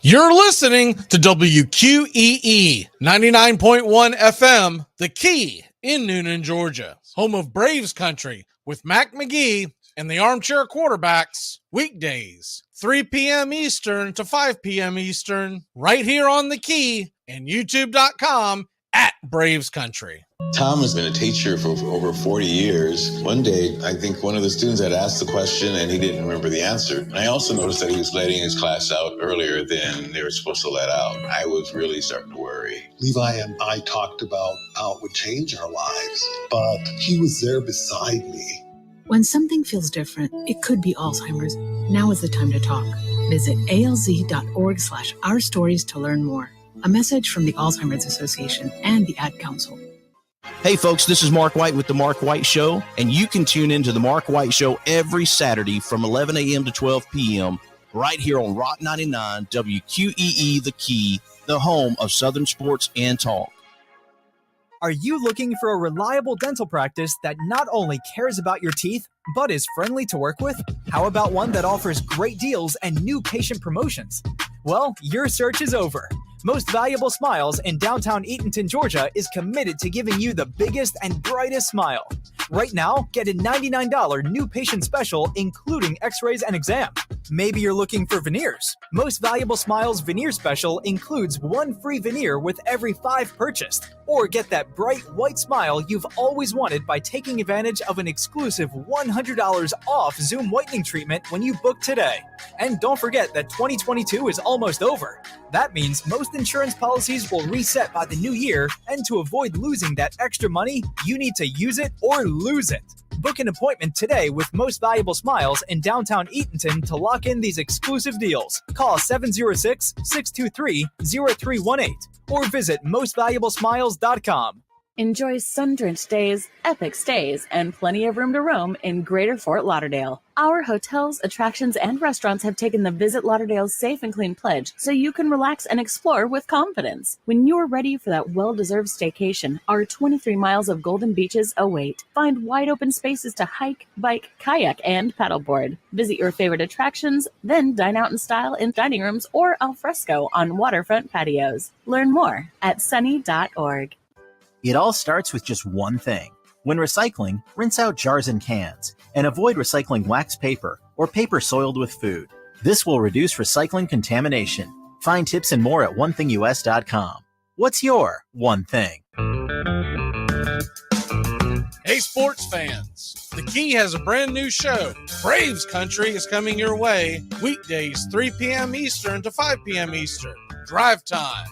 You're listening to WQEE 99.1 FM, The Key in Noonan, Georgia, home of Braves Country with Mac McGee and the Armchair Quarterbacks, weekdays, 3 p.m. Eastern to 5 p.m. Eastern, right here on The Key and YouTube.com at Braves Country. Tom has been a teacher for over 40 years. One day, I think one of the students had asked the question and he didn't remember the answer. And I also noticed that he was letting his class out earlier than they were supposed to let out. I was really starting to worry. Levi and I talked about how it would change our lives, but he was there beside me. When something feels different, it could be Alzheimer's. Now is the time to talk. Visit alz.org/ourstories to learn more. A message from the Alzheimer's Association and the Ad Council. Hey folks, this is Mark White with The Mark White Show, and you can tune into The Mark White Show every Saturday from 11 a.m. to 12 p.m. right here on Rock 99, WQEE The Key, the home of Southern sports and talk. Are you looking for a reliable dental practice that not only cares about your teeth, but is friendly to work with? How about one that offers great deals and new patient promotions? Well, your search is over. Most Valuable Smiles in downtown Eatonton, Georgia is committed to giving you the biggest and brightest smile. Right now, get a $99 new patient special, including x-rays and exam. Maybe you're looking for veneers. Most Valuable Smiles veneer special includes one free veneer with every 5 purchased. Or get that bright white smile you've always wanted by taking advantage of an exclusive $100 off Zoom whitening treatment when you book today. And don't forget that 2022 is almost over. That means most insurance policies will reset by the new year, and to avoid losing that extra money, you need to use it or lose it. Book an appointment today with Most Valuable Smiles in downtown Eatonton to lock in these exclusive deals. Call 706-623-0318 or visit mostvaluablesmiles.com. Enjoy sun-drenched days, epic stays, and plenty of room to roam in Greater Fort Lauderdale. Our hotels, attractions, and restaurants have taken the Visit Lauderdale's Safe and Clean pledge so you can relax and explore with confidence. When you're ready for that well-deserved staycation, our 23 miles of golden beaches await. Find wide-open spaces to hike, bike, kayak, and paddleboard. Visit your favorite attractions, then dine out in style in dining rooms or al fresco on waterfront patios. Learn more at sunny.org. It all starts with just one thing. When recycling, rinse out jars and cans, and avoid recycling wax paper or paper soiled with food. This will reduce recycling contamination. Find tips and more at onethingus.com. What's your one thing? Hey sports fans, The Key has a brand new show. Braves Country is coming your way weekdays 3 p.m. Eastern to 5 p.m. Eastern. Drive time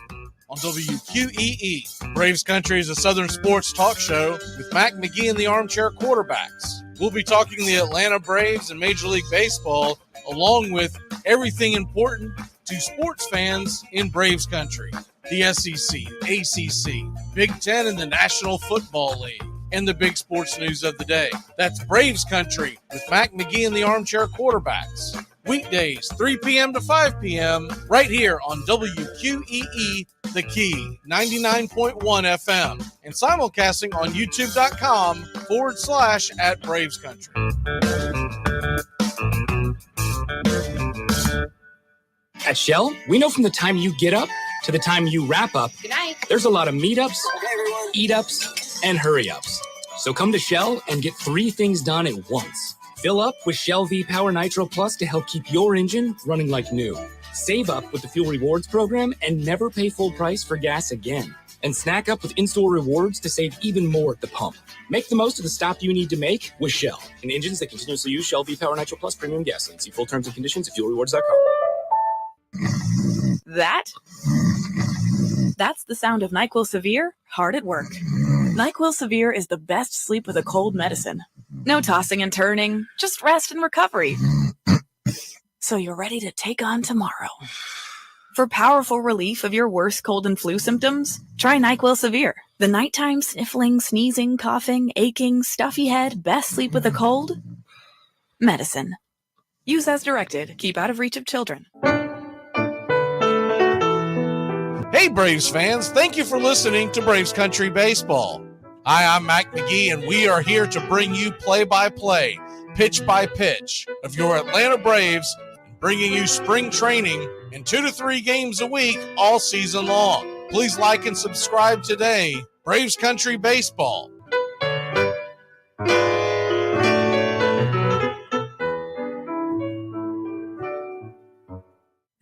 on WQEE. Braves Country is a Southern sports talk show with Mac McGee and the Armchair Quarterbacks. We'll be talking the Atlanta Braves and Major League Baseball, along with everything important to sports fans in Braves Country. The SEC, ACC, Big Ten, and the National Football League, and the big sports news of the day. That's Braves Country with Mac McGee and the Armchair Quarterbacks. Weekdays, 3 p.m. to 5 p.m. right here on WQEE The Key, 99.1 FM, and simulcasting on youtube.com/at Braves Country. At Shell, we know from the time you get up to the time you wrap up, good night, there's a lot of meetups, eat-ups, and hurry-ups. So come to Shell and get 3 things done at once. Fill up with Shell V-Power Nitro Plus to help keep your engine running like new. Save up with the Fuel Rewards program and never pay full price for gas again. And snack up with in-store rewards to save even more at the pump. Make the most of the stop you need to make with Shell and engines that continuously use Shell V-Power Nitro Plus premium gasoline. See full terms and conditions at fuelrewards.com. That's the sound of NyQuil Severe hard at work. NyQuil Severe is the best sleep with a cold medicine. No tossing and turning, just rest and recovery. So you're ready to take on tomorrow. For powerful relief of your worst cold and flu symptoms, try NyQuil Severe. The nighttime sniffling, sneezing, coughing, aching, stuffy head, best sleep with a cold medicine. Use as directed. Keep out of reach of children. Hey Braves fans, thank you for listening to Braves Country Baseball. Hi, I'm Mac McGee, and we are here to bring you play-by-play, pitch-by-pitch of your Atlanta Braves bringing you spring training and 2 to 3 games a week all season long. Please like and subscribe today. Braves Country Baseball.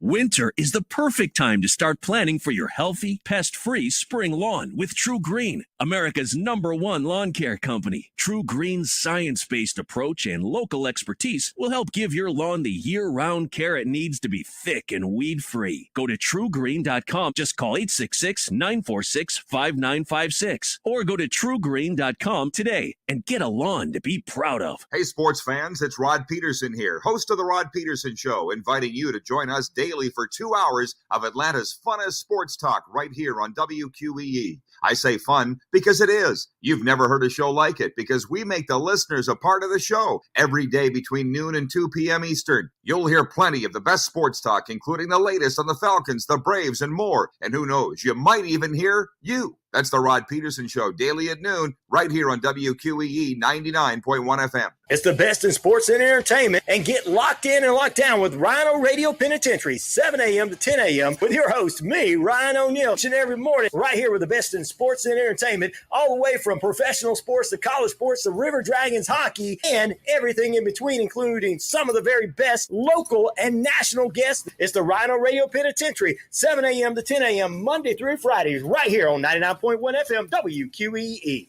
Winter is the perfect time to start planning for your healthy, pest-free spring lawn with True Green, America's #1 lawn care company. True Green's science-based approach and local expertise will help give your lawn the year-round care it needs to be thick and weed-free. Go to TrueGreen.com. Just call 866-946-5956 or go to TrueGreen.com today and get a lawn to be proud of. Hey, sports fans, it's Rod Peterson here, host of The Rod Peterson Show, inviting you to join us daily for 2 hours of Atlanta's funnest sports talk right here on WQEE. I say fun because it is. You've never heard a show like it because we make the listeners a part of the show every day between noon and 2 p.m. Eastern. You'll hear plenty of the best sports talk, including the latest on the Falcons, the Braves, and more. And who knows, you might even hear you. That's the Rod Peterson Show, daily at noon, right here on WQEE 99.1 FM. It's the best in sports and entertainment, and get locked in and locked down with Rhino Radio Penitentiary, 7 a.m. to 10 a.m. with your host, me, Ryan O'Neill, each and every morning, right here with the best in sports and entertainment, all the way from professional sports to college sports to River Dragons hockey and everything in between, including some of the very best local and national guests. It's the Rhino Radio Penitentiary, 7 a.m. to 10 a.m. Monday through Friday, right here on 99.1 FM WQEE.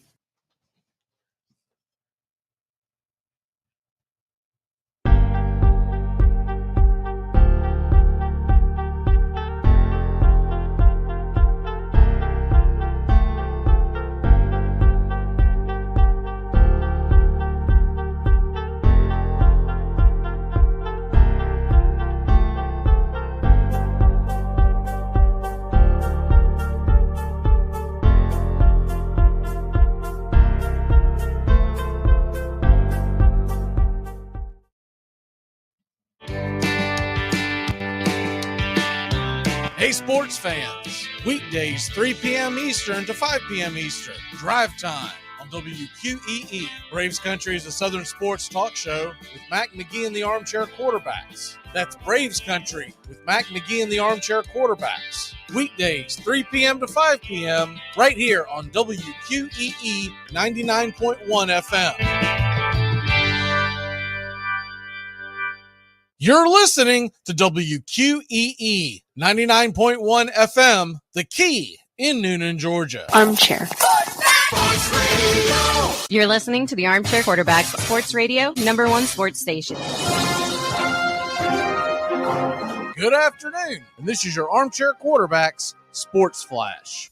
Hey, sports fans, weekdays 3 p.m. Eastern to 5 p.m. Eastern, drive time on WQEE. Braves Country is a Southern sports talk show with Mac McGee and the Armchair Quarterbacks. That's Braves Country with Mac McGee and the Armchair Quarterbacks. Weekdays 3 p.m. to 5 p.m. right here on WQEE 99.1 FM. You're listening to WQEE 99.1 FM, The Key in Noonan, Georgia. Armchair. You're listening to the Armchair Quarterbacks Sports Radio, #1 sports station. Good afternoon, and this is your Armchair Quarterbacks Sports Flash.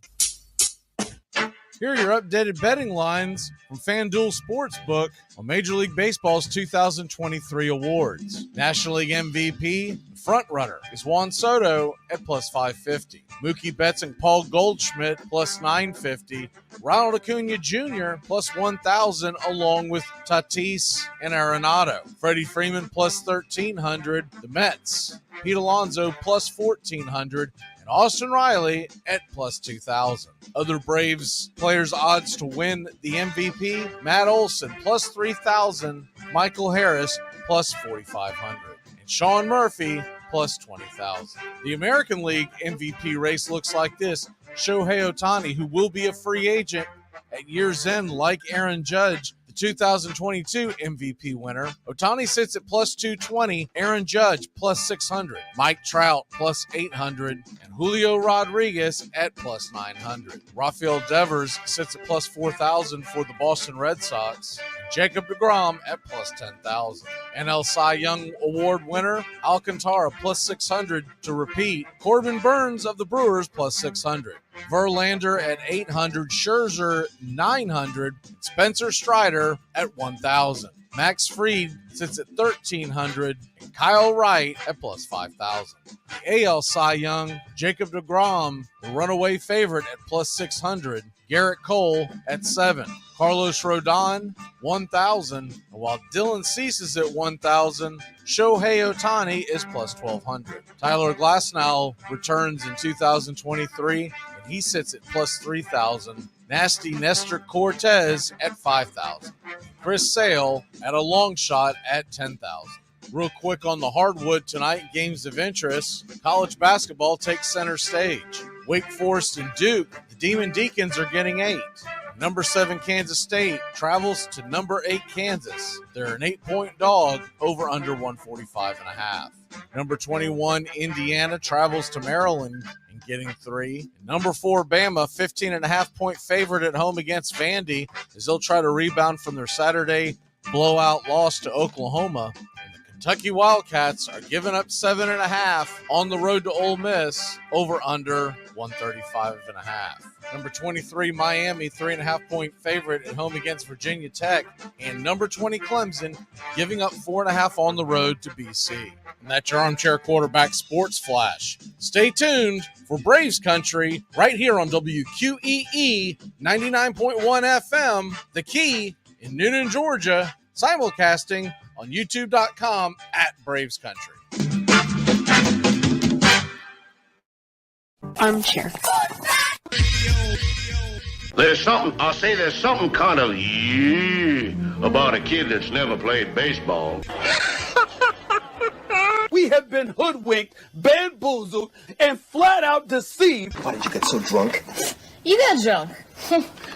Here are your updated betting lines from FanDuel Sportsbook on Major League Baseball's 2023 awards. National League MVP, frontrunner, is Juan Soto at plus 550. Mookie Betts and Paul Goldschmidt plus 950. Ronald Acuna Jr. plus 1,000 along with Tatis and Arenado. Freddie Freeman plus 1,300. The Mets, Pete Alonso plus 1,400. Austin Riley at plus 2,000. Other Braves players' odds to win the MVP, Matt Olson plus 3,000, Michael Harris plus 4,500, and Sean Murphy plus 20,000. The American League MVP race looks like this. Shohei Ohtani, who will be a free agent at year's end like Aaron Judge, the 2022 MVP winner. Ohtani sits at plus 220, Aaron Judge plus 600, Mike Trout plus 800, and Julio Rodriguez at plus 900. Rafael Devers sits at plus 4,000 for the Boston Red Sox, and Jacob deGrom at plus 10,000. NL Cy Young Award winner Alcantara plus 600 to repeat. Corbin Burns of the Brewers plus 600. Verlander at 800, Scherzer 900, Spencer Strider at 1,000. Max Fried sits at 1,300, and Kyle Wright at plus 5,000. The AL Cy Young, Jacob deGrom, the runaway favorite at plus 600. Garrett Cole at 7. Carlos Rodon, 1,000. And while Dylan Cease is at 1,000, Shohei Ohtani is plus 1,200. Tyler Glasnow returns in 2023, and he sits at plus 3,000. Nasty Nestor Cortez at 5,000. Chris Sale at a long shot at 10,000. Real quick on the hardwood tonight, games of interest. College basketball takes center stage. Wake Forest and Duke, the Demon Deacons are getting 8. Number 7 Kansas State travels to number 8 Kansas. They're an 8-point dog, over under 145.5. Number 21 Indiana travels to Maryland and getting 3. Number 4 Bama, 15.5-point favorite at home against Vandy as they'll try to rebound from their Saturday blowout loss to Oklahoma. Kentucky Wildcats are giving up 7.5 on the road to Ole Miss, over under 135.5. Number 23 Miami, 3.5-point favorite at home against Virginia Tech, and number 20 Clemson giving up 4.5 on the road to BC. And that's your Armchair Quarterback Sports Flash. Stay tuned for Braves Country right here on WQEE 99.1 FM, The Key in Noonan, Georgia, simulcasting on youtube.com @Braves Country. Armchair. There's something kind of about a kid that's never played baseball. We have been hoodwinked, bamboozled, and flat out deceived. Why did you get so drunk? You got drunk.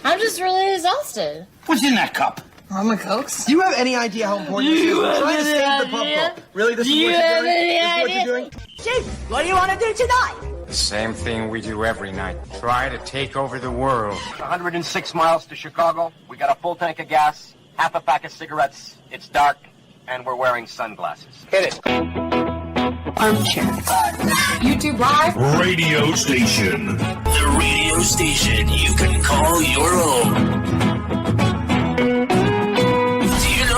I'm just really exhausted. What's in that cup? Armor Cokes. Do you have any idea how important this is? We're trying to save the pub. Really? This is what you're doing? This is what you're doing? Chief, what do you want to do tonight? The same thing we do every night. Try to take over the world. 106 miles to Chicago. We got a full tank of gas, half a pack of cigarettes. It's dark, and we're wearing sunglasses. Hit it. Armchair. YouTube Live. Radio station. The radio station you can call your own.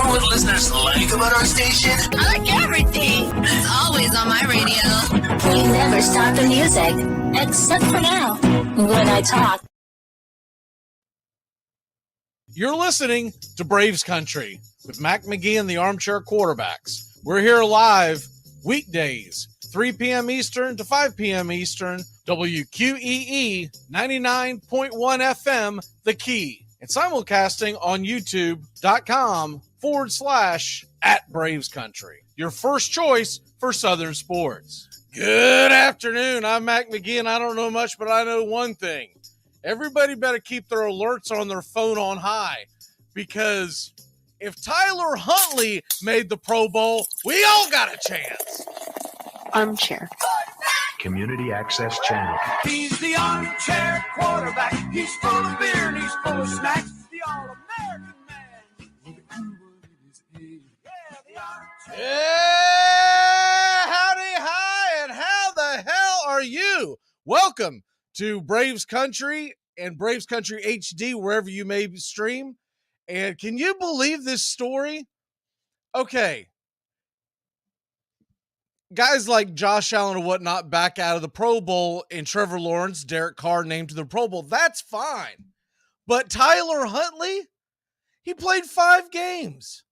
What listeners like about our station? I like everything. It's always on my radio. We never stop the music, except for now, when I talk. You're listening to Braves Country with Mac McGee and the Armchair Quarterbacks. We're here live weekdays, 3 p.m. Eastern to 5 p.m. Eastern, WQEE 99.1 FM, The Key, and simulcasting on youtube.com /@Braves Country. Your first choice for Southern sports. Good afternoon. I'm Mac McGee, and I don't know much, but I know one thing. Everybody better keep their alerts on their phone on high, because if Tyler Huntley made the Pro Bowl, we all got a chance. Armchair. Community Access Channel. He's the armchair quarterback. He's full of beer and he's full of snacks. The all-American man. Yeah, howdy, hi, and how the hell are you? Welcome to Braves Country and Braves Country HD, wherever you may stream. And can you believe this story? Okay. Guys like Josh Allen and whatnot back out of the Pro Bowl, and Trevor Lawrence, Derek Carr named to the Pro Bowl. That's fine. But Tyler Huntley, he played 5 games.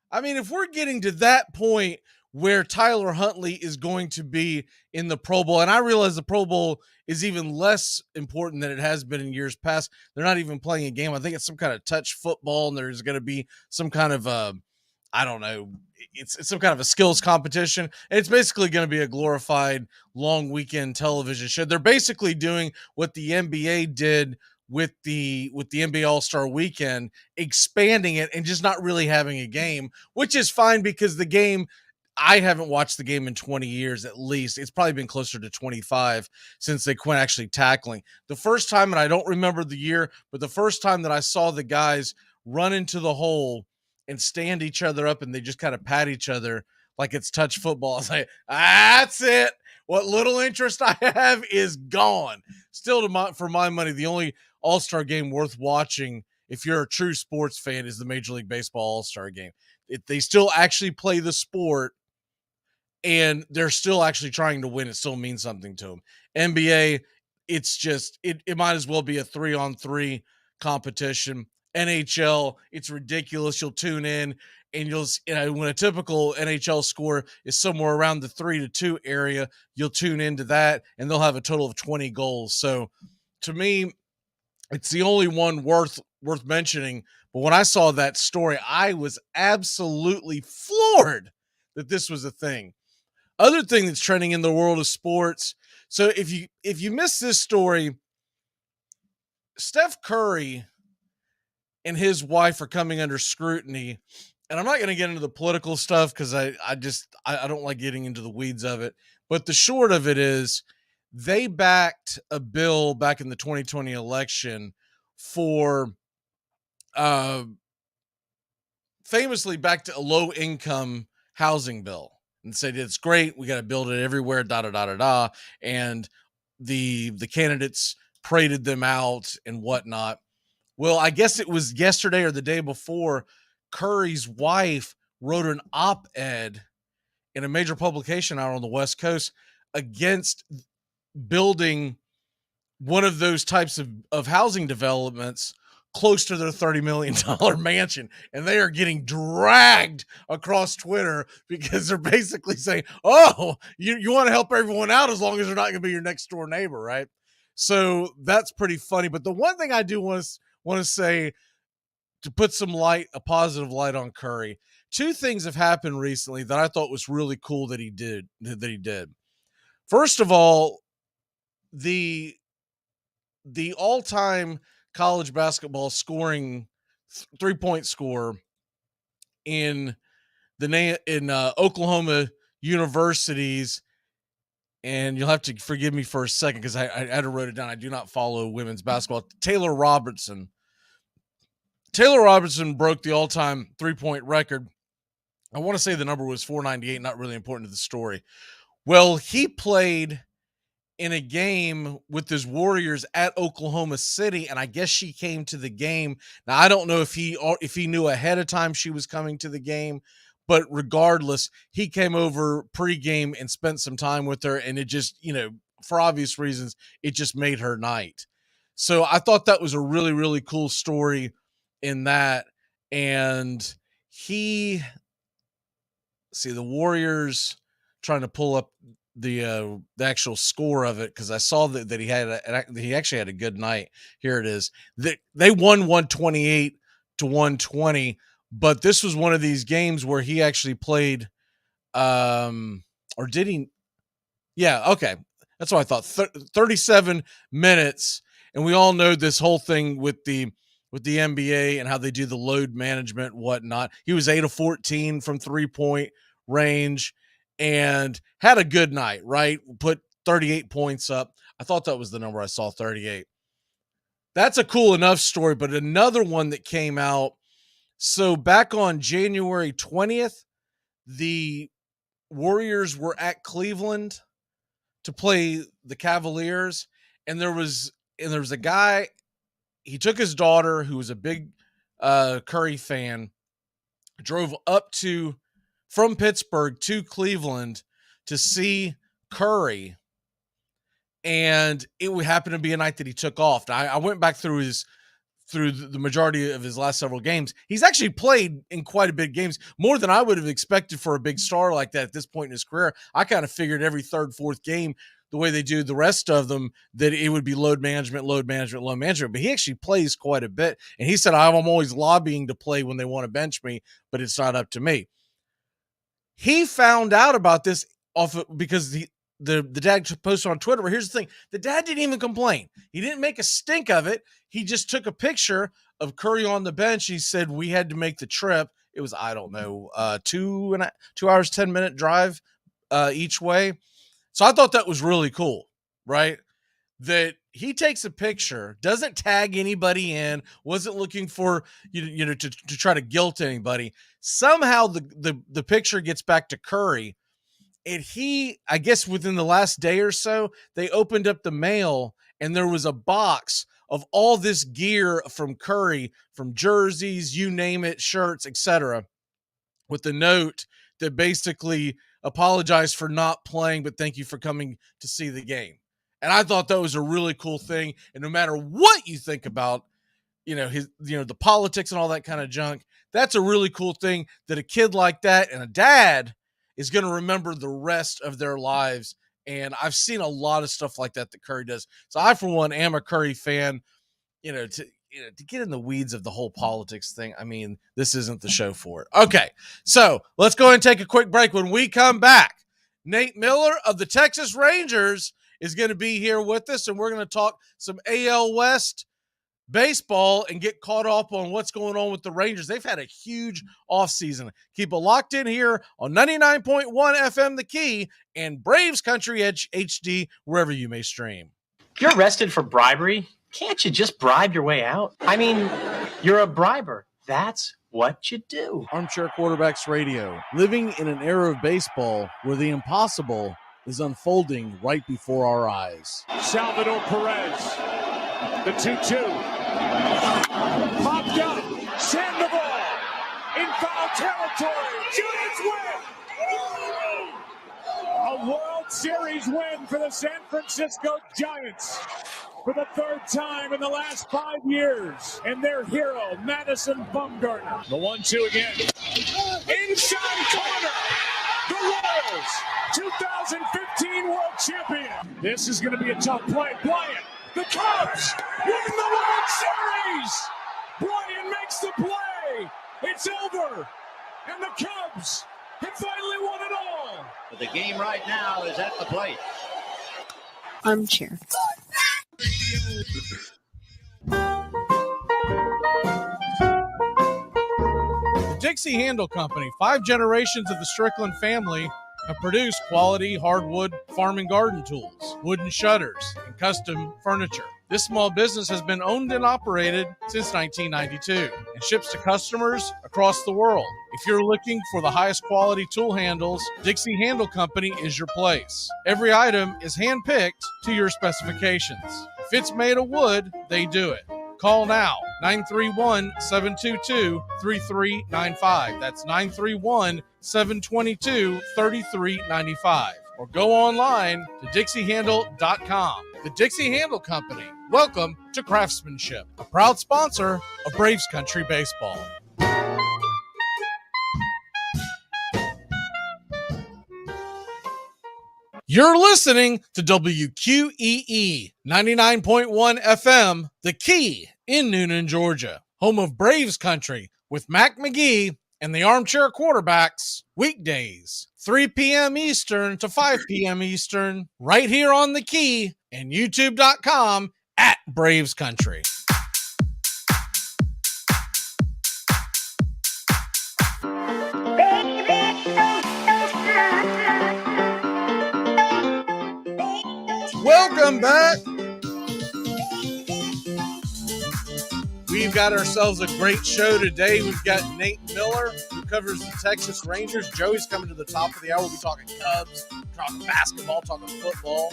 I mean, if we're getting to that point where Tyler Huntley is going to be in the Pro Bowl, and I realize the Pro Bowl is even less important than it has been in years past. They're not even playing a game. I think it's some kind of touch football, and there's going to be some kind of, I don't know, it's some kind of a skills competition. And it's basically going to be a glorified long weekend television show. They're basically doing what the NBA did with the NBA All-Star Weekend, expanding it and just not really having a game, which is fine, because the game, I haven't watched the game in 20 years at least. It's probably been closer to 25 since they quit actually tackling. The first time, and I don't remember the year, but the first time that I saw the guys run into the hole and stand each other up and they just kind of pat each other like it's touch football, I was like, that's it. What little interest I have is gone. Still, for my money, the only All-Star game worth watching, if you're a true sports fan, is the Major League Baseball All-Star game. They still actually play the sport, and they're still actually trying to win. It still means something to them. NBA, it's just, it might as well be a 3-on-3 competition. NHL, it's ridiculous. You'll tune in, and when a typical NHL score is somewhere around the 3-2 area, you'll tune into that, and they'll have a total of 20 goals. So to me, it's the only one worth mentioning. But when I saw that story, I was absolutely floored that this was a thing. Other thing that's trending in the world of sports. So if you missed this story, Steph Curry and his wife are coming under scrutiny. And I'm not going to get into the political stuff because I don't like getting into the weeds of it. But the short of it is they backed a bill back in the 2020 election for famously backed a low income housing bill and said it's great. We got to build it everywhere, and the candidates paraded them out and whatnot. Well, I guess it was yesterday or the day before, Curry's wife wrote an op-ed in a major publication out on the West Coast against building one of those types of housing developments close to their $30 million mansion. And they are getting dragged across Twitter because they're basically saying, oh, you want to help everyone out as long as they're not going to be your next door neighbor, right? So that's pretty funny. But the one thing I do want to say to put a positive light on Curry, two things have happened recently that I thought was really cool that he did. First of all, the all-time college basketball scoring 3-point score in Oklahoma universities, and you'll have to forgive me for a second because I had to write it down. I do not follow women's basketball. Taylor Robertson broke the all-time 3-point record. I want to say the number was 498, not really important to the story. Well, he played in a game with his Warriors at Oklahoma City, and I guess she came to the game. Now, I don't know if he knew ahead of time she was coming to the game, but regardless, he came over pregame and spent some time with her, and it just, for obvious reasons, it just made her night. So I thought that was a really, really cool story in that. And the Warriors trying to pull up the actual score of it, because I saw that he actually had a good night. Here it is. They won 128-120, but this was one of these games where he actually played, or did he? Yeah, okay. That's what I thought. 37 minutes, and we all know this whole thing with the NBA and how they do the load management and whatnot. He was 8 of 14 from 3-point range and had a good night, right? Put 38 points up. I thought that was the number I saw, 38. That's a cool enough story, but another one that came out. So back on January 20th, the Warriors were at Cleveland to play the Cavaliers, and there was a guy. He took his daughter, who was a big Curry fan, drove up from Pittsburgh to Cleveland to see Curry, and it would happen to be a night that he took off. Now, I went back through the majority of his last several games. He's actually played in quite a bit of games, more than I would have expected for a big star like that at this point in his career. I kind of figured every third, fourth game, the way they do the rest of them, that it would be load management. But he actually plays quite a bit. And he said, I'm always lobbying to play when they want to bench me, but it's not up to me. He found out about this because the dad posted on Twitter. But here's the thing. The dad didn't even complain. He didn't make a stink of it. He just took a picture of Curry on the bench. He said, we had to make the trip. It was, I don't know, 2 hours, 10-minute drive each way. So I thought that was really cool, right? That he takes a picture, doesn't tag anybody in, wasn't looking for to try to guilt anybody. Somehow the picture gets back to Curry, and I guess within the last day or so, they opened up the mail and there was a box of all this gear from Curry, from jerseys, you name it, shirts, etc., with the note that basically apologized for not playing, but thank you for coming to see the game. And I thought that was a really cool thing. And no matter what you think about, the politics and all that kind of junk, that's a really cool thing that a kid like that and a dad is going to remember the rest of their lives. And I've seen a lot of stuff like that Curry does. So I, for one, am a Curry fan, and to get in the weeds of the whole politics thing, I mean, this isn't the show for it. Okay, so let's go ahead and take a quick break. When we come back, Nate Miller of the Texas Rangers is going to be here with us, and we're going to talk some AL West baseball and get caught up on what's going on with the Rangers. They've had a huge offseason. Keep it locked in here on 99.1 FM The Key and Braves Country Edge HD, wherever you may stream. If you're arrested for bribery, can't you just bribe your way out? I mean, you're a briber. That's what you do. Armchair Quarterbacks Radio, living in an era of baseball where the impossible is unfolding right before our eyes. Salvador Perez, the 2-2. Popped up, Sandoval, in foul territory. Giants win! A World Series win for the San Francisco Giants for the third time in the last 5 years. And their hero, Madison Bumgarner. The 1-2 again. Inside corner. The Royals, 2015 World Champion. This is going to be a tough play. Bryant, the Cubs win the World Series. Bryant makes the play. It's over. And the Cubs have finally won it all. But the game right now is at the plate. Armchair. The Dixie Handle Company, 5 generations of the Strickland family, have produced quality hardwood farm and garden tools, wooden shutters, and custom furniture. This small business has been owned and operated since 1992 and ships to customers across the world. If you're looking for the highest quality tool handles, Dixie Handle Company is your place. Every item is hand-picked to your specifications. If it's made of wood, they do it. Call now, 931-722-3395. That's 931-722-3395. Or go online to dixiehandle.com. The Dixie Handle Company. Welcome to Craftsmanship, a proud sponsor of Braves Country Baseball. You're listening to WQEE 99.1 FM, The Key in Noonan, Georgia, home of Braves Country with Mac McGee and the Armchair Quarterbacks, weekdays, 3 p.m. Eastern to 5 p.m. Eastern, right here on The Key and YouTube.com at Braves Country. Welcome back. We've got ourselves a great show today. We've got Nate Miller, who covers the Texas Rangers. Joey's coming to the top of the hour. We'll be talking Cubs, talking basketball, talking football.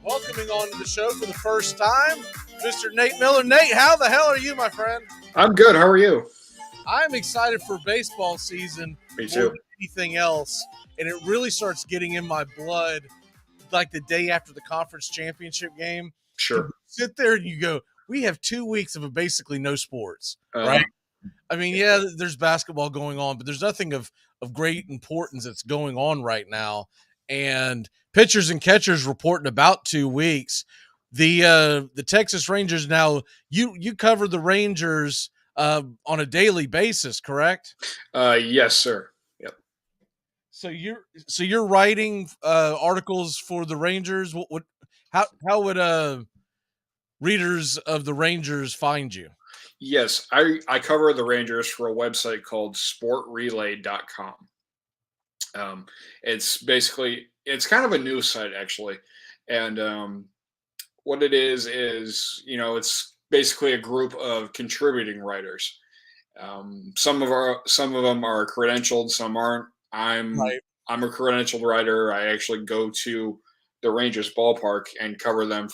Welcoming on to the show for the first time, Mr. Nate Miller. Nate, how the hell are you, my friend? I'm good. How are you? I'm excited for baseball season Me too. more than anything else, and it really starts getting in my blood like the day after the conference championship game. Sure. You sit there and you go, we have 2 weeks of basically no sports, right? I mean, yeah, there's basketball going on, but there's nothing of great importance that's going on right now. And pitchers and catchers reporting about 2 weeks. The Texas Rangers now, you cover the Rangers on a daily basis, correct? Yes, sir. Yep. So you're writing articles for the Rangers. How would readers of the Rangers find you? Yes, I cover the Rangers for a website called sportrelay.com. It's kind of a news site actually. And what it is, it's basically a group of contributing writers. Some of them are credentialed, some aren't. I'm a credentialed writer. I actually go to the Rangers ballpark and cover them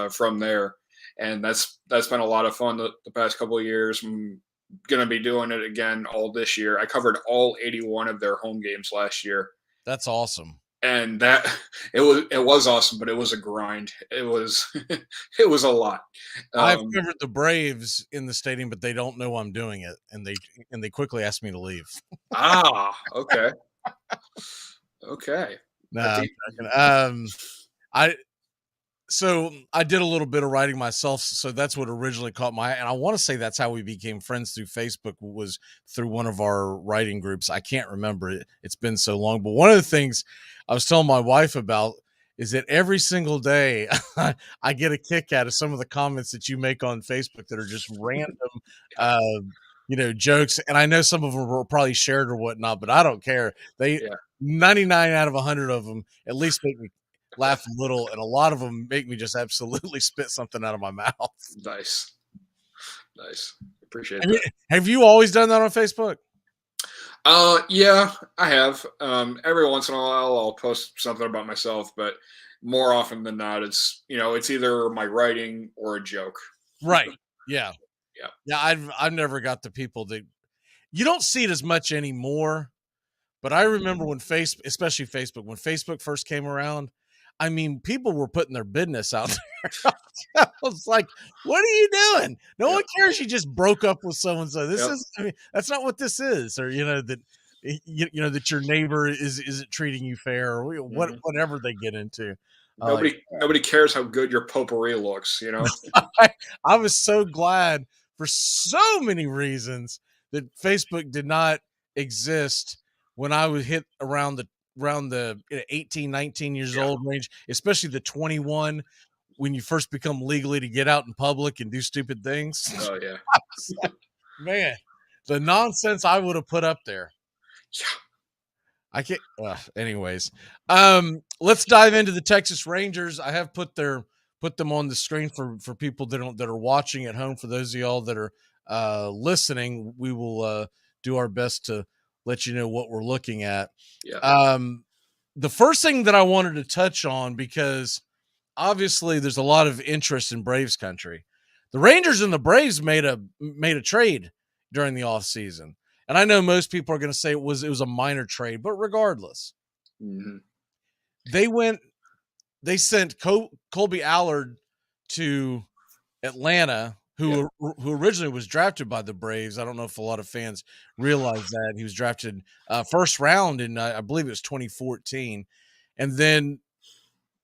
from there. And that's been a lot of fun the past couple of years. I'm going to be doing it again all this year. I covered all 81 of their home games last year. That's awesome. And it was awesome, but it was a grind. It was a lot. I've covered the Braves in the stadium, but they don't know I'm doing it, and they quickly asked me to leave. Okay. Okay. No, So I did a little bit of writing myself. So that's what originally caught my eye. And I want to say that's how we became friends through Facebook, was through one of our writing groups. I can't remember it. It's been so long. But one of the things I was telling my wife about is that every single day I get a kick out of some of the comments that you make on Facebook that are just random, jokes. And I know some of them were probably shared or whatnot, but I don't care. 99 out of 100 of them at least make me laugh a little, and a lot of them make me just absolutely spit something out of my mouth. Nice. Appreciate I mean, that. have you always done that on Facebook? Yeah, I have. Every once in a while, I'll post something about myself, but more often than not, it's either my writing or a joke. Right. Yeah. Yeah. I've never got the people that you don't see it as much anymore, but I remember when especially Facebook, when Facebook first came around. I mean, people were putting their business out there. I was like, what are you doing? No one cares you just broke up with so-and-so. That's not what this is. Or, that that your neighbor isn't treating you fair, or whatever they get into. Nobody cares how good your potpourri looks, I was so glad for so many reasons that Facebook did not exist when I was hit around the 18, 19 years old range, especially the 21, when you first become legally to get out in public and do stupid things. Oh yeah. Like, man, the nonsense I would have put up there. Yeah. I can't. Anyways, let's dive into the Texas Rangers. I have put them on the screen for people that are watching at home. For those of y'all that are listening, we will do our best to let you know what we're looking at. Yeah. The first thing that I wanted to touch on, because obviously there's a lot of interest in Braves country. The Rangers and the Braves made a trade during the offseason. And I know most people are going to say it was a minor trade, but regardless, they sent Colby Allard to Atlanta, who originally was drafted by the Braves. I don't know if a lot of fans realize that he was drafted first round in I believe it was 2014, and then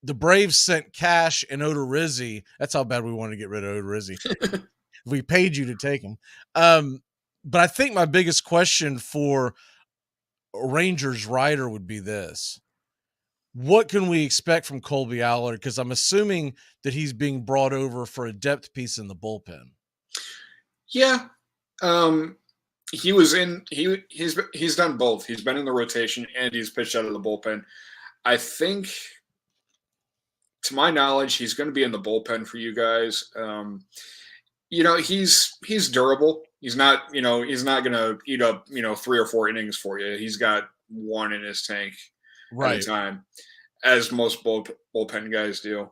the Braves sent Cash and Odorizzi. That's how bad we wanted to get rid of Odorizzi. We paid you to take him. But I think my biggest question for a Rangers writer would be this. What can we expect from Colby Allard? Because I'm assuming that he's being brought over for a depth piece in the bullpen. Yeah. He's done both. He's been in the rotation and he's pitched out of the bullpen. I think, to my knowledge, he's going to be in the bullpen for you guys. He's durable. He's not going to eat up, 3 or 4 innings for you. He's got one in his tank at a time, as most bullpen guys do.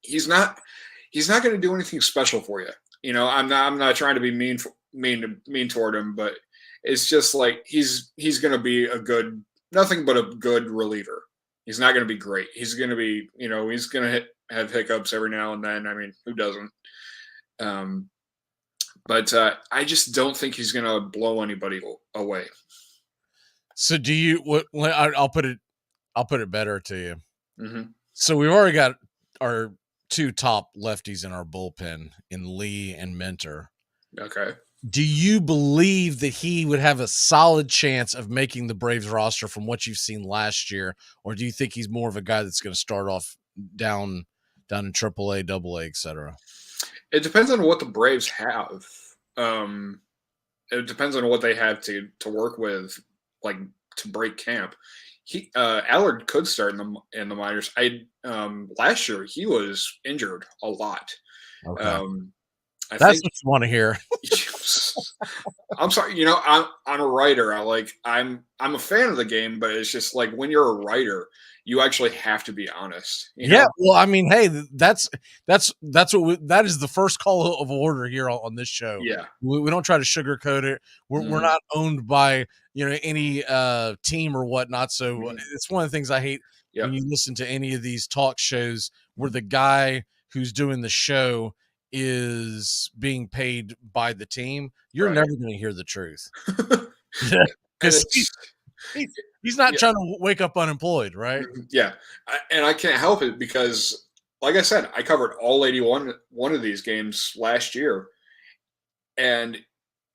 He's not going to do anything special for you. I'm not trying to be mean toward him, but it's just like he's going to be nothing but a good reliever. He's not going to be great. He's going to be, he's going to have hiccups every now and then. I mean, who doesn't? But I just don't think he's going to blow anybody away. So do you? I'll put it better to you. Mm-hmm. So we've already got our 2 top lefties in our bullpen in Lee and Mentor. Okay. Do you believe that he would have a solid chance of making the Braves roster from what you've seen last year, or do you think he's more of a guy that's going to start off down in AAA, AA, etc.? It depends on what the Braves have. It depends on what they have to work with, like to break camp. Allard could start in the minors. Last year he was injured a lot. Okay. That's what you want to hear. I'm sorry, I'm a writer. I'm a fan of the game, but it's just like when you're a writer, you actually have to be honest. Yeah, well, I mean, hey, that is the first call of order here on this show. Yeah, we don't try to sugarcoat it. We're not owned by any team or whatnot. So it's one of the things I hate when you listen to any of these talk shows where the guy who's doing the show is being paid by the team. You're never going to hear the truth. He's not trying to wake up unemployed, right? Yeah. And I can't help it because, like I said, I covered all 81 one of these games last year, and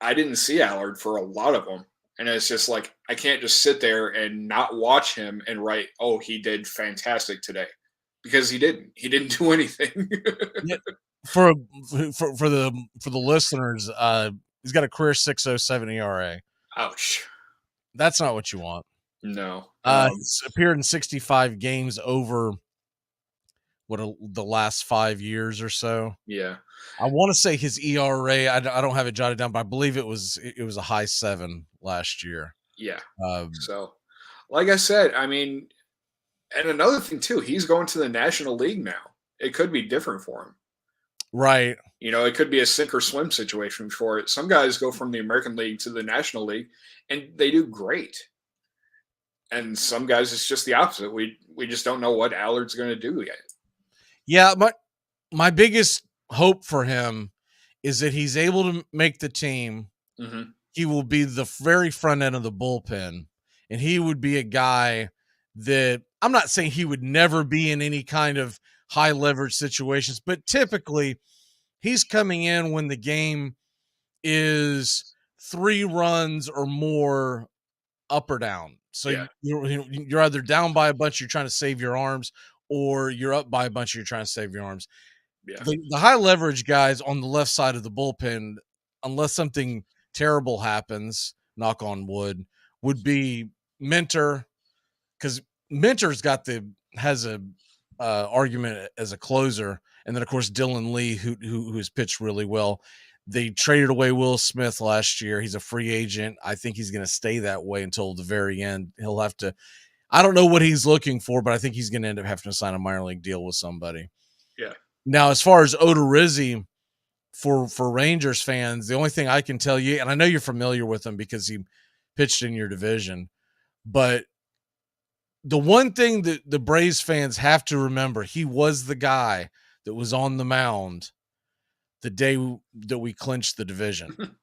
I didn't see Allard for a lot of them. And it's just like, I can't just sit there and not watch him and write, oh, he did fantastic today, because he didn't. He didn't do anything. For the listeners, he's got a career 6.07 ERA. Ouch. That's not what you want. No. He's appeared in 65 games over the last 5 years or so. Yeah. I want to say his ERA, I don't have it jotted down, but I believe it was a high 7 last year. Yeah. So, like I said, I mean, and another thing too, he's going to the National League now. It could be different for him. Right. You know, it could be a sink or swim situation for it. Some guys go from the American League to the National League and they do great. And some guys, it's just the opposite. We just don't know what Allard's going to do yet. Yeah, my biggest hope for him is that he's able to make the team. Mm-hmm. He will be the very front end of the bullpen, and he would be a guy that, I'm not saying he would never be in any kind of high leverage situations, but typically he's coming in when the game is 3 runs or more up or down. So Yeah. you're either down by a bunch, you're trying to save your arms, or you're up by a bunch, you're trying to save your arms. Yeah. The high leverage guys on the left side of the bullpen, unless something terrible happens, knock on wood, would be Minter, because Minter's has a argument as a closer, and then of course Dylan Lee, who's pitched really well. They traded away Will Smith last year. He's a free agent. I think he's going to stay that way until the very end. He'll have to. I don't know what he's looking for, but I think he's going to end up having to sign a minor league deal with somebody. Yeah. Now, as far as Odorizzi, for Rangers fans, the only thing I can tell you, and I know you're familiar with him because he pitched in your division, but the one thing that the Braves fans have to remember, he was the guy that was on the mound the day that we clinched the division.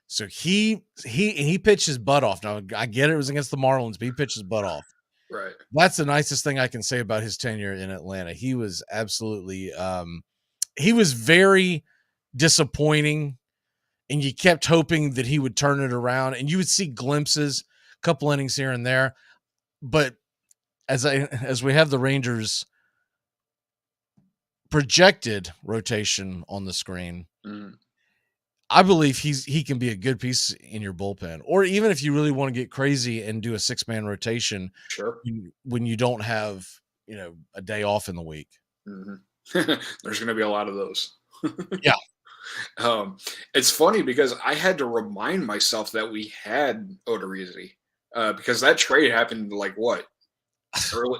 So he pitched his butt off. Now, I get it was against the Marlins, but he pitched his butt off. Right. That's the nicest thing I can say about his tenure in Atlanta. He was absolutely he was very disappointing, and you kept hoping that he would turn it around, and you would see glimpses, a couple innings here and there. But as we have the Rangers projected rotation on the screen, I believe he can be a good piece in your bullpen, or even if you really want to get crazy and do a 6-man rotation, sure, when you don't have a day off in the week. Mm-hmm. There's going to be a lot of those. Yeah. It's funny because I had to remind myself that we had Odorizzi because that trade happened like what?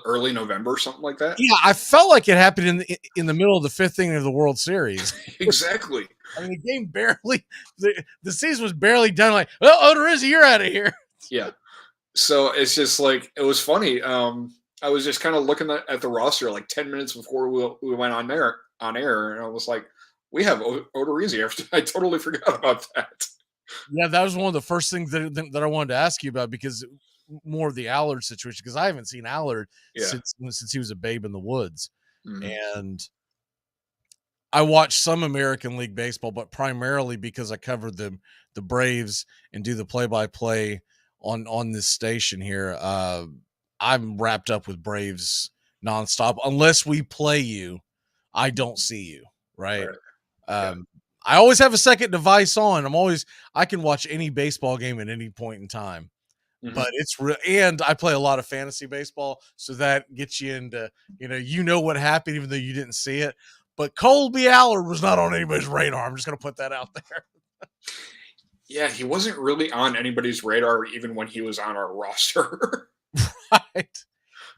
Early November, something like that. Yeah, I felt like it happened in the middle of the 5th inning of the World Series. Exactly. I mean, the game barely, the season was barely done. Like, well, Odorizzi, you're out of here. Yeah. So it's just like, it was funny. I was just kind of looking at the roster like 10 minutes before we went on air, and I was like, we have Odorizzi. I totally forgot about that. Yeah, that was one of the first things that I wanted to ask you about, because more of the Allard situation, because I haven't seen Allard since he was a babe in the woods. Mm-hmm. And I watched some American League baseball, but primarily because I covered the Braves and do the play-by-play on this station here. I'm wrapped up with Braves nonstop. Unless we play you, I don't see you, right? I always have a second device on. I can watch any baseball game at any point in time. Mm-hmm. But it's and I play a lot of fantasy baseball, so that gets you into what happened even though you didn't see it. But Colby Allard was not on anybody's radar. I'm just going to put that out there. Yeah, he wasn't really on anybody's radar even when he was on our roster. Right.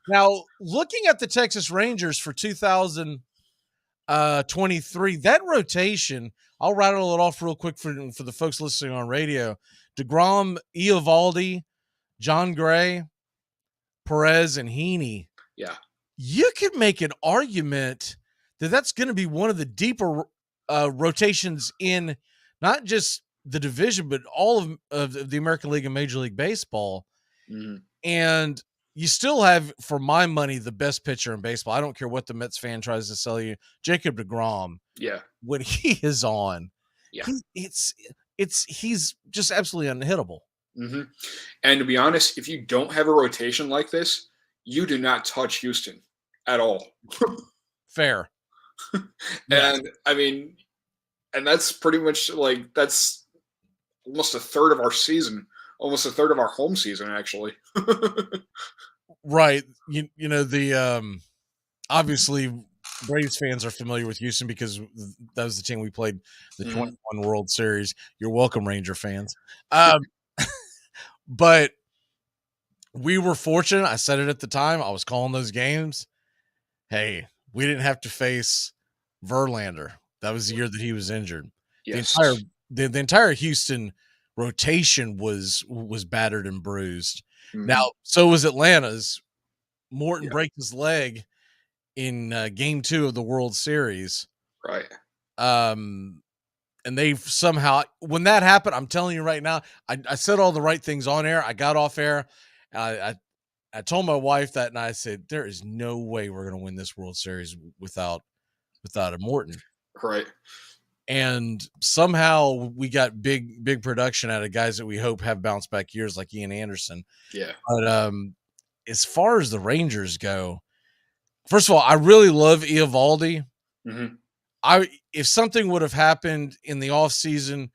Now, looking at the Texas Rangers for 2023, that rotation, I'll rattle it off real quick for the folks listening on radio. DeGrom, Eovaldi, John Gray, Perez, and Heaney. Yeah. You could make an argument that that's going to be one of the deeper rotations in not just the division, but all of the American League and Major League Baseball. And you still have, for my money, the best pitcher in baseball. I don't care what the Mets fan tries to sell you. Jacob deGrom. Yeah. When he is on, Yeah. he's just absolutely unhittable. And to be honest, if you don't have a rotation like this, you do not touch Houston at all. Fair. And I mean, and that's pretty much like, that's almost a third of our season, almost a third of our home season, actually. Right. You know, the obviously Braves fans are familiar with Houston because that was the team we played the 21 World Series. You're welcome, Ranger fans. But we were fortunate. I said it at the time. I was calling those games. Hey, we didn't have to face Verlander. That was the year that he was injured. Yes. The entire Houston rotation was battered and bruised. Now, so was Atlanta's. Morton break his leg in Game 2 of the World Series. Right. And they somehow, when that happened, I'm telling you right now, I said all the right things on air. I got off air. I told my wife that, and I said, there is no way we're going to win this World Series without a Morton. Right. And somehow we got big production out of guys that we hope have bounce back years like Ian Anderson. Yeah. But as far as the Rangers go, first of all, I really love Eovaldi. If something would have happened in the offseason,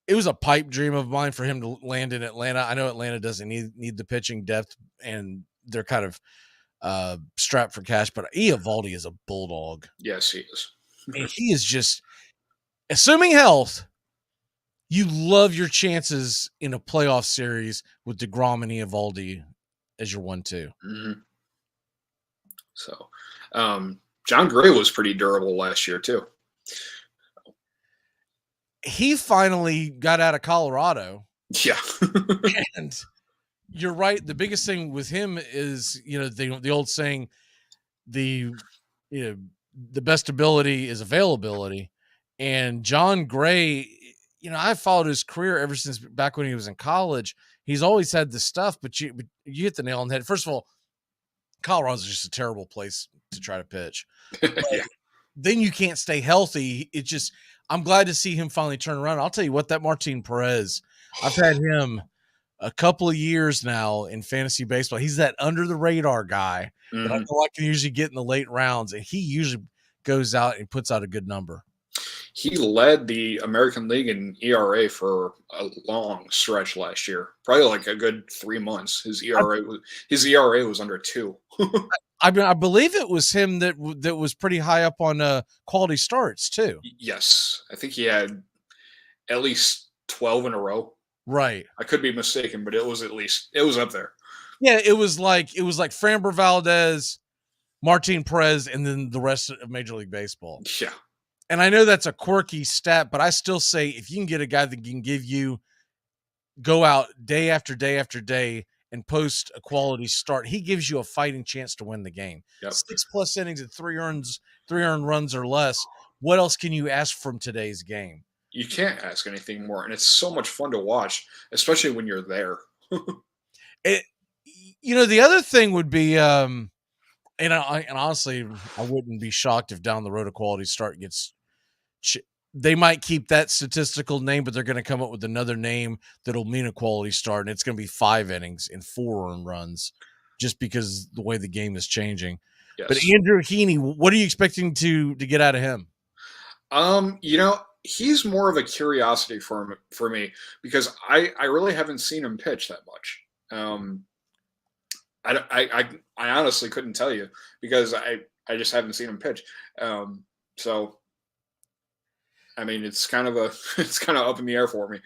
it was a pipe dream of mine for him to land in Atlanta. I know Atlanta doesn't need the pitching depth, and they're kind of strapped for cash, but Eovaldi is a bulldog. Yes, he is. And he is just, assuming health, you love your chances in a playoff series with DeGrom and Eovaldi as your 1-2. So, John Gray was pretty durable last year too. He finally got out of Colorado. Yeah. And you're right. The biggest thing with him is, the old saying, the best ability is availability. And John Gray, I followed his career ever since back when he was in college. He's always had the stuff, but you hit the nail on the head. First of all, Colorado's just a terrible place to try to pitch. Yeah. Then you can't stay healthy. I'm glad to see him finally turn around. I'll tell you what, that Martin Perez, I've had him a couple of years now in fantasy baseball. He's that under the radar guy that I know I can usually get in the late rounds, and he usually goes out and puts out a good number. He led the American League in ERA for a long stretch last year, probably like a good 3 months. His ERA was under 2. I believe it was him that was pretty high up on quality starts too. Yes, I think he had at least 12 in a row. Right. I could be mistaken, but it was up there. Yeah, it was like Framber Valdez, Martin Perez, and then the rest of Major League Baseball. Yeah. And I know that's a quirky stat, but I still say if you can get a guy that can go out day after day after day and post a quality start, he gives you a fighting chance to win the game. Yep. 6+ innings and 3 earned runs or less. What else can you ask from today's game? You can't ask anything more, and it's so much fun to watch, especially when you're there. The other thing would be, and honestly, I wouldn't be shocked if down the road a quality start gets. They might keep that statistical name, but they're going to come up with another name that'll mean a quality start, and it's going to be 5 innings and 4 earned runs, just because the way the game is changing. Yes. But Andrew Heaney, what are you expecting to get out of him? He's more of a curiosity for me because I really haven't seen him pitch that much. I honestly couldn't tell you because I just haven't seen him pitch. So. I mean, it's kind of up in the air for me.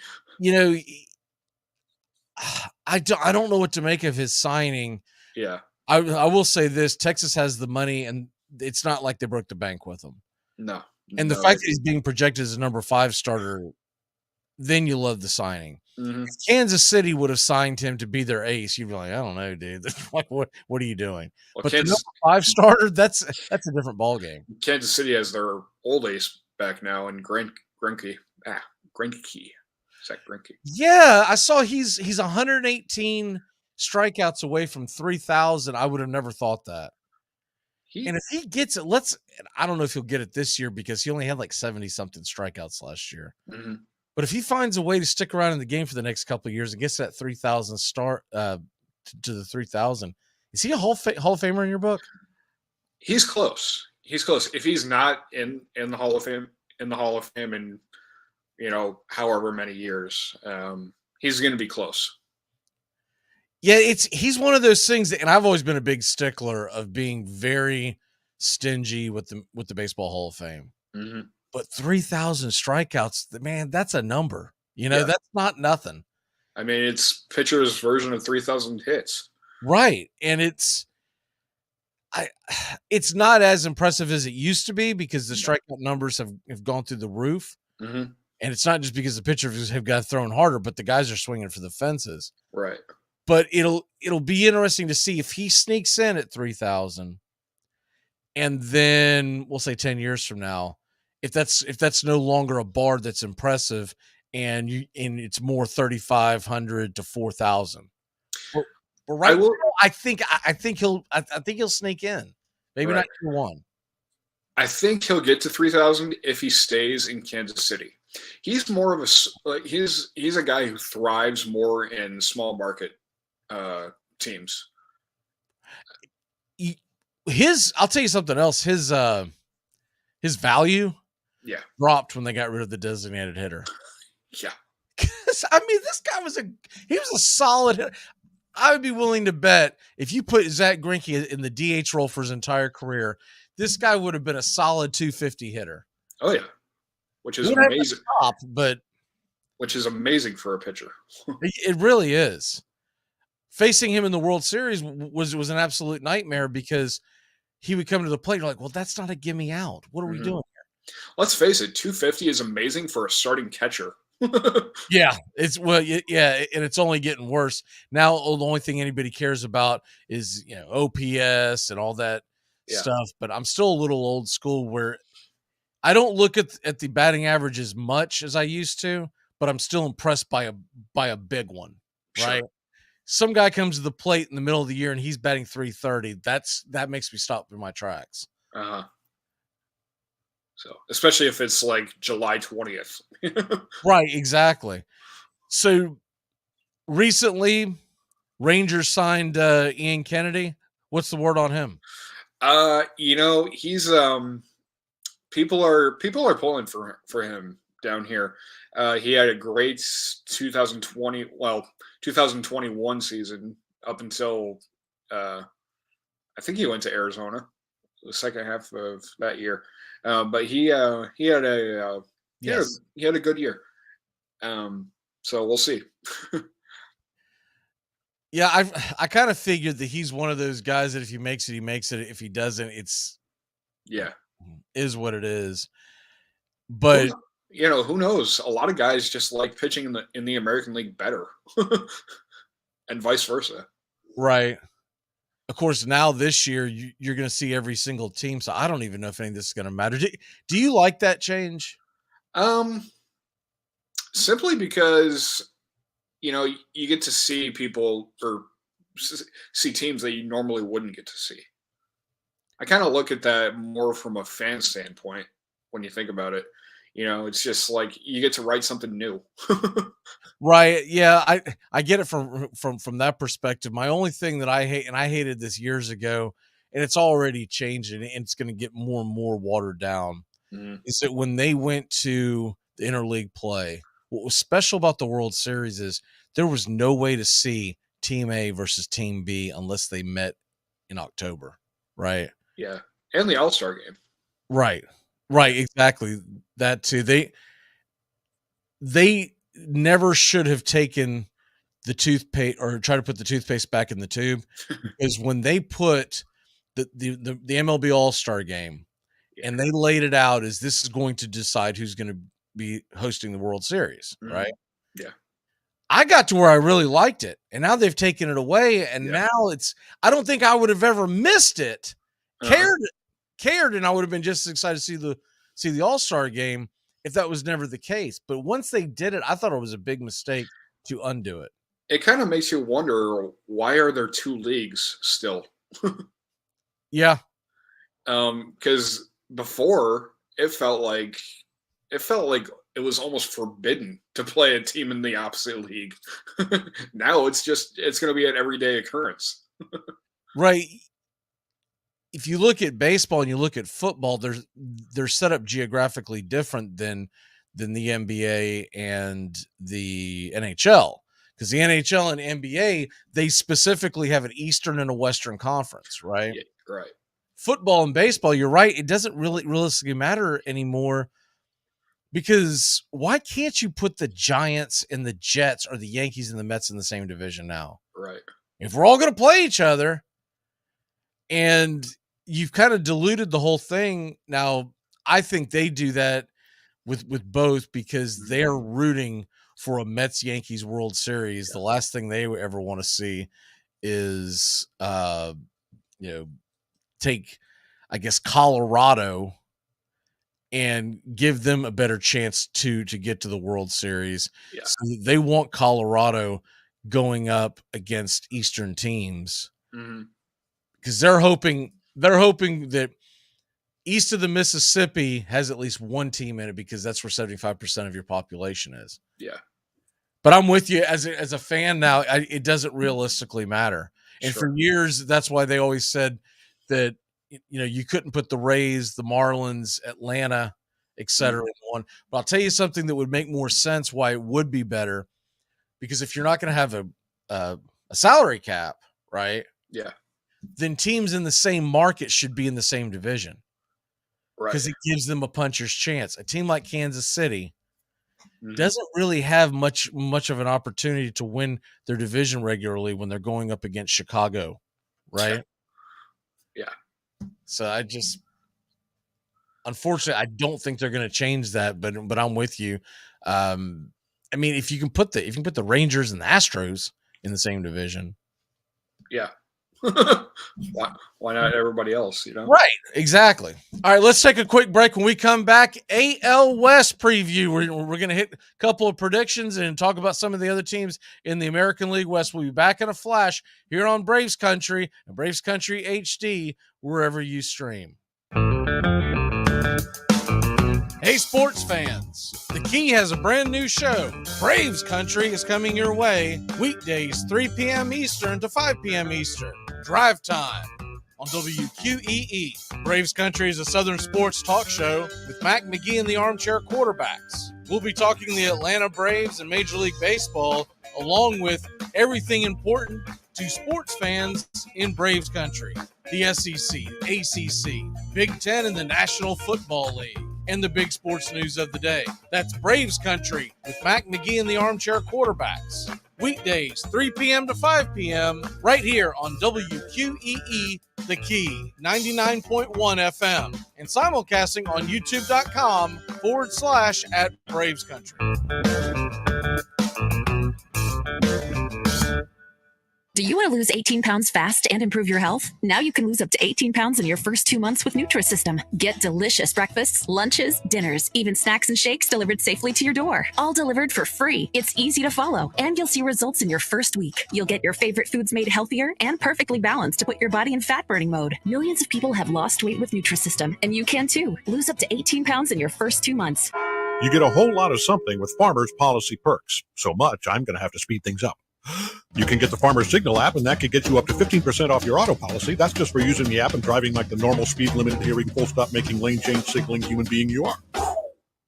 I don't know what to make of his signing. Yeah. I will say this: Texas has the money, and it's not like they broke the bank with him. No. And the fact that he's being projected as a number 5 starter, then you love the signing. If Kansas City would have signed him to be their ace, you'd be like, I don't know, dude. Like, what are you doing? Well, but the number 5 starter, that's a different ballgame. Kansas City has their old ace back now, and Greinke. Zach Greinke. Yeah, I saw he's 118 strikeouts away from 3,000. I would have never thought that. And if he gets it, I don't know if he'll get it this year because he only had like 70-something strikeouts last year. Mm-hmm. But if he finds a way to stick around in the game for the next couple of years and gets that 3,000 start to the 3,000, is he a Hall of Famer in your book? He's close. He's close. If he's not in the Hall of Fame, in however many years, he's going to be close. Yeah, he's one of those things and I've always been a big stickler of being very stingy with the Baseball Hall of Fame. Mm-hmm. But 3,000 strikeouts, man, that's a number. That's not nothing. I mean, it's pitcher's version of 3,000 hits. Right. And it's not as impressive as it used to be because the strikeout numbers have gone through the roof. Mm-hmm. And it's not just because the pitchers have got thrown harder, but the guys are swinging for the fences. Right. But it'll be interesting to see if he sneaks in at 3,000 and then we'll say 10 years from now, if that's no longer a bar that's impressive and it's more 3,500 to 4,000. But right now, I think he'll sneak in. Maybe not year one. I think he'll get to 3,000 if he stays in Kansas City. He's more of he's a guy who thrives more in small market teams. I'll tell you something else. His value dropped when they got rid of the designated hitter. Yeah. I mean, this guy was a solid hitter. I would be willing to bet if you put Zach Greinke in the DH role for his entire career, this guy would have been a solid 250 hitter. Oh yeah. Which is amazing. Which is amazing for a pitcher. It really is. Facing him in the World Series was an absolute nightmare because he would come to the plate. You're like, well, that's not a gimme out. What are we doing here? Let's face it, 250 is amazing for a starting catcher. Yeah, and it's only getting worse. Now the only thing anybody cares about is OPS and all that stuff. But I'm still a little old school where I don't look at the batting average as much as I used to, but I'm still impressed by a big one, right? Sure. Some guy comes to the plate in the middle of the year and he's batting 330. That makes me stop in my tracks. Uh-huh. So, especially if it's like July 20th. Right, exactly. So, recently, Rangers signed Ian Kennedy. What's the word on him? He's people are pulling for him down here. He had a great 2021 season up until I think he went to Arizona the second half of that year. But he had a good year. So we'll see. Yeah, I kind of figured that he's one of those guys that if he makes it, he makes it. If he doesn't, it's is what it is. But who knows? A lot of guys just like pitching in the American League better, and vice versa. Right. Of course, now this year you're going to see every single team. So I don't even know if any of this is going to matter. Do you like that change? Simply because you get to see people or see teams that you normally wouldn't get to see. I kind of look at that more from a fan standpoint when you think about it. It's just like you get to write something new. Right. Yeah, I get it from that perspective. My only thing that I hate, and I hated this years ago, and it's already changing, and it's going to get more and more watered down, is that when they went to the interleague play, what was special about the World Series is there was no way to see Team A versus Team B unless they met in October, right? Yeah, and the All-Star game. Right, exactly. That too. They never should have taken the toothpaste or try to put the toothpaste back in the tube, because when they put the MLB All-Star game and they laid it out as this is going to decide who's going to be hosting the World Series, right? Yeah. I got to where I really liked it, and now they've taken it away, and now I don't think I would have ever missed it, cared, and I would have been just as excited to see the All-Star game if that was never the case. But once they did it, I thought it was a big mistake to undo it. it kind of makes you wonder, why are there 2 leagues still? Yeah. Because before it felt like it was almost forbidden to play a team in the opposite league. Now it's going to be an everyday occurrence. Right. If you look at baseball and you look at football, they're set up geographically different than the NBA and the NHL. Because the NHL and NBA, they specifically have an Eastern and a Western conference, right? Yeah, right. Football and baseball, you're right. It doesn't really realistically matter anymore, because why can't you put the Giants and the Jets or the Yankees and the Mets in the same division now? Right. If we're all going to play each other, and you've kind of diluted the whole thing. Now, I think they do that with both, because they're rooting for a Mets-Yankees World Series. The last thing they ever want to see is, take, I guess, Colorado and give them a better chance to get to the World Series. Yeah. So they want Colorado going up against Eastern teams, because they're hoping that east of the Mississippi has at least one team in it, because that's where 75% of your population is. Yeah. But I'm with you as a fan now. It doesn't realistically matter. And for years, that's why they always said that, you couldn't put the Rays, the Marlins, Atlanta, et cetera, in one. But I'll tell you something that would make more sense why it would be better, because if you're not going to have a salary cap, right? Yeah. Then teams in the same market should be in the same division. Right. Because it gives them a puncher's chance. A team like Kansas City doesn't really have much of an opportunity to win their division regularly when they're going up against Chicago, right? Yeah. So unfortunately, I don't think they're going to change that, but I'm with you. I mean, if you can put the Rangers and the Astros in the same division. Yeah. Why not everybody else, Right, exactly. All right, let's take a quick break. When we come back, AL West preview. We're going to hit a couple of predictions and talk about some of the other teams in the American League West. We'll be back in a flash here on Braves Country and Braves Country HD, wherever you stream. Hey, sports fans. The Key has a brand new show. Braves Country is coming your way weekdays 3 p.m. Eastern to 5 p.m. Eastern. Drive time on WQEE. Braves Country is a Southern sports talk show with Mac McGee and the Armchair Quarterbacks. We'll be talking the Atlanta Braves and Major League Baseball, along with everything important to sports fans in Braves Country. The SEC, ACC, Big Ten, and the National Football League, and the big sports news of the day. That's Braves Country with Mac McGee and the Armchair Quarterbacks. Weekdays, 3 p.m. to 5 p.m. right here on WQEE, The Key, 99.1 FM, and simulcasting on youtube.com/@Braves Country. Do you want to lose 18 pounds fast and improve your health? Now you can lose up to 18 pounds in your first 2 months with Nutrisystem. Get delicious breakfasts, lunches, dinners, even snacks and shakes delivered safely to your door. All delivered for free. It's easy to follow, and you'll see results in your first week. You'll get your favorite foods made healthier and perfectly balanced to put your body in fat-burning mode. Millions of people have lost weight with Nutrisystem, and you can too. Lose up to 18 pounds in your first 2 months. You get a whole lot of something with Farmers Policy Perks. So much, I'm going to have to speed things up. You can get the Farmers Signal app, and that could get you up to 15% off your auto policy. That's just for using the app and driving like the normal speed limit, hearing, full stop, making lane change, signaling human being you are.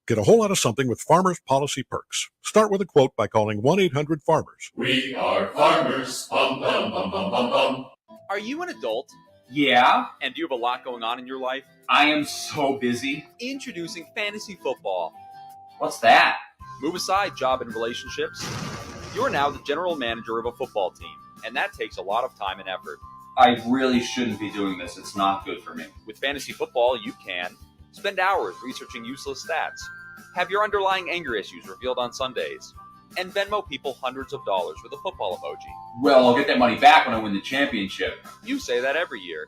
Get a whole lot of something with Farmers Policy Perks. Start with a quote by calling 1-800-FARMERS. We are farmers. Bum, bum, bum, bum, bum, bum. Are you an adult? Yeah. And do you have a lot going on in your life? I am so busy. Introducing fantasy football. What's that? Move aside job and relationships. You're now the general manager of a football team, and that takes a lot of time and effort. I really shouldn't be doing this. It's not good for me. With fantasy football, you can spend hours researching useless stats, have your underlying anger issues revealed on Sundays, and Venmo people hundreds of dollars with a football emoji. Well, I'll get that money back when I win the championship. You say that every year.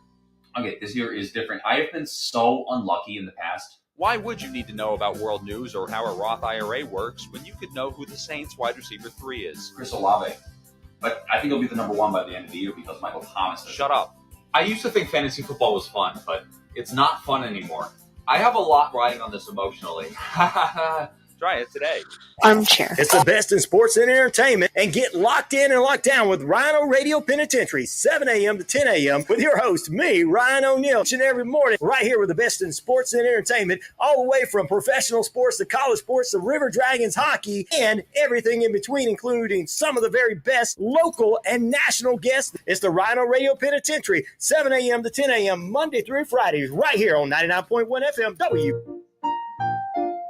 Okay, this year is different. I have been so unlucky in the past. Why would you need to know about world news or how a Roth IRA works when you could know who the Saints wide receiver 3 is? Chris Olave. but I think he'll be the number one by the end of the year because Michael Thomas. Shut up. I used to think fantasy football was fun, but it's not fun anymore. I have a lot riding on this emotionally. Try it today. Armchair. It's the best in sports and entertainment, and get locked in and locked down with Rhino Radio Penitentiary, 7 a.m. to 10 a.m. with your host, me, Ryan O'Neill, each and every morning, right here with the best in sports and entertainment, all the way from professional sports to college sports to River Dragons hockey and everything in between, including some of the very best local and national guests. It's the Rhino Radio Penitentiary, 7 a.m. to 10 a.m. Monday through Friday, right here on 99.1 FM W.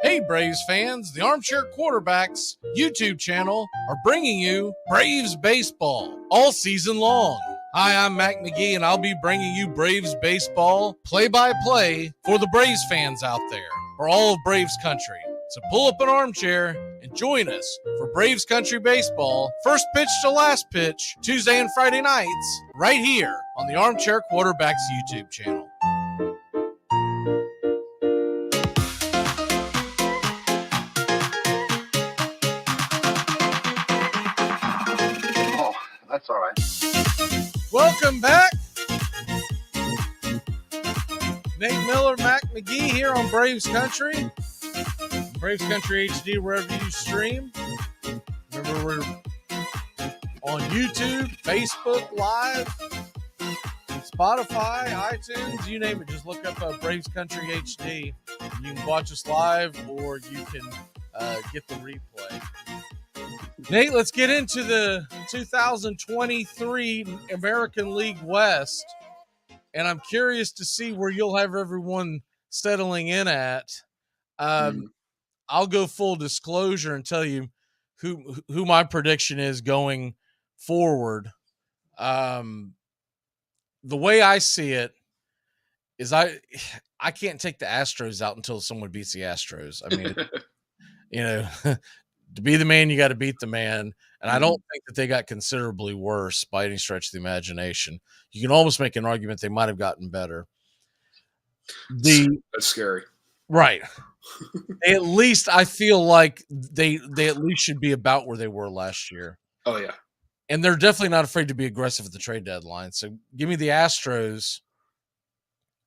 Hey, Braves fans, the Armchair Quarterbacks YouTube channel are bringing you Braves Baseball all season long. Hi, I'm Mac McGee, and I'll be bringing you Braves Baseball play-by-play for the Braves fans out there, for all of Braves country. So pull up an armchair and join us for Braves Country Baseball, first pitch to last pitch, Tuesday and Friday nights, right here on the Armchair Quarterbacks YouTube channel. That's all right. Welcome back. Nate Miller, Mac McGee here on Braves Country. Braves Country HD, wherever you stream. Remember, we're on YouTube, Facebook Live, Spotify, iTunes, you name it. Just look up Braves Country HD. You can watch us live or you can get the replay. Nate, let's get into the 2023 American League West, and I'm curious to see where you'll have everyone settling in at. I'll go full disclosure and tell you who my prediction is going forward. The way I see it is I can't take the Astros out until someone beats the Astros. I mean, to be the man, you got to beat the man. And I don't think that they got considerably worse by any stretch of the imagination. You can almost make an argument they might have gotten better. That's scary. Right. At least I feel like they at least should be about where they were last year. Oh, yeah. And they're definitely not afraid to be aggressive at the trade deadline. So give me the Astros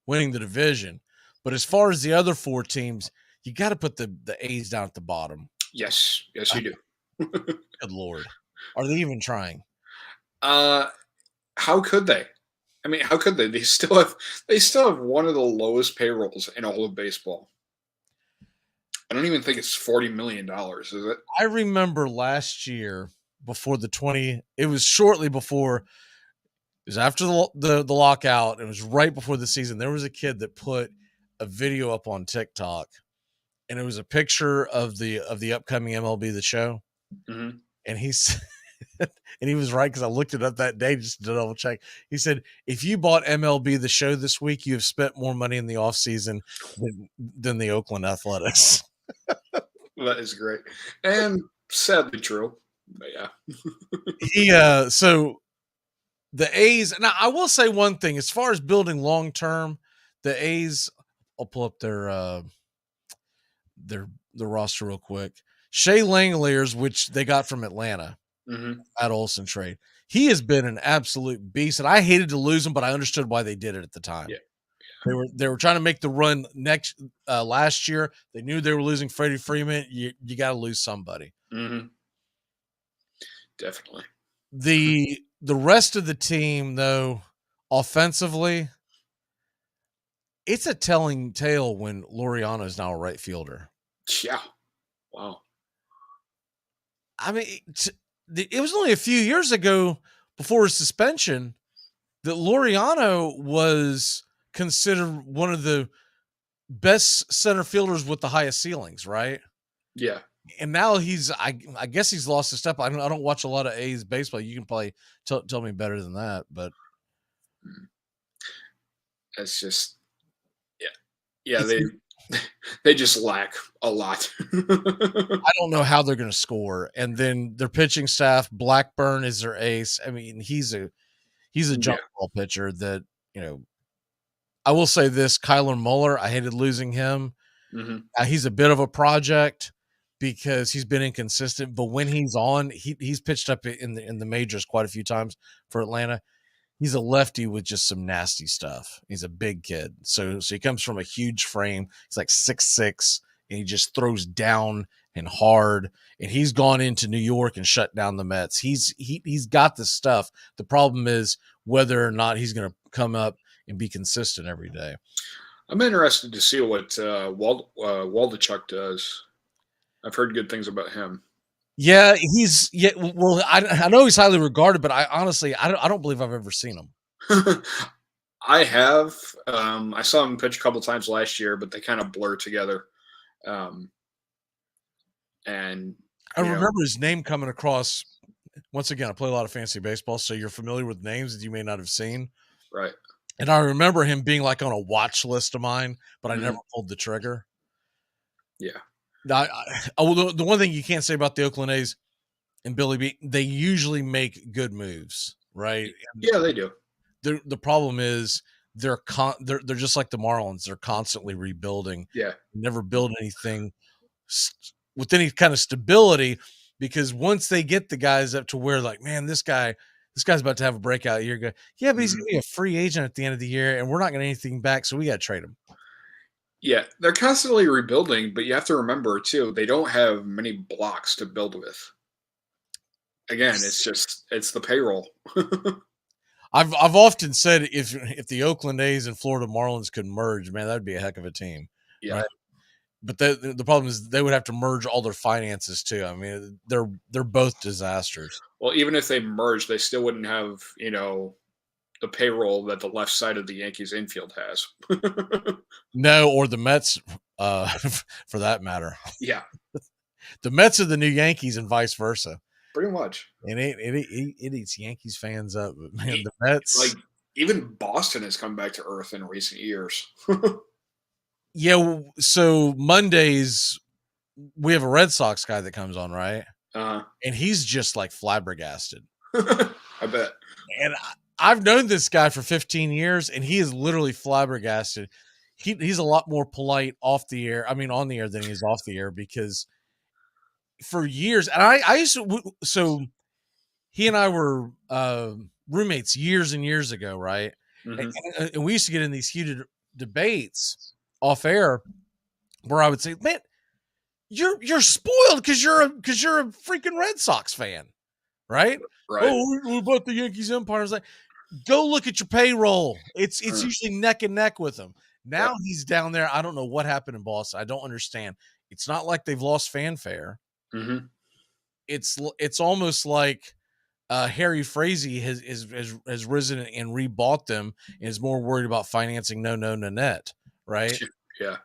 winning the division. But as far as the other four teams, you got to put the A's down at the bottom. Yes, you do. Good Lord. Are they even trying? How could they? I mean, how could they? They still have one of the lowest payrolls in all of baseball. I don't even think it's $40 million, is it? I remember last year before it was shortly before, it was after the lockout. It was right before the season. There was a kid that put a video up on TikTok, and it was a picture of the upcoming MLB The Show. Mm-hmm. And he said, and he was right because I looked it up that day just to double check. He said, if you bought MLB The Show this week, you have spent more money in the offseason than the Oakland Athletics. That is great. And sadly true. But yeah. So the A's, now I will say one thing, as far as building long-term, the A's, I'll pull up their roster real quick. Shea Langeliers, which they got from Atlanta at Olsen trade. He has been an absolute beast, and I hated to lose him, but I understood why they did it at the time. Yeah. They were trying to make the run last year. They knew they were losing Freddie Freeman. You got to lose somebody. Mm-hmm. Definitely. The rest of the team, though, offensively, it's a telling tale when Laureano is now a right fielder. Yeah. Wow. I mean, it was only a few years ago before his suspension that Laureano was considered one of the best center fielders with the highest ceilings, right? Yeah. And now I guess he's lost a step. I don't watch a lot of A's baseball. You can probably tell me better than that, but it's just, yeah, they just lack a lot. I don't know how they're going to score. And then their pitching staff, Blackburn is their ace. I mean, he's a jump ball pitcher that, I will say this, Kyler Muller, I hated losing him. Mm-hmm. He's a bit of a project, because he's been inconsistent. But when he's on, he's pitched up in the majors quite a few times for Atlanta. He's a lefty with just some nasty stuff. He's a big kid. So he comes from a huge frame. He's like 6'6", and he just throws down and hard. And he's gone into New York and shut down the Mets. He's got the stuff. The problem is whether or not he's going to come up and be consistent every day. I'm interested to see what Waldachuk does. I've heard good things about him. Yeah, well, I know he's highly regarded, but I honestly don't believe I've ever seen him. I have. I saw him pitch a couple times last year, but they kind of blur together. And I remember his name coming across. Once again, I play a lot of fantasy baseball, so you're familiar with names that you may not have seen. Right. And I remember him being like on a watch list of mine, but I never pulled the trigger. Yeah. The one thing you can't say about the Oakland A's and Billy B, they usually make good moves, right? Yeah, they do. The problem is they're just like the Marlins. They're constantly rebuilding. Yeah. Never build anything with any kind of stability, because once they get the guys up to where like, man, this guy's about to have a breakout year. Yeah, but he's going to be a free agent at the end of the year, and we're not going to anything back, so we got to trade him. Yeah, they're constantly rebuilding, but you have to remember, too, they don't have many blocks to build with. Again, it's the payroll. I've often said if the Oakland A's and Florida Marlins could merge, man, that'd be a heck of a team. Yeah. Right? But the problem is they would have to merge all their finances, too. I mean, they're both disasters. Well, even if they merge, they still wouldn't have, the payroll that the left side of the Yankees infield has. No, or the Mets, for that matter. Yeah. The Mets are the new Yankees and vice versa. Pretty much. And it eats Yankees fans up. But man, the Mets. Like, even Boston has come back to earth in recent years. Yeah, so Mondays, we have a Red Sox guy that comes on, right? And he's just like flabbergasted. I bet. And I've known this guy for 15 years, and he is literally flabbergasted. He's a lot more polite on the air than he is off the air, because for years, and I used to, so he and I were roommates years and years ago, right? Mm-hmm. And we used to get in these heated debates off air where I would say, man, you're spoiled because you're a freaking Red Sox fan, right? Right. Oh, what about the Yankees empire? I was like, go look at your payroll. It's usually neck and neck with them. Now he's down there. I don't know what happened in Boston. I don't understand. It's not like they've lost fanfare. Mm-hmm. It's almost like Harry Frazee has risen and rebought them and is more worried about financing Nanette, right? Yeah.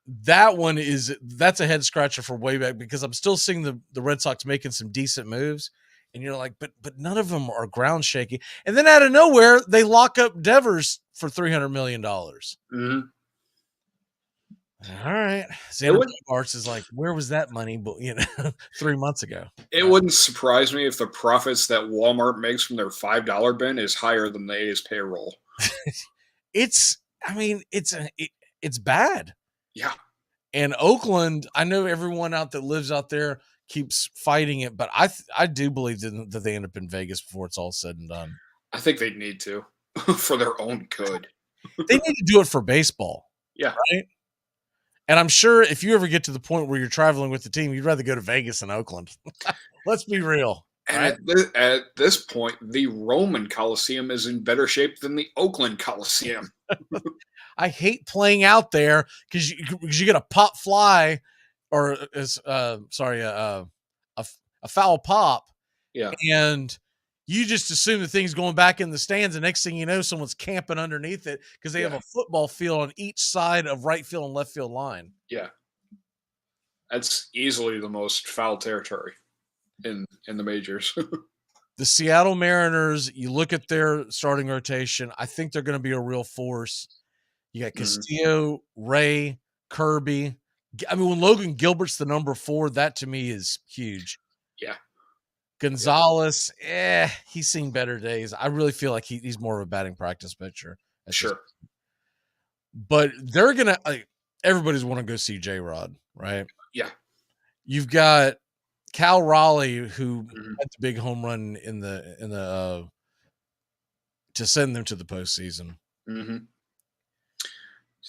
That's a head scratcher for way back, because I'm still seeing the Red Sox making some decent moves, and you're like, but none of them are ground shaking. And then out of nowhere, they lock up Devers for $300 million. Mm-hmm. All right. Xander Bogaerts is like, where was that money? But 3 months ago. It wouldn't surprise me if the profits that Walmart makes from their $5 bin is higher than the A's payroll. It's bad. Yeah. And Oakland, I know everyone that lives out there keeps fighting it, but I do believe that they end up in Vegas before it's all said and done. I think they need to for their own good. They need to do it for baseball. Yeah. Right? And I'm sure if you ever get to the point where you're traveling with the team, you'd rather go to Vegas than Oakland. Let's be real. And right? at this point, the Roman Coliseum is in better shape than the Oakland Coliseum. I hate playing out there because you get a pop fly or a foul pop. Yeah. And you just assume the thing's going back in the stands, and next thing you know, someone's camping underneath it because they have a football field on each side of right field and left field line. Yeah. That's easily the most foul territory in the majors. The Seattle Mariners, you look at their starting rotation, I think they're going to be a real force. You got Castillo, Ray, Kirby. I mean, when Logan Gilbert's the number 4, that to me is huge. Yeah. Gonzalez, he's seen better days. I really feel like he's more of a batting practice pitcher. Sure. But they're going to everybody's want to go see J-Rod, right? Yeah. You've got Cal Raleigh, who had the big home run in the to send them to the postseason. Mm-hmm.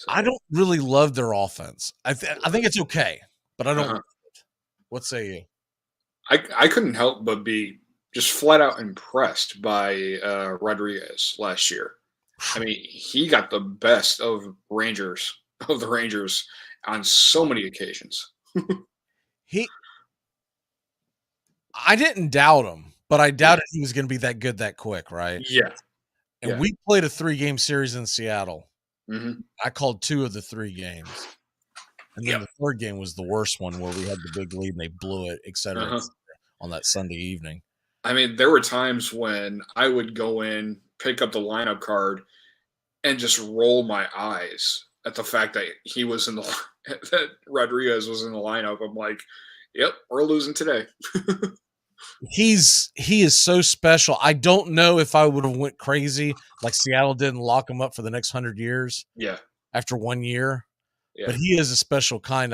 I don't really love their offense. I think it's okay, but I don't. Love it. What say you? I couldn't help but be just flat out impressed by Rodriguez last year. I mean, he got the best of the Rangers on so many occasions. I didn't doubt him, but I doubted he was going to be that good that quick, right? Yeah. And we played a 3-game series in Seattle. Mm-hmm. I called 2 of the 3 games. And then the third game was the worst one where we had the big lead and they blew it, et cetera, on that Sunday evening. I mean, there were times when I would go in, pick up the lineup card, and just roll my eyes at the fact that he was in the that Rodriguez was in the lineup. I'm like, yep, we're losing today. He is so special. I don't know if I would have went crazy like Seattle did and lock him up for the next 100 years. Yeah. After 1 year. Yeah. But he is a special kind.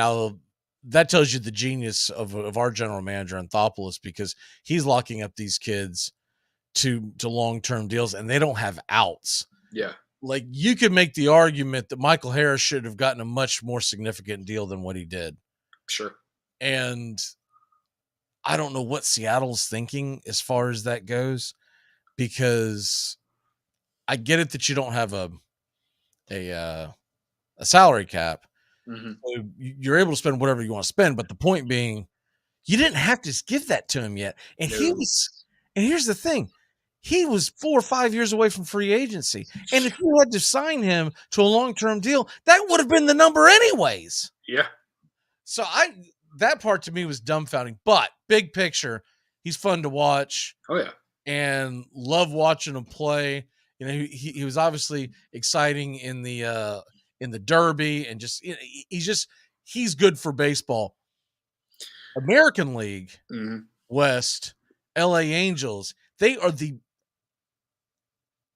That tells you the genius of our general manager, Anthopoulos, because he's locking up these kids to long-term deals, and they don't have outs. Yeah. Like, you could make the argument that Michael Harris should have gotten a much more significant deal than what he did. Sure. And I don't know what Seattle's thinking as far as that goes, because I get it that you don't have a salary cap. Mm-hmm. So you're able to spend whatever you want to spend, but the point being, you didn't have to give that to him yet. And here's the thing. He was 4 or 5 years away from free agency. And if you had to sign him to a long-term deal, that would have been the number anyways. Yeah. So that part to me was dumbfounding, but big picture, he's fun to watch. Oh yeah. And love watching him play. You know, he was obviously exciting in the Derby, and he's good for baseball. American League West, LA Angels,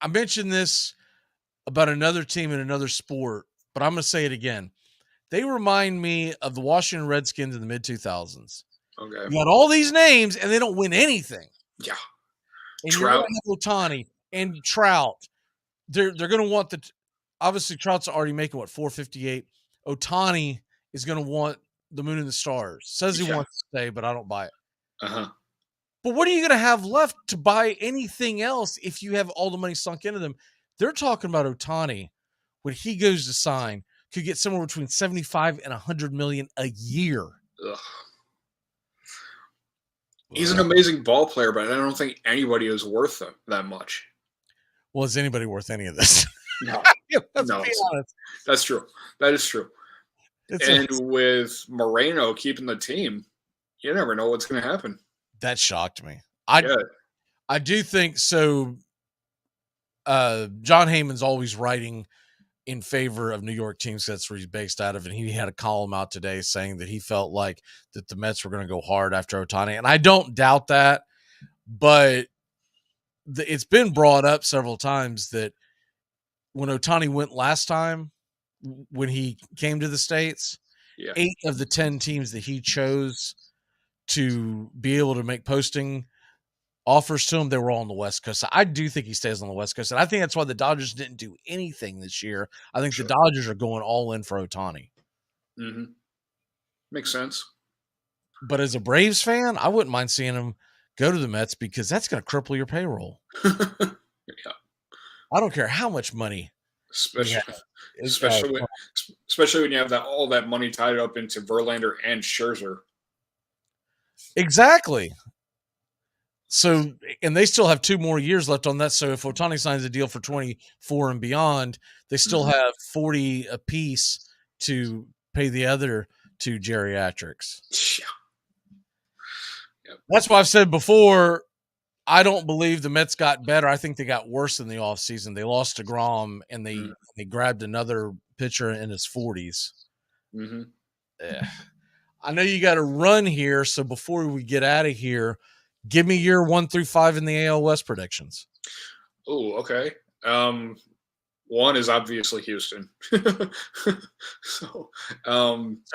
I mentioned this about another team in another sport, but I'm going to say it again. They remind me of the Washington Redskins in the mid-2000s. Okay. You got all these names, and they don't win anything. Yeah. And you're going to have Ohtani and Trout. They're going to want obviously Trout's already making $458. Ohtani is going to want the moon and the stars. Says he wants to stay, but I don't buy it. But what are you going to have left to buy anything else if you have all the money sunk into them? They're talking about Ohtani when he goes to sign could get somewhere between 75 and 100 million a year. Ugh. He's an amazing ball player, but I don't think anybody is worth that much. Well, is anybody worth any of this? No. Let's be honest. That's true. That is true. With Moreno keeping the team, you never know what's going to happen. That shocked me. I do think so. John Heyman's always writing in favor of New York teams. That's where he's based out of. And he had a column out today saying that he felt like that the Mets were going to go hard after Ohtani. And I don't doubt that, but it's been brought up several times that when Ohtani went last time, when he came to the States, 8 of the 10 teams that he chose to be able to make posting offers to him, they were all on the West Coast. So I do think he stays on the West Coast. And I think that's why the Dodgers didn't do anything this year. I think the Dodgers are going all in for Ohtani. Mm-hmm. Makes sense. But as a Braves fan, I wouldn't mind seeing him go to the Mets because that's going to cripple your payroll. Yeah. I don't care how much money. Especially when you have all that money tied up into Verlander and Scherzer. Exactly. So, and they still have 2 more years left on that. So if Ohtani signs a deal for 24 and beyond, they still have 40 apiece to pay the other 2 geriatrics. Yeah. Yep. That's why I've said before, I don't believe the Mets got better. I think they got worse in the offseason. They lost to DeGrom, and they grabbed another pitcher in his 40s. Mm-hmm. I know you got to run here, so before we get out of here, give me your 1 through 5 in the AL West predictions. Oh, okay. 1 is obviously Houston. So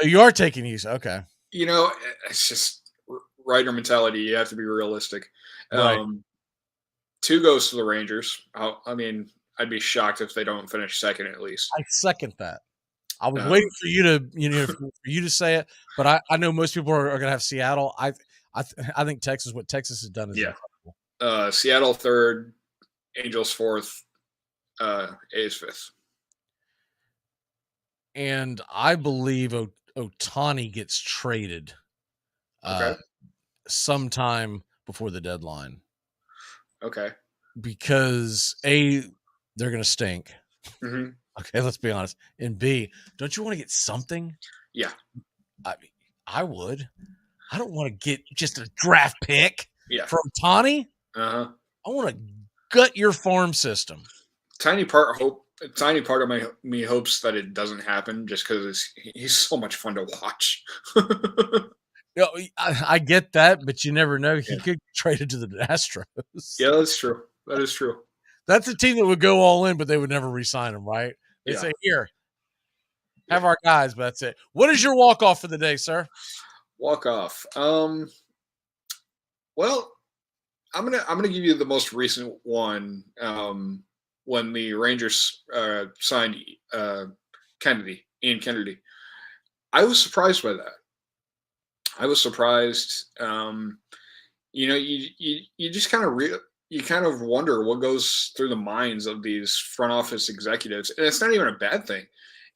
you are taking Houston. Okay. It's just writer mentality. You have to be realistic. Right. 2 goes to the Rangers. I'd be shocked if they don't finish second at least. I second that. I was waiting for you to, for you to say it, but I know most people are going to have Seattle. I think what Texas has done is incredible. Seattle 3rd, Angels 4th, A's 5th. And I believe Ohtani gets traded sometime before the deadline. Okay. Because A, they're going to stink. Mm-hmm. Okay, let's be honest. And B, don't you want to get something? Yeah. I would. I don't want to get just a draft pick from Ohtani. Uh-huh. I want to gut your farm system. Tiny part of me hopes that it doesn't happen just because he's so much fun to watch. I get that, but you never know. He could get traded to the Astros. Yeah, that's true. That is true. That's a team that would go all in, but they would never re-sign him, right? They say, here, have our guys, but that's it. What is your walk-off for the day, sir? Walk-off. Well, I'm gonna give you the most recent one. When the Rangers signed Ian Kennedy. I was surprised by that. I was surprised. You just kind of wonder what goes through the minds of these front office executives, and it's not even a bad thing.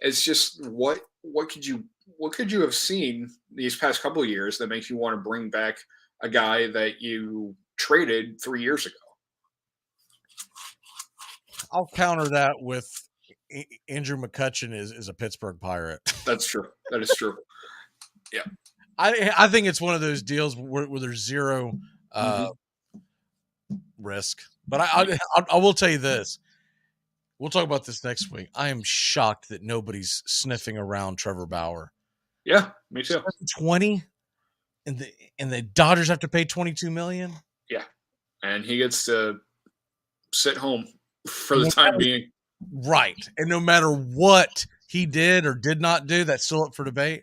It's just what could you have seen these past couple of years that makes you want to bring back a guy that you traded 3 years ago? I'll counter that with Andrew McCutchen is a Pittsburgh Pirate. That's true. That is true. Yeah. I think it's one of those deals where there's zero risk. But I will tell you this. We'll talk about this next week. I am shocked that nobody's sniffing around Trevor Bauer. Yeah, me too. 20, and the Dodgers have to pay $22 million. Yeah, and he gets to sit home for the time being. Right, and no matter what he did or did not do, that's still up for debate.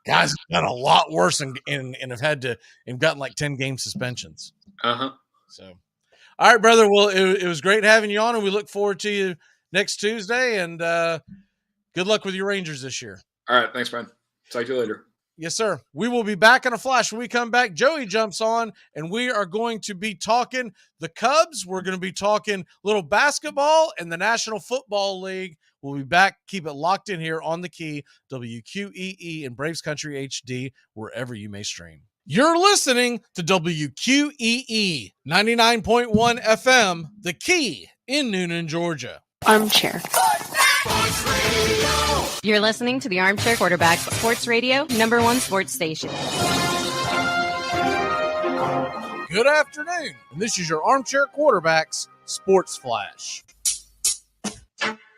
Guys have done a lot worse and have had to and gotten like 10-game suspensions. So, all right, brother. Well, it was great having you on, and we look forward to you next Tuesday. And good luck with your Rangers this year. All right, thanks, man. Talk to you later. Yes, sir. We will be back in a flash. When we come back, Joey jumps on, and we are going to be talking the Cubs. We're going to be talking little basketball and the National Football League. We'll be back. Keep it locked in here on the Key, WQEE and Braves Country HD, wherever you may stream. You're listening to WQEE 99.1 FM, the Key in Noonan, Georgia. Armchair. You're listening to the Armchair Quarterback Sports Radio, #1 sports station. Good afternoon, and this is your Armchair Quarterbacks Sports Flash.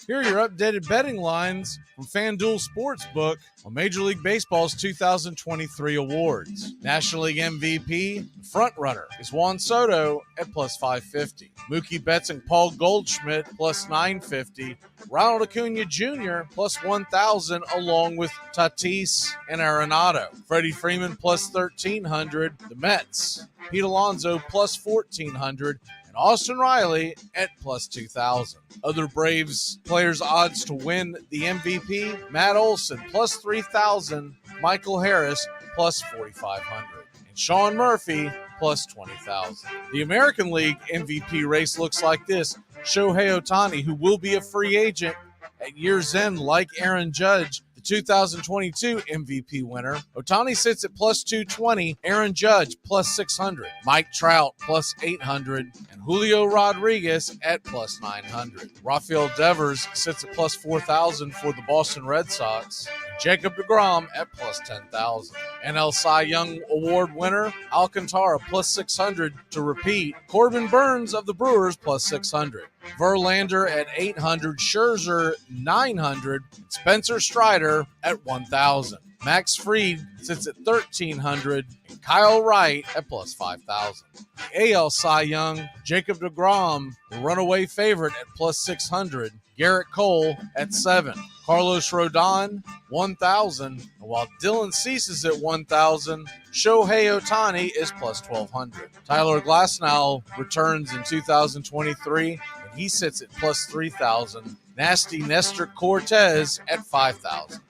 Here are your updated betting lines from FanDuel Sportsbook on Major League Baseball's 2023 awards. National League MVP, frontrunner, is Juan Soto at plus 550. Mookie Betts and Paul Goldschmidt plus 950. Ronald Acuna Jr. plus 1,000, along with Tatis and Arenado. Freddie Freeman plus 1,300. The Mets, Pete Alonso plus 1,400. Austin Riley at plus 2,000. Other Braves players' odds to win the MVP: Matt Olson plus 3,000, Michael Harris plus 4,500, and Sean Murphy plus 20,000. The American League MVP race looks like this: Shohei Ohtani, who will be a free agent at year's end like Aaron Judge, the 2022 MVP winner. Ohtani sits at plus 220, Aaron Judge plus 600, Mike Trout plus 800, and Julio Rodriguez at plus 900. Rafael Devers sits at plus 4,000 for the Boston Red Sox. Jacob deGrom at plus 10,000. NL Cy Young Award winner Alcantara plus 600 to repeat. Corbin Burns of the Brewers plus 600. Verlander at 800. Scherzer 900. Spencer Strider at 1,000. Max Fried sits at 1,300, and Kyle Wright at plus 5,000. The AL Cy Young, Jacob deGrom, the runaway favorite at plus 600. Garrett Cole at 7. Carlos Rodon, 1,000. And while Dylan Cease is at 1,000, Shohei Ohtani is plus 1,200. Tyler Glasnow returns in 2023, and he sits at plus 3,000. Nasty Nestor Cortez at 5,000.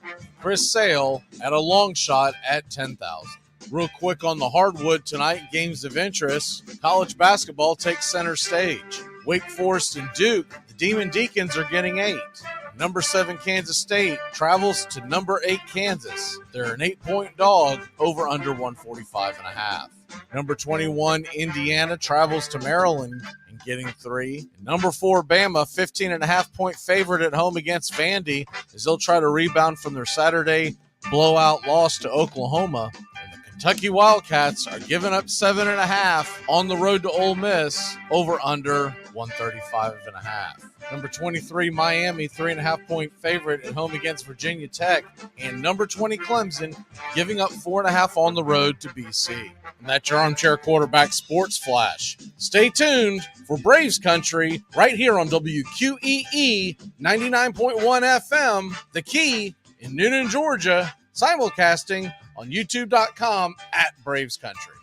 Chris Sale at a long shot at 10,000. Real quick on the hardwood tonight, games of interest. College basketball takes center stage. Wake Forest and Duke, the Demon Deacons are getting 8. Number 7 Kansas State travels to number 8 Kansas. They're an 8-point dog, over under 145.5. Number 21 Indiana travels to Maryland and getting 3. And number 4 Bama, 15.5-point favorite at home against Vandy, as they'll try to rebound from their Saturday blowout loss to Oklahoma. And the Kentucky Wildcats are giving up 7.5 on the road to Ole Miss, over under 135.5. Number 23, Miami, 3.5-point favorite at home against Virginia Tech. And number 20, Clemson, giving up 4.5 on the road to BC. And that's your Armchair Quarterback Sports Flash. Stay tuned for Braves Country right here on WQEE 99.1 FM, The Key in Noonan, Georgia, simulcasting on youtube.com at Braves Country.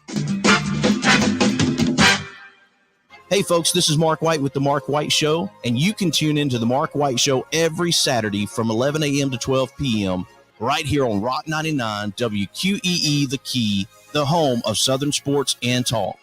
Hey, folks, this is Mark White with The Mark White Show, and you can tune into The Mark White Show every Saturday from 11 a.m. to 12 p.m. right here on Rock 99, WQEE The Key, the home of Southern sports and talk.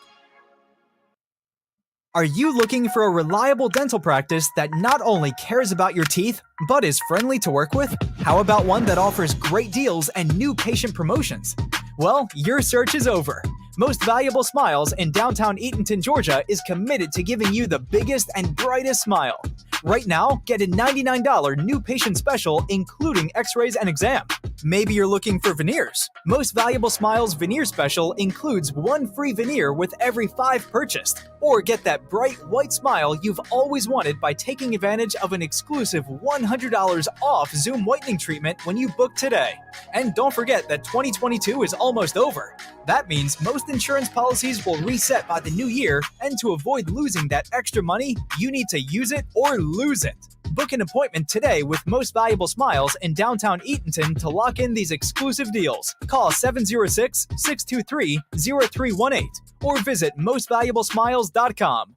Are you looking for a reliable dental practice that not only cares about your teeth, but is friendly to work with? How about one that offers great deals and new patient promotions? Well, your search is over. Most Valuable Smiles in downtown Eatonton, Georgia is committed to giving you the biggest and brightest smile. Right now, get a $99 new patient special, including x-rays and exam. Maybe you're looking for veneers. Most Valuable Smiles veneer special includes 1 free veneer with every 5 purchased. Or get that bright white smile you've always wanted by taking advantage of an exclusive $100 off Zoom whitening treatment when you book today. And don't forget that 2022 is almost over. That means most insurance policies will reset by the new year, and to avoid losing that extra money, you need to use it or lose it. Book an appointment today with Most Valuable Smiles in downtown Eatonton to lock in these exclusive deals. Call 706-623-0318 or visit mostvaluablesmiles.com.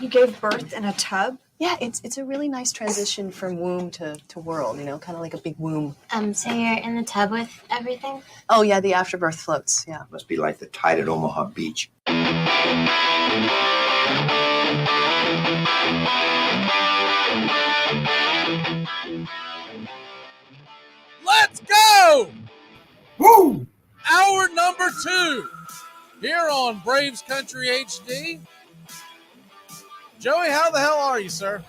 You gave birth in a tub? Yeah, it's a really nice transition from womb to world, you know, kind of like a big womb. So you're in the tub with everything? Oh, yeah, the afterbirth floats, yeah. Must be like the tide at Omaha Beach. Let's go! Woo! Hour number 2 here on Braves Country HD. Joey, how the hell are you, sir?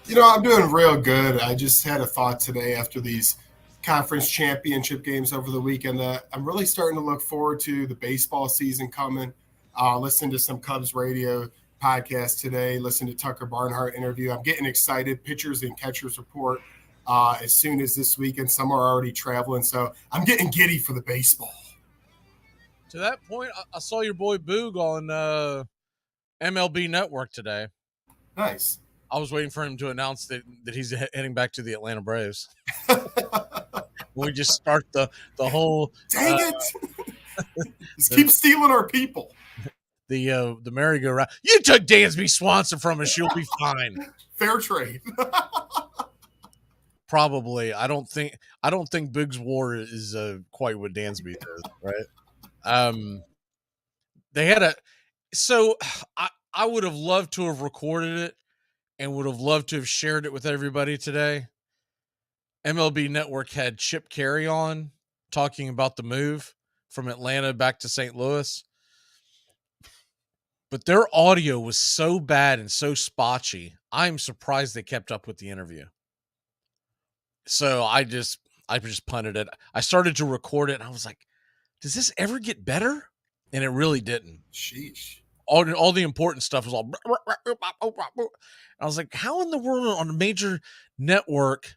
You know, I'm doing real good. I just had a thought today after these conference championship games over the weekend that I'm really starting to look forward to the baseball season coming. Listen to some Cubs radio podcast today. Listen to Tucker Barnhart interview. I'm getting excited. Pitchers and catchers report as soon as this weekend. Some are already traveling, so I'm getting giddy for the baseball. To that point, I saw your boy Boog on MLB Network today. Nice. I was waiting for him to announce that he's heading back to the Atlanta Braves. We just start the whole. Dang it! Just keep stealing our people. The merry-go-round. You took Dansby Swanson from us. You'll be fine. Fair trade. Probably. I don't think Boog's war is quite what Dansby is, right? They had so I would have loved to have recorded it and would have loved to have shared it with everybody today. MLB Network had Chip Carey on talking about the move from Atlanta back to St. Louis. But their audio was so bad and so spotchy, I'm surprised they kept up with the interview. So I just punted it. I started to record it, and I was like, does this ever get better? And it really didn't. Sheesh. All the important stuff was all. I was like, how in the world on a major network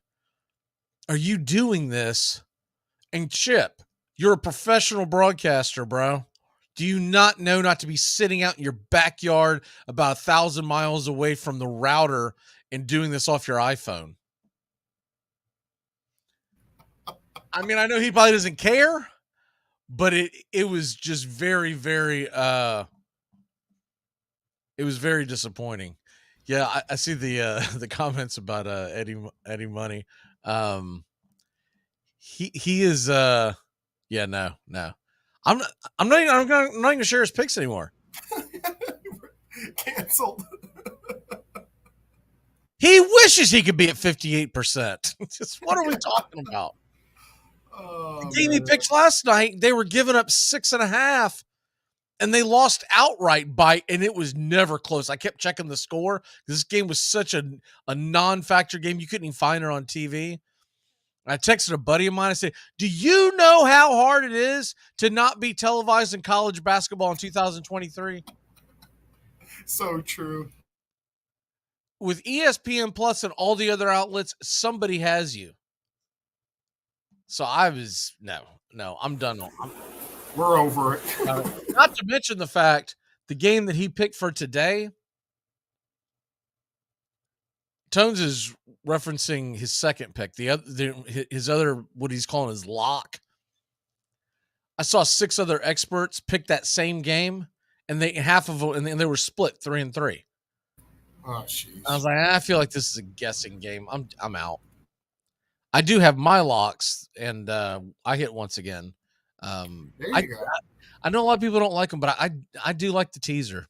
are you doing this? And Chip, you're a professional broadcaster, bro. Do you not know not to be sitting out in your backyard about 1,000 miles away from the router and doing this off your iPhone? I mean, I know he probably doesn't care, but it was just very, very it was very disappointing. Yeah, I see the the comments about Eddie Money. He is yeah, no. I'm not gonna share his picks anymore. Canceled. He wishes he could be at 58%. Just what are we talking about? The game he picked last night, they were giving up 6.5, and they lost outright and it was never close. I kept checking the score because this game was such a non-factor game. You couldn't even find it on TV. I texted a buddy of mine. I said, do you know how hard it is to not be televised in college basketball in 2023? So true. With ESPN Plus and all the other outlets, somebody has you. So I was, no, I'm done. We're over it. Not to mention the fact, the game that he picked for today, Tones is referencing his second pick, his other, what he's calling his lock. I saw 6 other experts pick that same game, and half of them, and they were split 3-3. Oh, jeez. I was like, I feel like this is a guessing game. I'm out. I do have my locks, and I hit once again. There you go. I know a lot of people don't like them, but I do like the teaser.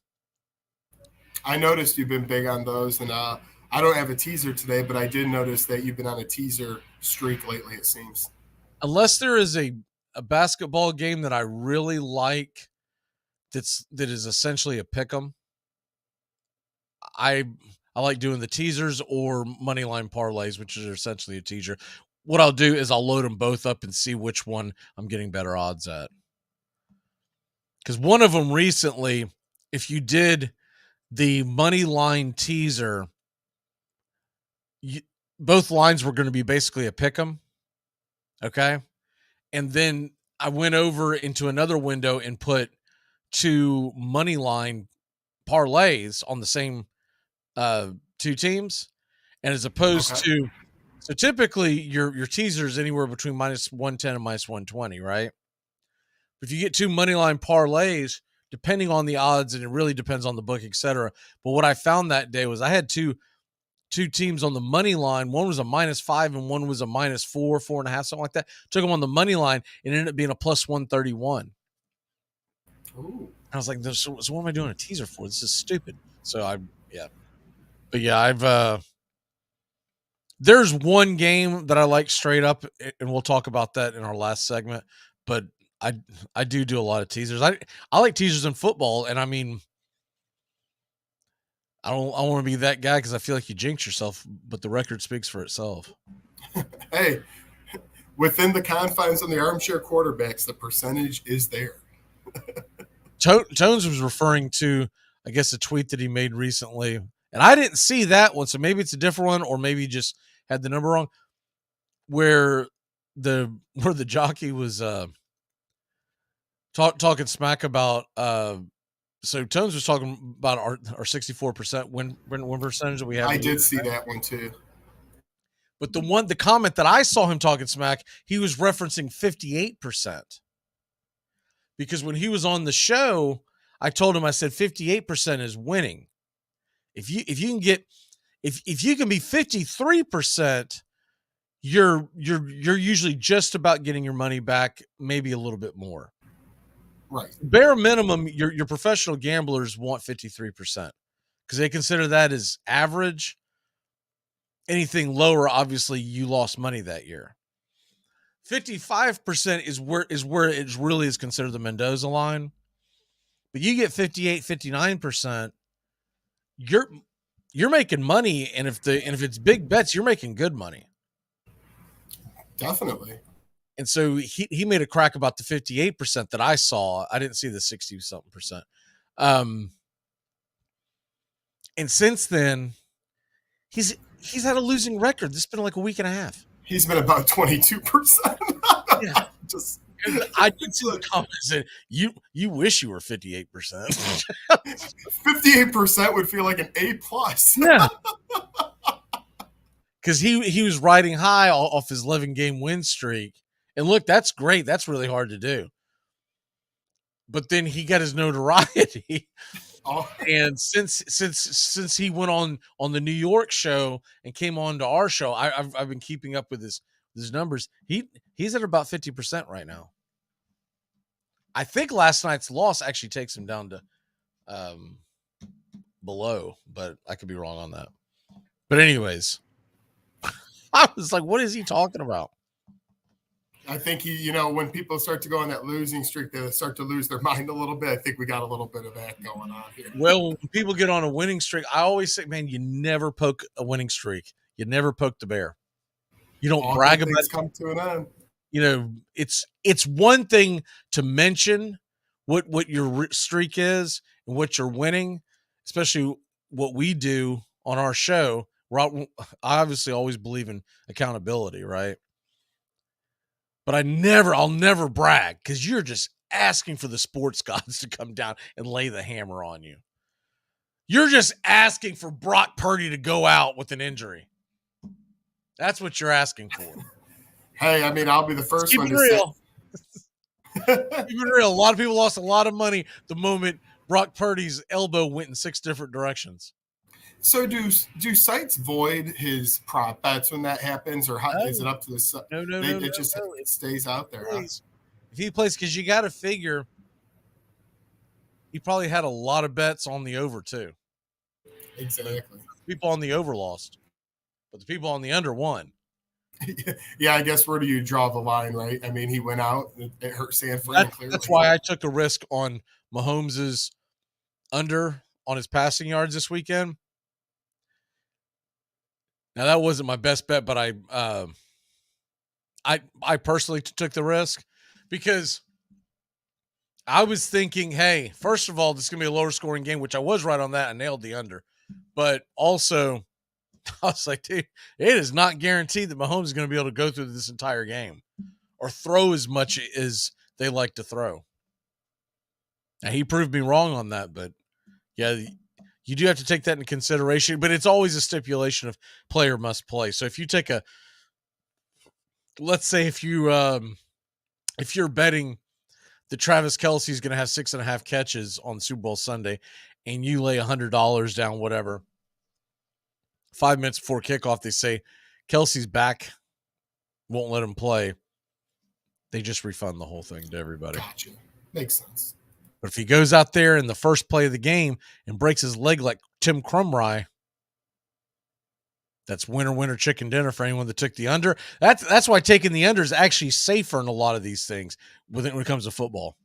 I noticed you've been big on those, and I don't have a teaser today, but I did notice that you've been on a teaser streak lately, it seems. Unless there is a basketball game that I really like that is essentially a pick 'em, I like doing the teasers or money line parlays, which is essentially a teaser. What I'll do is I'll load them both up and see which one I'm getting better odds at. Because one of them recently, if you did the money line teaser, both lines were going to be basically a pick 'em. Okay. And then I went over into another window and put 2 money line parlays on the same 2 teams. And as opposed to, so typically your teaser is anywhere between -110 and -120, right? If you get 2 money line parlays, depending on the odds, and it really depends on the book, etc. But what I found that day was I had two teams on the money line. One was a -5 and one was a -4, 4.5, something like that. Took them on the money line and it ended up being a +131. Ooh. I was like, so what am I doing a teaser for? This is stupid. So but yeah, I've there's one game that I like straight up, and we'll talk about that in our last segment. But I do a lot of teasers. I like teasers in football, and I mean, I want to be that guy because I feel like you jinx yourself, but the record speaks for itself. Hey, within the confines of the armchair quarterbacks, the percentage is there. Tones was referring to, I guess, a tweet that he made recently, and I didn't see that one, so maybe it's a different one, or maybe he just had the number wrong, where the jockey was talking smack about so Tones was talking about our 64% win percentage that we have. I did see that one too. But the comment that I saw him talking smack, he was referencing 58%. Because when he was on the show, I told him, I said 58% is winning. If you can get if you can be 53%, you're usually just about getting your money back, maybe a little bit more. Right. Bare minimum, your professional gamblers want 53% because they consider that as average. Anything lower, obviously, you lost money that year. 55% is where it really is considered the Mendoza line. But you get 58, 59%, you're making money, and if it's big bets, you're making good money. Definitely. And so he made a crack about the 58% that I saw. I didn't see the 60-something percent. And since then, he's had a losing record. This has been like a week and a half. He's been about 22%. Yeah. I did see the comments that you wish you were 58%. 58% would feel like an A+. Yeah. Because he was riding high off his 11-game win streak. And look, that's great. That's really hard to do. But then he got his notoriety. Oh. And since he went on the New York show and came on to our show, I've been keeping up with his numbers. He's at about 50% right now. I think last night's loss actually takes him down to below, but I could be wrong on that. But anyways, I was like, what is he talking about? I think when people start to go on that losing streak, they start to lose their mind a little bit. I think we got a little bit of that going on here. Well, when people get on a winning streak, I always say, man, you never poke a winning streak. You never poke the bear. You don't brag about it. Come to an end. It's one thing to mention what your streak is and what you're winning, especially what we do on our show. I obviously always believe in accountability, right? But I'll never brag, because you're just asking for the sports gods to come down and lay the hammer on you. You're just asking for Brock Purdy to go out with an injury. That's what you're asking for. Hey, I mean, I'll be the first one to real. Keep it real. A lot of people lost a lot of money the moment Brock Purdy's elbow went in 6 different directions. So do sites void his prop bets when that happens, or is it up to the site? No. It stays out there. Huh? If he plays, because you got to figure he probably had a lot of bets on the over too. Exactly. People on the over lost, but the people on the under won. Yeah, I guess where do you draw the line, right? I mean, he went out. It hurt San Fran clearly. That's why I took a risk on Mahomes' under on his passing yards this weekend. Now, that wasn't my best bet, but I personally took the risk because I was thinking, hey, first of all, this is going to be a lower scoring game, which I was right on that. I nailed the under. But also, I was like, dude, it is not guaranteed that Mahomes is going to be able to go through this entire game or throw as much as they like to throw. Now, he proved me wrong on that, but yeah, you do have to take that into consideration, but it's always a stipulation of player must play. So if you take let's say if you're betting that Travis Kelce is going to have 6.5 catches on Super Bowl Sunday and you lay $100 down, whatever, 5 minutes before kickoff, they say Kelce's back, won't let him play. They just refund the whole thing to everybody. Gotcha. Makes sense. But if he goes out there in the first play of the game and breaks his leg like Tim Crumry, that's winner, chicken dinner for anyone that took the under. That's why taking the under is actually safer in a lot of these things when it comes to football.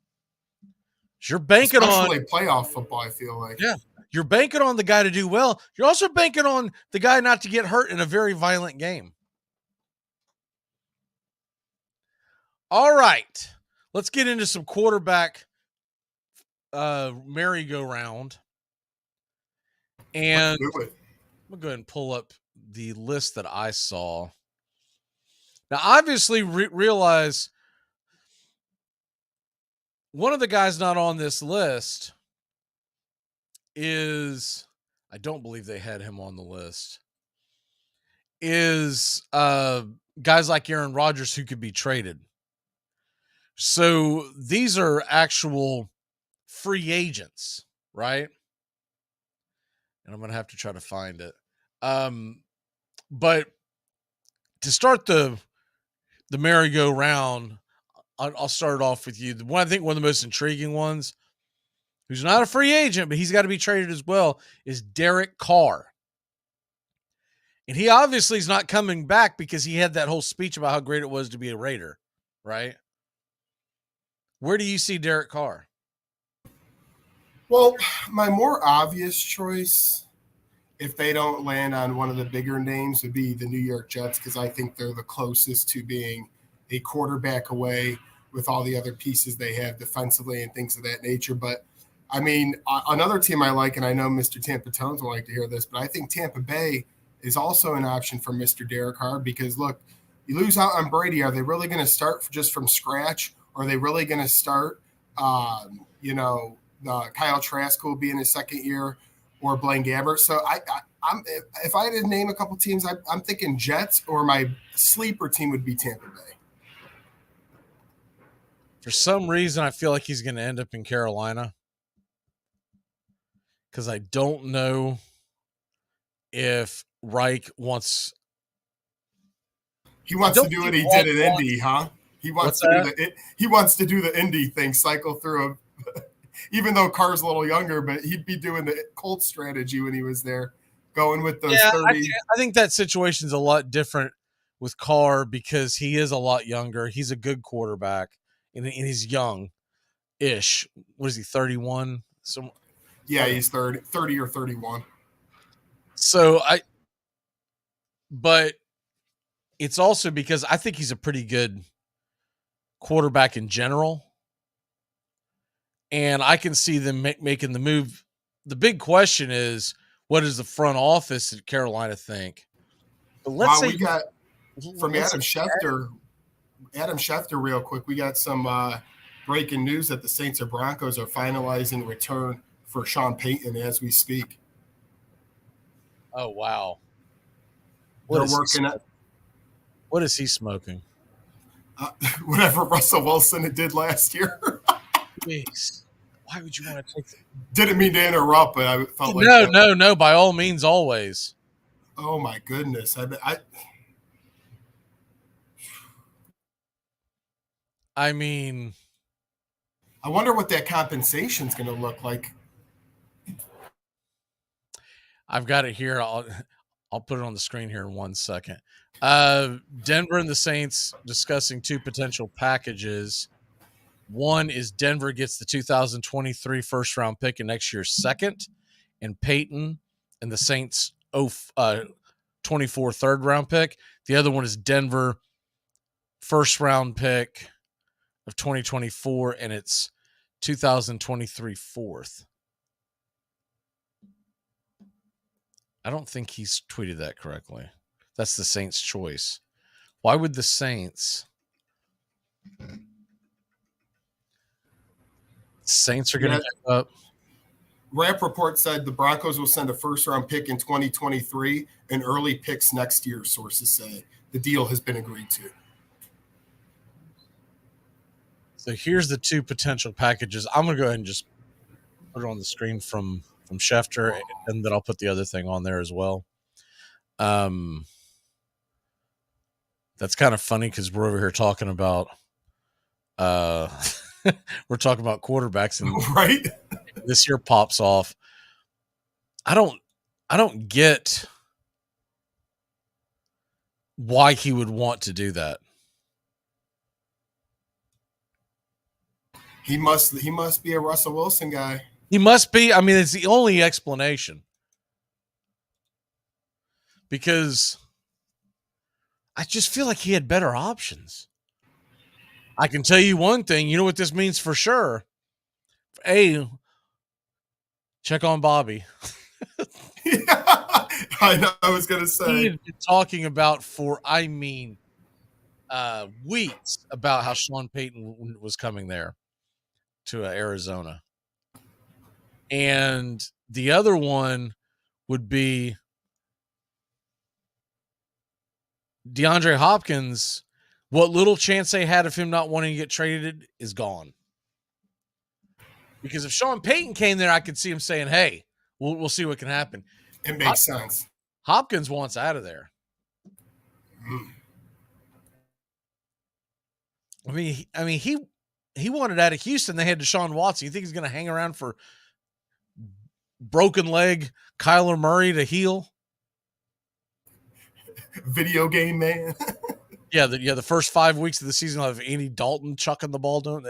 You're banking especially playoff football, I feel like. Yeah. You're banking on the guy to do well. You're also banking on the guy not to get hurt in a very violent game. All right. Let's get into some quarterback merry-go-round. And I'm going to go ahead and pull up the list that I saw. Now, obviously, realize one of the guys not on this list is, I don't believe they had him on the list, is guys like Aaron Rodgers who could be traded. So these are actual free agents, right? And I'm going to have to try to find it. But to start the merry-go-round, I'll start off with you. I think one of the most intriguing ones, who's not a free agent, but he's got to be traded as well, is Derek Carr. And he obviously is not coming back because he had that whole speech about how great it was to be a Raider, right? Where do you see Derek Carr? Well, my more obvious choice, if they don't land on one of the bigger names, would be the New York Jets, because I think they're the closest to being a quarterback away with all the other pieces they have defensively and things of that nature. But, I mean, another team I like, and I know Mr. Tampa Tones will like to hear this, but I think Tampa Bay is also an option for Mr. Derek Carr because, look, You lose out on Brady. Are they really going to start just from scratch? Or are they really going to start, Kyle Trask will be in his second year, or Blaine Gabbert? So I'm if I had to name a couple teams, I'm thinking Jets, or my sleeper team would be Tampa Bay. For some reason, I feel like he's going to end up in Carolina, because I don't know if Reich wants. He wants to do what he did in Indy, huh? He wants to do the Indy thing, cycle through even though Carr's a little younger, but he'd be doing the Colts strategy when he was there, going with those 30. I think that situation's a lot different with Carr because he is a lot younger. He's a good quarterback, and he's young-ish. What is he, 31? He's 30 or 31. But it's also because I think he's a pretty good quarterback in general. And I can see them making the move. The big question is, what does the front office at Carolina think? But let's say we got from Adam Schefter, real quick. We got some breaking news that the Saints or Broncos are finalizing return for Sean Payton as we speak. Oh, wow. They're working at what is he smoking? Whatever Russell Wilson did last year. Jeez. Why would you want to take that? Didn't mean to interrupt, but I felt like no. By all means, always. Oh my goodness! I mean, I wonder what that compensation is going to look like. I've got it here. I'll put it on the screen here in 1 second. Denver and the Saints discussing two potential packages. One is Denver gets the 2023 first-round pick and next year's second, and Payton and the Saints 24 third-round pick. The other one is Denver first-round pick of 2024, and it's 2023 fourth. I don't think he's tweeted that correctly. That's the Saints' choice. Why would the Saints... Saints are going to give up. Rappaport said the Broncos will send a first-round pick in 2023 and early picks next year, sources say. The deal has been agreed to. So here's the two potential packages. I'm going to go ahead and just put it on the screen from Schefter, and then I'll put the other thing on there as well. That's kind of funny because we're over here talking about we're talking about quarterbacks, and right, this year pops off. I don't get why he would want to do that. He must be a Russell Wilson guy. He must be. I mean, it's the only explanation. Because I just feel like he had better options. I can tell you one thing. You know what this means for sure? A, check on Bobby. I know. I was going to say. He had been talking about weeks about how Sean Payton was coming there to Arizona. And the other one would be DeAndre Hopkins. What little chance they had of him not wanting to get traded is gone. Because if Sean Payton came there, I could see him saying, hey, we'll see what can happen. It makes sense. Hopkins wants out of there. I mean, he wanted out of Houston. They had Deshaun Watson. You think he's going to hang around for broken leg Kyler Murray to heal? Video game man. The first 5 weeks of the season, I'll have Andy Dalton chucking the ball down.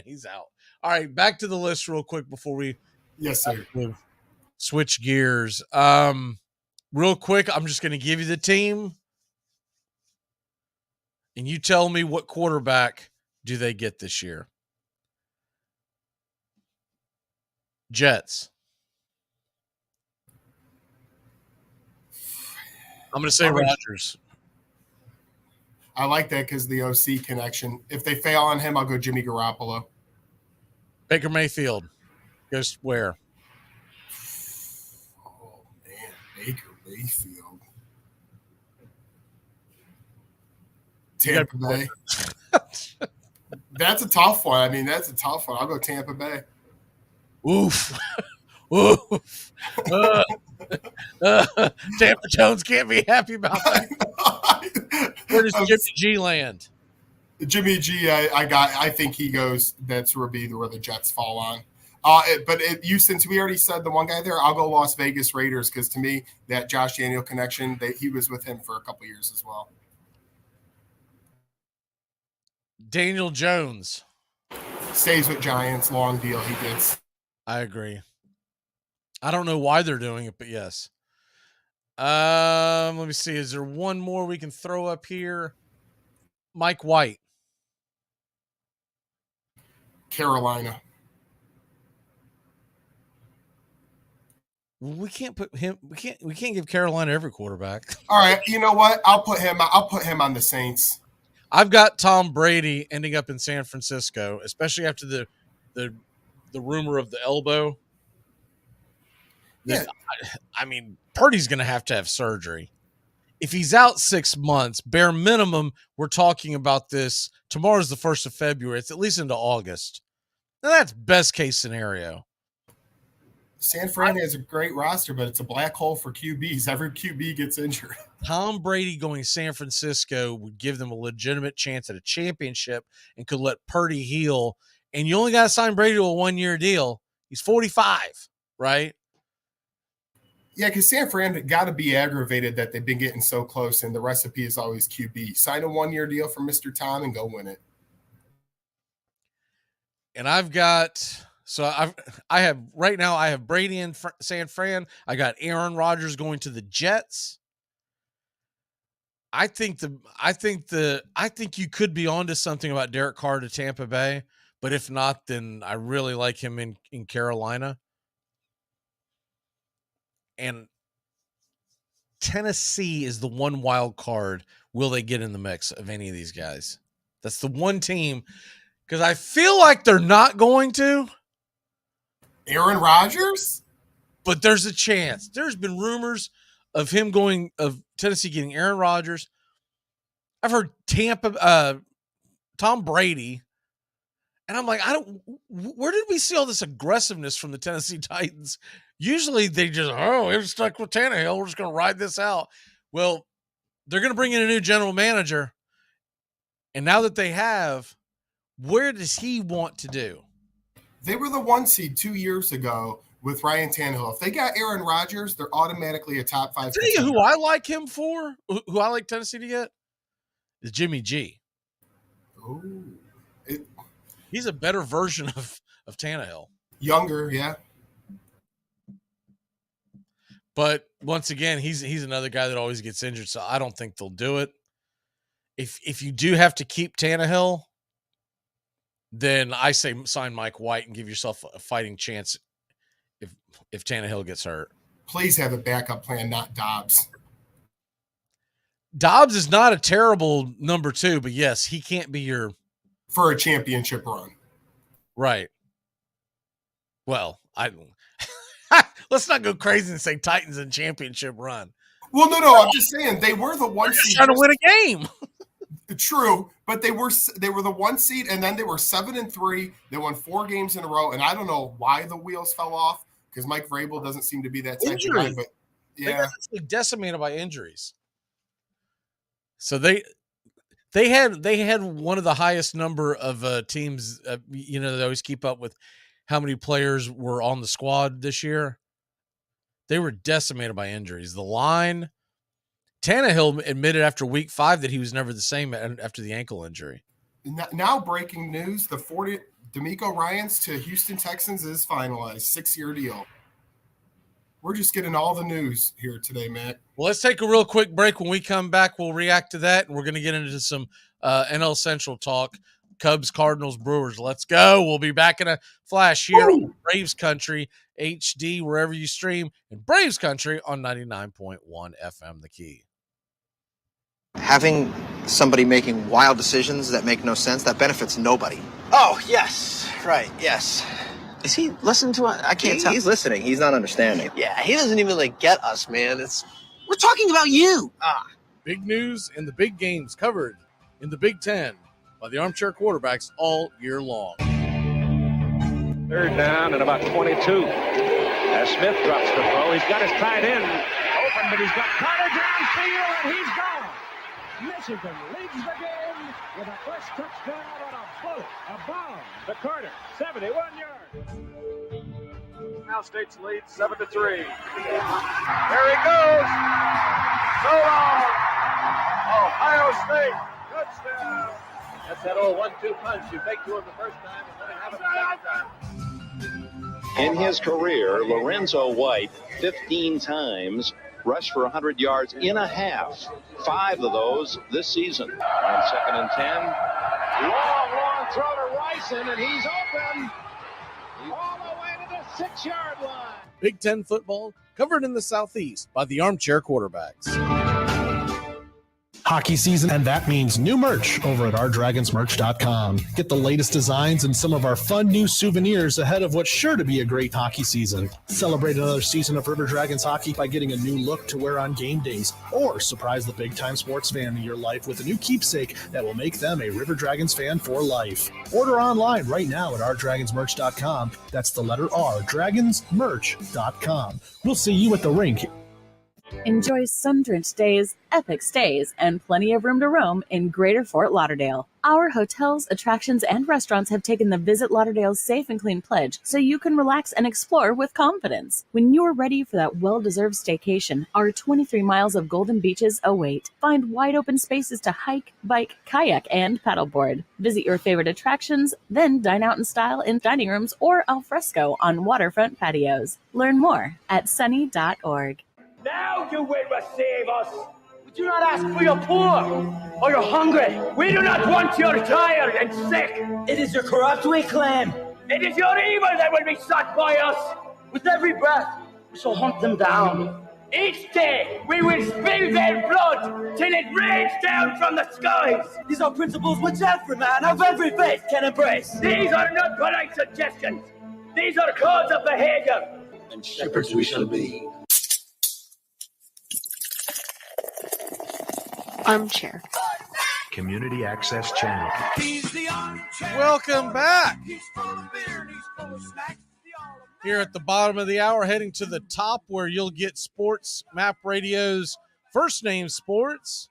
He's out. All right, back to the list real quick before we switch gears. Real quick, I'm just going to give you the team, and you tell me what quarterback do they get this year. Jets. I'm going to say Rodgers. I like that because the OC connection. If they fail on him, I'll go Jimmy Garoppolo. Baker Mayfield goes where? Oh, man. Baker Mayfield. Tampa Bay. That's a tough one. I mean, that's a tough one. I'll go Tampa Bay. Oof. Oof. Tampa Jones can't be happy about that. Where does Jimmy G land? Jimmy G, I think he goes. That's where the Jets fall on. Since we already said the one guy there, I'll go Las Vegas Raiders because to me that Josh Daniel connection, he was with him for a couple years as well. Daniel Jones stays with Giants, long deal he gets. I agree. I don't know why they're doing it, but yes. Let me see. Is there one more we can throw up here? Mike White. Carolina. We can't put him. We can't give Carolina every quarterback. All right, you know what? I'll put him on the Saints. I've got Tom Brady ending up in San Francisco, especially after the rumor of the elbow. Yeah. I mean, Purdy's going to have surgery. If he's out 6 months, bare minimum, we're talking about this. Tomorrow's the 1st of February. It's at least into August. Now, that's best case scenario. San Fran has a great roster, but it's a black hole for QBs. Every QB gets injured. Tom Brady going to San Francisco would give them a legitimate chance at a championship and could let Purdy heal. And you only got to sign Brady to a 1-year deal. He's 45, right? Yeah, because San Fran got to be aggravated that they've been getting so close, and the recipe is always QB. Sign a 1-year deal for Mr. Tom and go win it. And I've got I have Brady in San Fran. I got Aaron Rodgers going to the Jets. I think you could be onto something about Derek Carr to Tampa Bay, but if not, then I really like him in Carolina. And Tennessee is the one wild card. Will they get in the mix of any of these guys? That's the one team, because I feel like they're not going to. Aaron Rodgers? But there's a chance. There's been rumors of Tennessee getting Aaron Rodgers. I've heard Tom Brady. And I'm like, where did we see all this aggressiveness from the Tennessee Titans? Usually they just, we're stuck with Tannehill. We're just going to ride this out. Well, they're going to bring in a new general manager. And now that they have, where does he want to do? They were the 1 seed 2 years ago with Ryan Tannehill. If they got Aaron Rodgers, they're automatically a top 5. Tell you who I like him for, who I like Tennessee to get, is Jimmy G. Ooh. He's a better version of Tannehill. Younger, yeah. But once again, he's another guy that always gets injured, so I don't think they'll do it. If you do have to keep Tannehill, then I say sign Mike White and give yourself a fighting chance if Tannehill gets hurt. Please have a backup plan, not Dobbs. Dobbs is not a terrible number 2, but yes, he can't be your for a championship run. Right. Well, let's not go crazy and say Titans in championship run. Well, no, I'm just saying they were the 1 seed. Trying to win a game. True, but they were the 1 seed, and then they were 7-3. They won 4 games in a row, and I don't know why the wheels fell off because Mike Vrabel doesn't seem to be that type of guy. But yeah, they got decimated by injuries. So they had one of the highest number of teams. They always keep up with how many players were on the squad this year. They were decimated by injuries. The line. Tannehill admitted after week 5 that he was never the same after the ankle injury. Now breaking news, the DeMeco Ryans to Houston Texans is finalized, 6-year deal. We're just getting all the news here today, Matt. Well, let's take a real quick break. When we come back, we'll react to that, and we're going to get into some NL Central talk. Cubs, Cardinals, Brewers. Let's go. We'll be back in a flash here on Braves Country HD, wherever you stream, and Braves Country on 99.1 FM, The Key. Having somebody making wild decisions that make no sense, that benefits nobody. Oh, yes. Right, yes. Is he listening to us? I can't tell. He's listening. He's not understanding. Yeah, he doesn't even, get us, man. We're talking about you. Big news and the big games covered in the Big Ten by the Armchair Quarterbacks all year long. Third down and about 22. As Smith drops the throw, he's got his tight end open, but he's got Carter downfield, and he's gone. Michigan leads the game with a first touchdown on a bullet, a bomb to Carter, 71 yards. Now State's lead 7-3. There he goes. So long. Ohio State touchdown. That's that old 1-2 punch. You take two of the first time and then have it the second time. In his career, Lorenzo White 15 times rushed for 100 yards in a half. 5 of those this season. On 2nd and 10. Long throw to Ryson, and he's open. All the way to the 6-yard line. Big Ten football covered in the Southeast by the Armchair Quarterbacks. Hockey season, and that means new merch over at ourdragonsmerch.com. Get the latest designs and some of our fun new souvenirs ahead of what's sure to be a great hockey season. Celebrate another season of River Dragons hockey by getting a new look to wear on game days, or surprise the big-time sports fan in your life with a new keepsake that will make them a River Dragons fan for life. Order online right now at ourdragonsmerch.com. That's the letter R, dragonsmerch.com. We'll see you at the rink. Enjoy sun-drenched days, epic stays, and plenty of room to roam in Greater Fort Lauderdale. Our hotels, attractions, and restaurants have taken the Visit Lauderdale's Safe and Clean pledge so you can relax and explore with confidence. When you're ready for that well-deserved staycation, our 23 miles of golden beaches await. Find wide-open spaces to hike, bike, kayak, and paddleboard. Visit your favorite attractions, then dine out in style in dining rooms or al fresco on waterfront patios. Learn more at sunny.org. Now you will receive us. We do not ask for your poor or your hungry. We do not want your tired and sick. It is your corrupt we claim. It is your evil that will be sought by us. With every breath, we shall hunt them down. Each day, we will spill their blood till it rains down from the skies. These are principles which every man of every faith can embrace. These are not polite suggestions. These are codes of behavior. And shepherds we shall be. Armchair. Community Access Channel. Welcome back. Here at the bottom of the hour, heading to the top where you'll get Sports Map Radio's First Name Sports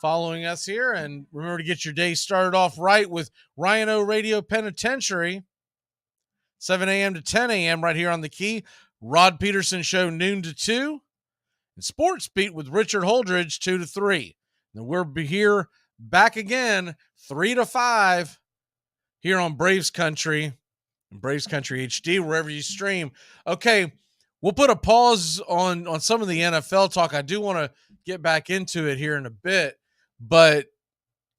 following us here. And remember to get your day started off right with Ryan O Radio Penitentiary, 7 a.m. to 10 a.m. right here on the Key. Rod Peterson Show, noon to 2. And Sports Beat with Richard Holdridge, 2 to 3. And we'll be here back again, 3 to 5, here on Braves Country, and Braves Country HD, wherever you stream. Okay, we'll put a pause on some of the NFL talk. I do want to get back into it here in a bit, but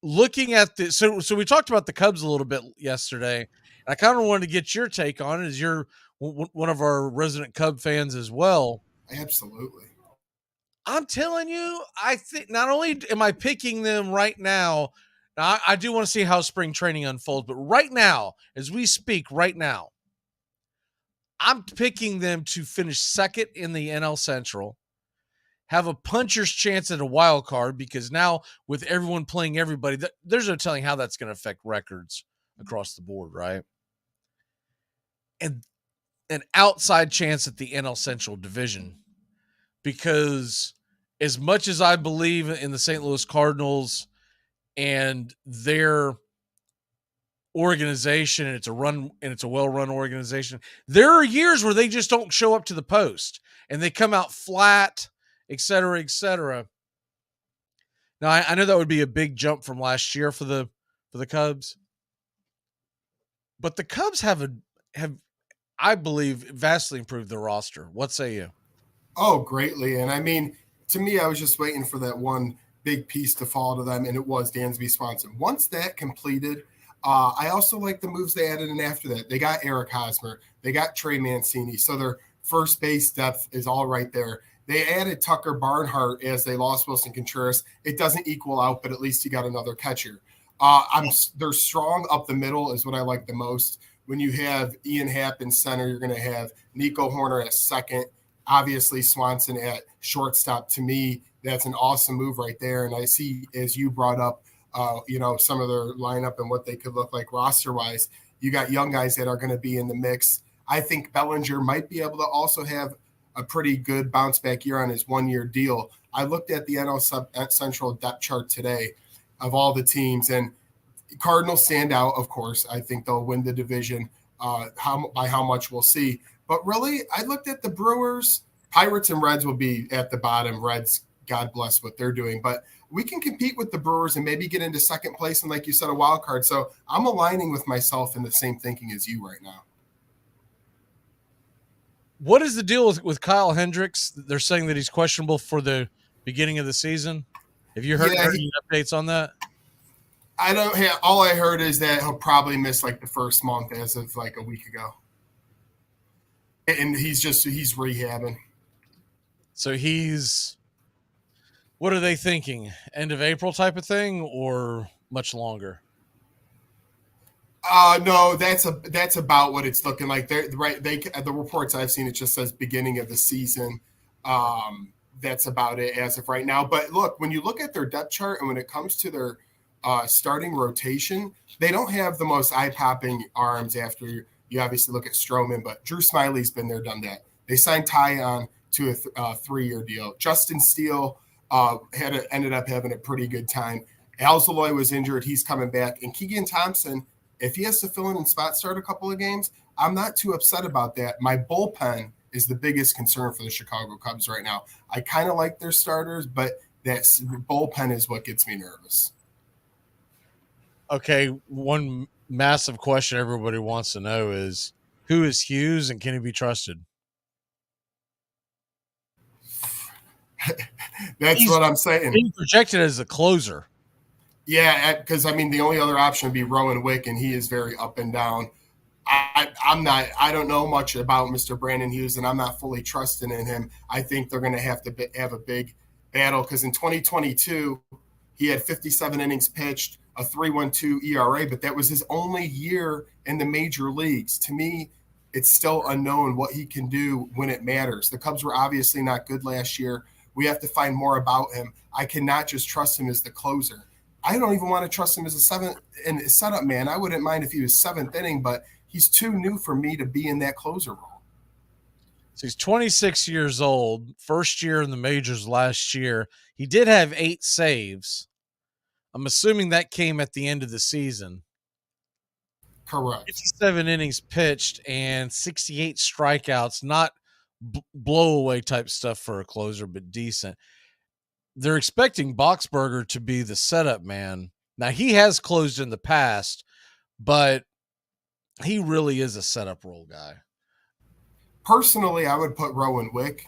looking at the so we talked about the Cubs a little bit yesterday, and I kind of wanted to get your take on it, as you're one of our resident Cub fans as well. Absolutely. I'm telling you, I think not only am I picking them right now, I do want to see how spring training unfolds, but right now, as we speak right now, I'm picking them to finish second in the NL Central, have a puncher's chance at a wild card, because now with everyone playing everybody, there's no telling how that's going to affect records across the board, right? And an outside chance at the NL Central division, because as much as I believe in the St. Louis Cardinals and their organization, and it's a well-run organization, there are years where they just don't show up to the post and they come out flat, et cetera, et cetera. Now, I know that would be a big jump from last year for the Cubs, but the Cubs have I believe, vastly improved their roster. What say you? Oh, greatly. And I mean, to me, I was just waiting for that one big piece to fall to them, and it was Dansby Swanson. Once that completed, I also like the moves they added in after that. They got Eric Hosmer. They got Trey Mancini. So their first base depth is all right there. They added Tucker Barnhart as they lost Wilson Contreras. It doesn't equal out, but at least you got another catcher. They're strong up the middle is what I like the most. When you have Ian Happ in center, you're going to have Nico Horner at second, obviously Swanson at shortstop. To me, that's an awesome move right there. And I see, as you brought up, some of their lineup and what they could look like roster-wise. You got young guys that are going to be in the mix. I think Bellinger might be able to also have a pretty good bounce-back year on his one-year deal. I looked at the NL Central depth chart today of all the teams, and Cardinals stand out, of course. I think they'll win the division. By how much we'll see. But really, I looked at the Brewers. Pirates and Reds will be at the bottom. Reds, God bless what they're doing. But we can compete with the Brewers and maybe get into second place and, like you said, a wild card. So I'm aligning with myself in the same thinking as you right now. What is the deal with Kyle Hendricks? They're saying that he's questionable for the beginning of the season. Have you heard any updates on that? I don't have. All I heard is that he'll probably miss like the first month as of like a week ago. And he's rehabbing. So what are they thinking? End of April type of thing or much longer? No, that's about what it's looking like. The reports I've seen, it just says beginning of the season. That's about it as of right now. But look, when you look at their depth chart and when it comes to their starting rotation, they don't have the most eye-popping arms after you obviously look at Stroman, but Drew Smyly's been there, done that. They signed Ty on to a 3-year deal. Justin Steele ended up having a pretty good time. Alzolay was injured. He's coming back. And Keegan Thompson, if he has to fill in and spot start a couple of games, I'm not too upset about that. My bullpen is the biggest concern for the Chicago Cubs right now. I kind of like their starters, but that bullpen is what gets me nervous. Okay, one massive question everybody wants to know is, who is Hughes and can he be trusted? That's what I'm saying. He's projected as a closer. Yeah, because the only other option would be Rowan Wick, and he is very up and down. I don't know much about Mr. Brandon Hughes, and I'm not fully trusting in him. I think they're going to have a big battle because in 2022 he had 57 innings pitched, a 3.12 ERA, but that was his only year in the major leagues. To me, it's still unknown what he can do when it matters. The Cubs were obviously not good last year. We have to find more about him. I cannot just trust him as the closer. I don't even want to trust him as a setup man. I wouldn't mind if he was seventh inning, but he's too new for me to be in that closer role. So he's 26 years old, first year in the majors last year. He did have 8 saves. I'm assuming that came at the end of the season. Correct. 57 innings pitched and 68 strikeouts, not blow-away type stuff for a closer, but decent. They're expecting Boxberger to be the setup man. Now, he has closed in the past, but he really is a setup role guy. Personally, I would put Rowan Wick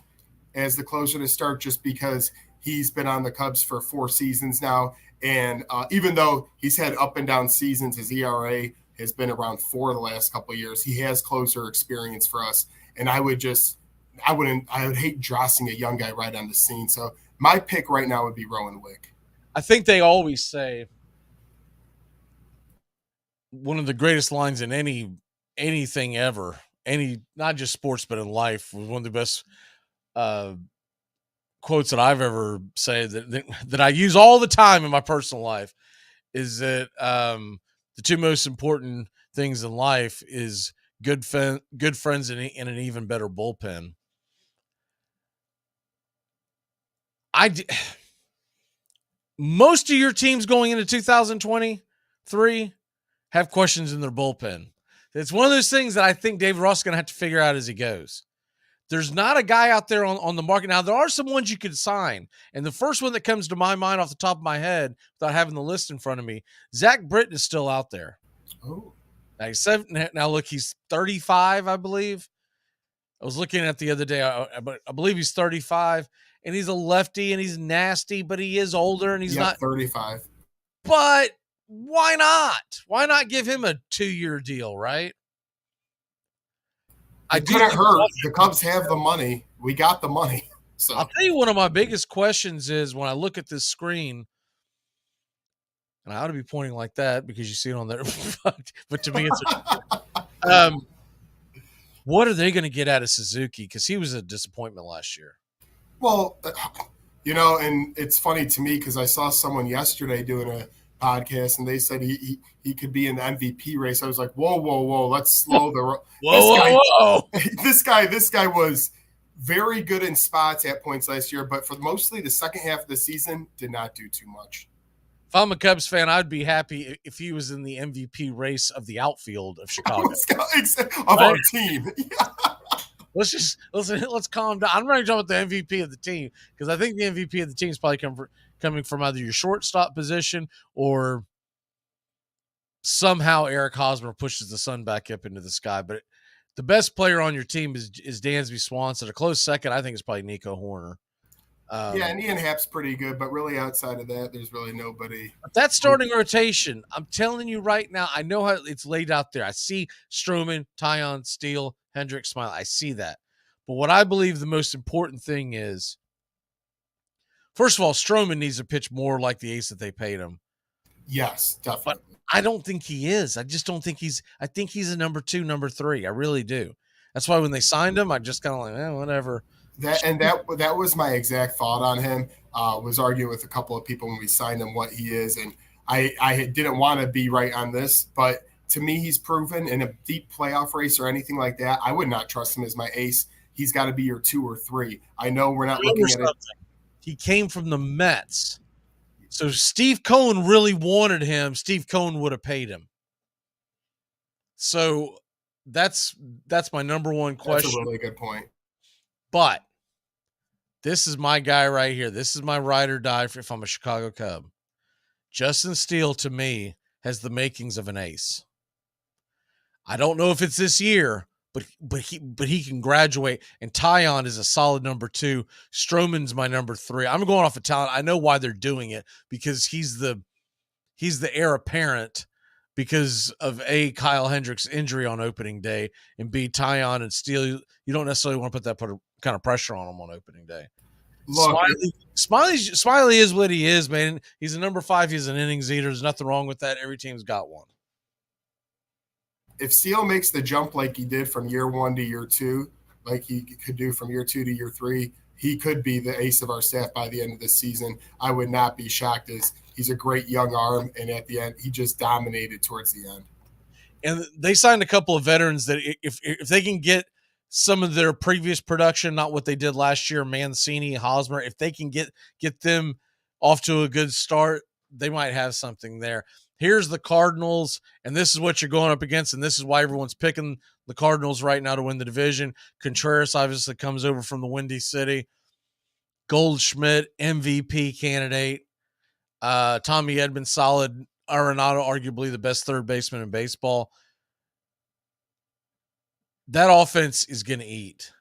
as the closer to start just because he's been on the Cubs for 4 seasons now. And even though he's had up and down seasons, his ERA has been around 4 the last couple of years. He has closer experience for us. And I would hate drossing a young guy right on the scene. So my pick right now would be Rowan Wick. I think they always say one of the greatest lines in anything ever, not just sports, but in life, was one of the best quotes that I've ever said that I use all the time in my personal life is that the 2 most important things in life is good friends and an even better bullpen. Most of your teams going into 2023 have questions in their bullpen. It's one of those things that I think David Ross is going to have to figure out as he goes. There's not a guy out there on the market. Now, there are some ones you could sign. And the first one that comes to my mind off the top of my head, without having the list in front of me, Zach Britton is still out there. Oh. Now, look, he's 35, I believe. I was looking at the other day, but I believe he's 35. And he's a lefty, and he's nasty, but he is older, and he's not 35. But why not? Why not give him a 2-year deal, right? It couldn't hurt. The Cubs have the money. We got the money. So I'll tell you one of my biggest questions is when I look at this screen, and I ought to be pointing like that because you see it on there, but to me it's what are they going to get out of Suzuki? Because he was a disappointment last year. Well, and it's funny to me because I saw someone yesterday doing a podcast and they said he could be in the MVP race. I was like, whoa, let's slow the whoa. This guy was very good in spots at points last year, but for mostly the second half of the season, did not do too much. If I'm a Cubs fan, I'd be happy if he was in the MVP race of the outfield of Chicago. Our team. Let's calm down. I'm not even talking about the MVP of the team because I think the MVP of the team is probably coming from either your shortstop position or somehow Eric Hosmer pushes the sun back up into the sky. But the best player on your team is Dansby Swanson. A close second, I think, is probably Nico Horner. And Ian Happ's pretty good, but really outside of that, there's really nobody. That starting rotation, I'm telling you right now, I know how it's laid out there. I see Stroman, Taillon, Steele, Hendricks, Smiley. I see that. But what I believe the most important thing is, first of all, Stroman needs to pitch more like the ace that they paid him. Yes, definitely. But I don't think he is. I just don't think I think he's a number 2, number 3. I really do. That's why when they signed him, I just kind of like, whatever. That was my exact thought on him. Was arguing with a couple of people when we signed him what he is, and I didn't want to be right on this, but to me, he's proven in a deep playoff race or anything like that. I would not trust him as my ace. He's got to be your 2 or 3. I know we're not looking at it. He came from the Mets, so Steve Cohen really wanted him. Steve Cohen would have paid him. So that's my number one question. That's a really good point. But this is my guy right here. This is my ride or die if I'm a Chicago Cub. Justin Steele, to me, has the makings of an ace. I don't know if it's this year, but he can graduate. And Taillon is a solid number 2. Stroman's my number 3. I'm going off of talent. I know why they're doing it because he's the heir apparent because of A, Kyle Hendricks' injury on opening day, and B, Taillon and Steele. You don't necessarily want to put that kind of pressure on him on opening day. Look, Smiley is what he is, man. He's a number 5. He's an innings eater. There's nothing wrong with that. Every team's got one. If Steele makes the jump like he did from year 1 to year 2, like he could do from year 2 to year 3, he could be the ace of our staff by the end of this season. I would not be shocked as he's a great young arm, and at the end, he just dominated towards the end. And they signed a couple of veterans that if they can get some of their previous production, not what they did last year, Mancini, Hosmer, if they can get them off to a good start, they might have something there. Here's the Cardinals, and this is what you're going up against, and this is why everyone's picking the Cardinals right now to win the division. Contreras obviously comes over from the Windy City. Goldschmidt, MVP candidate. Tommy Edman, solid. Arenado, arguably the best third baseman in baseball. That offense is going to eat.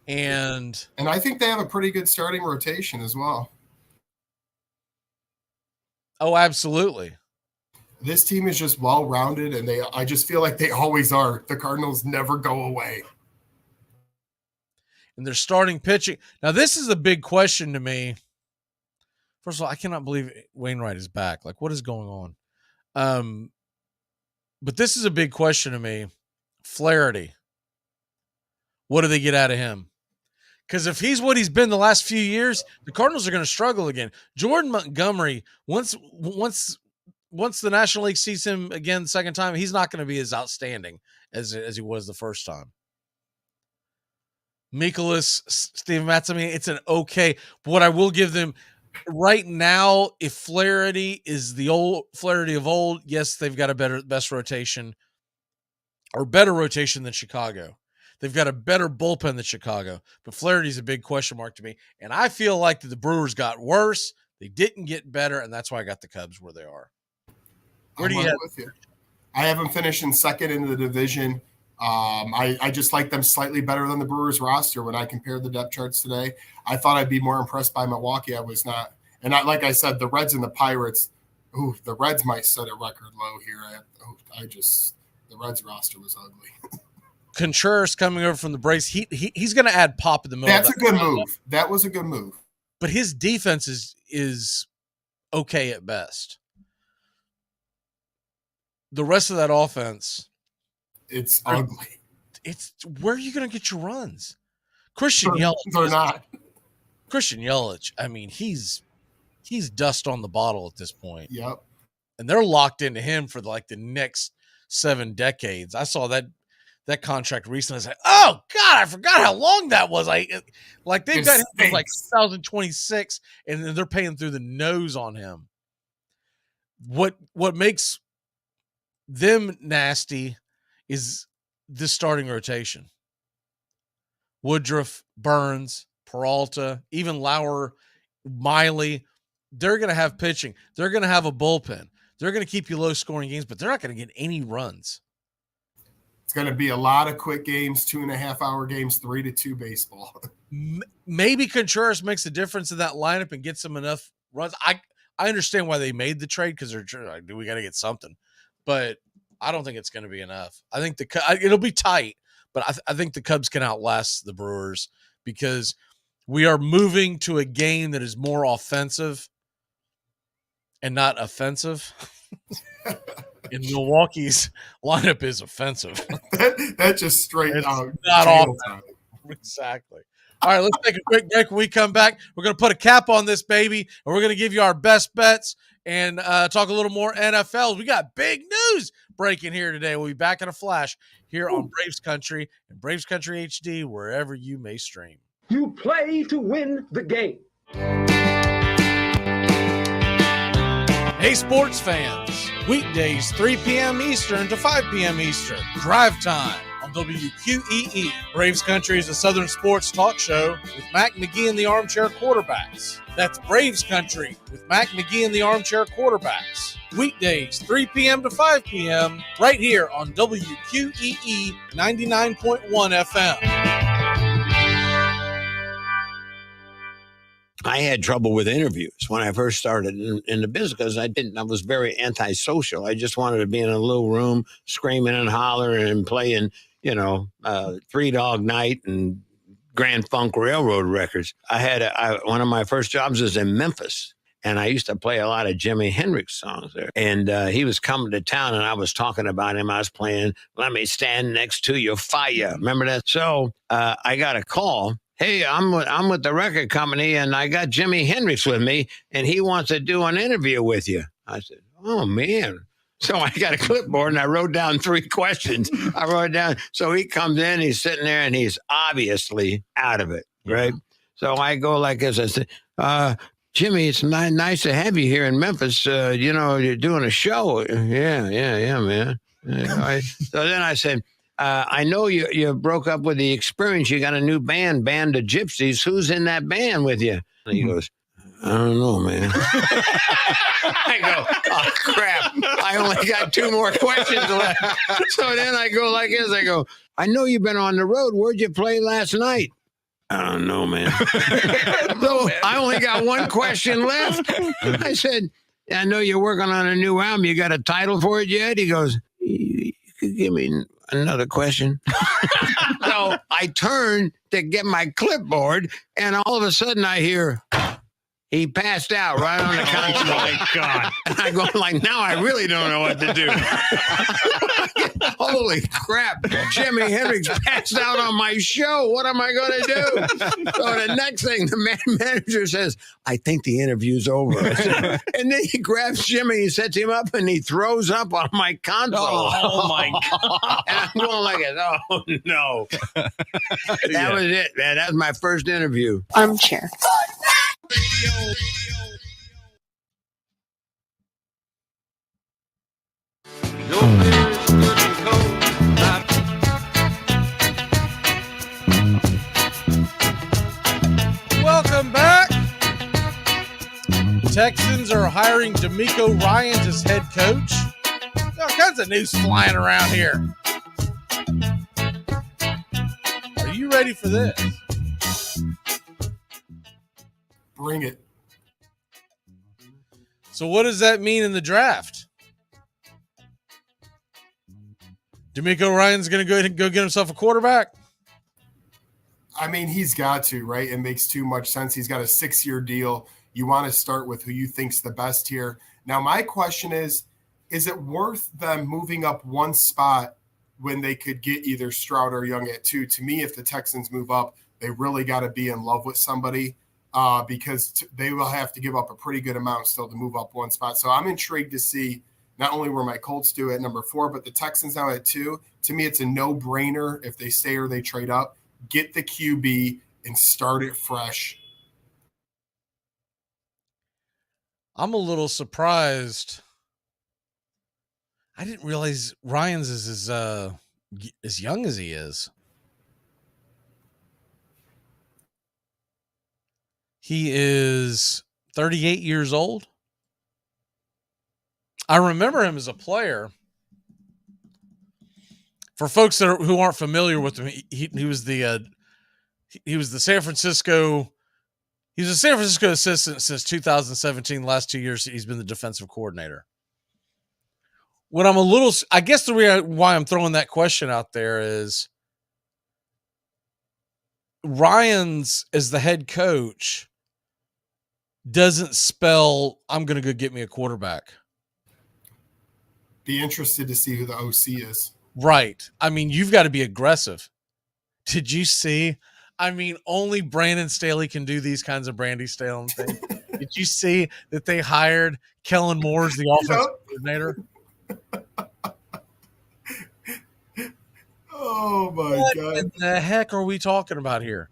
And I think they have a pretty good starting rotation as well. Oh, absolutely. This team is just well-rounded, and I just feel like they always are. The Cardinals never go away. And they're starting pitching. Now, this is a big question to me. First of all, I cannot believe Wainwright is back. Like, what is going on? But this is a big question to me. Flaherty. What do they get out of him? Because if he's what he's been the last few years, the Cardinals are going to struggle again. Jordan Montgomery, once the National League sees him again the second time, he's not going to be as outstanding as he was the first time. Mikolas, Steven Matz, I mean, it's an okay. But what I will give them right now, if Flaherty is the old Flaherty of old, yes, they've got a better rotation than Chicago. They've got a better bullpen than Chicago, but Flaherty's a big question mark to me. And I feel like the Brewers got worse. They didn't get better, and that's why I got the Cubs where they are. Where do you have? With you. I have them finishing second in the division. I just like them slightly better than the Brewers roster when I compared the depth charts today. I thought I'd be more impressed by Milwaukee. I was not. And like I said, the Reds and the Pirates, the Reds might set a record low here. The Reds roster was ugly. Contreras coming over from the Braves, he's going to add pop in the middle. That's a good move. That was a good move. But his defense is okay at best. The rest of that offense, it's ugly. It's where are you going to get your runs? Christian They're Yelich. not. Christian Yelich, I mean, he's dust on the bottle at this point. Yep. And they're locked into him for like the next 7 decades. I saw that contract recently. I was like, oh God, I forgot how long that was. They've got him for like 2026, and then they're paying through the nose on him. What makes them nasty is the starting rotation. Woodruff, Burns, Peralta, even Lauer, Miley, they're going to have pitching. They're going to have a bullpen. They're going to keep you low-scoring games, but they're not going to get any runs. It's going to be a lot of quick games, 2.5-hour games, 3-2 baseball. Maybe Contreras makes a difference in that lineup and gets them enough runs. I understand why they made the trade because they're like, we got to get something, but I don't think it's going to be enough. I think it'll be tight, but I think the Cubs can outlast the Brewers because we are moving to a game that is more offensive and not offensive. And Milwaukee's lineup is offensive. That's just straight out. Not offensive. Exactly. All right, let's take a quick break. When we come back, we're going to put a cap on this baby, and we're going to give you our best bets and talk a little more NFL. We got big news breaking here today. We'll be back in a flash here on Braves Country and Braves Country HD, wherever you may stream. You play to win the game. Hey, sports fans. Weekdays, 3 p.m. Eastern to 5 p.m. Eastern. Drive time on WQEE. Braves Country is a Southern sports talk show with Mac McGee and the Armchair Quarterbacks. That's Braves Country with Mac McGee and the Armchair Quarterbacks. Weekdays, 3 p.m. to 5 p.m. right here on WQEE 99.1 FM. I had trouble with interviews when I first started in the business because I was very antisocial. I just wanted to be in a little room screaming and hollering and playing, Three Dog Night and Grand Funk Railroad records. One of my first jobs was in Memphis, and I used to play a lot of Jimi Hendrix songs there. And he was coming to town, and I was talking about him. I was playing "Let Me Stand Next to Your Fire." Remember that? So I got a call. Hey, I'm with the record company, and I got Jimi Hendrix with me, and he wants to do an interview with you. I said, oh, man. So I got a clipboard, and I wrote down 3 questions. I wrote it down. So he comes in, he's sitting there, and he's obviously out of it, right? So I go like this. I said, Jimmy, it's nice to have you here in Memphis. You're doing a show. Yeah, man. So then I said, I know you broke up with the Experience. You got a new band of Gypsies. Who's in that band with you? And he goes, I don't know, man. I go, oh, crap. I only got 2 more questions left. So then I go like this. I go, I know you've been on the road. Where'd you play last night? I don't know, man. So I only got 1 question left. I said, I know you're working on a new album. You got a title for it yet? He goes, you could give me another question. So I turn to get my clipboard, and all of a sudden I hear, he passed out right on the console. Oh, my God. And I go like, now I really don't know what to do. Holy crap. Jimi Hendrix passed out on my show. What am I going to do? So the next thing, the manager says, I think the interview's over. And then he grabs Jimmy, he sets him up, and he throws up on my console. Oh my God. And I'm going like, oh, no. That was it, man. That was my first interview. Armchair. Welcome back. Texans are hiring D'Amico Ryans as head coach. All kinds of news flying around here. Are you ready for this? Bring it. So what does that mean in the draft? D'Amico Ryan's going to go ahead and go get himself a quarterback? I mean, he's got to, right? It makes too much sense. He's got a 6-year deal. You want to start with who you think's the best here. Now, my question is it worth them moving up one spot when they could get either Stroud or Young at 2? To me, if the Texans move up, they really got to be in love with somebody because they will have to give up a pretty good amount still to move up one spot. So I'm intrigued to see not only where my Colts do at number 4, but the Texans now at 2. To me, it's a no-brainer if they stay or they trade up. Get the QB and start it fresh. I'm a little surprised. I didn't realize Ryan's is as young as he is. He is 38 years old. I remember him as a player. For folks who aren't familiar with him, he was the San Francisco. He was a San Francisco assistant since 2017. The last 2 years, he's been the defensive coordinator. What I'm I guess the reason why I'm throwing that question out there is Ryan's as the head coach doesn't spell I'm going to go get me a quarterback. Be interested to see who the OC is. Right. I mean, you've got to be aggressive. Did you see? I mean, only Brandon Staley can do these kinds of Brandy Staley things. Did you see that they hired Kellen Moore as the offensive coordinator? Oh, my God. What the heck are we talking about here?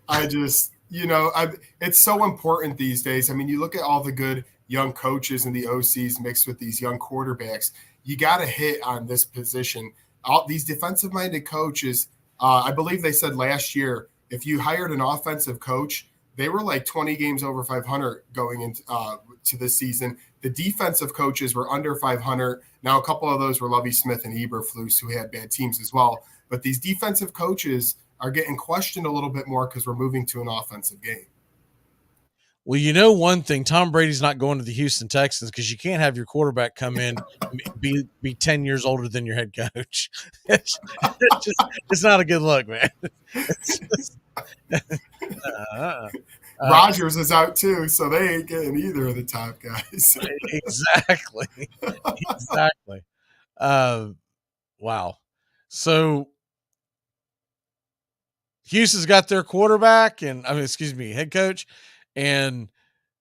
I just, it's so important these days. I mean, you look at all the good young coaches and the OCs mixed with these young quarterbacks. You got to hit on this position. All these defensive-minded coaches, I believe they said last year, if you hired an offensive coach, they were like 20 games over 500 going into to this season. The defensive coaches were under 500. Now, a couple of those were Lovie Smith and Eberflus, who had bad teams as well. But these defensive coaches are getting questioned a little bit more because we're moving to an offensive game. Well, you know one thing, Tom Brady's not going to the Houston Texans because you can't have your quarterback come in be 10 years older than your head coach. It's not a good look, man. Rodgers is out too, so they ain't getting either of the top guys. Exactly. Wow. So Houston's got their quarterback head coach, and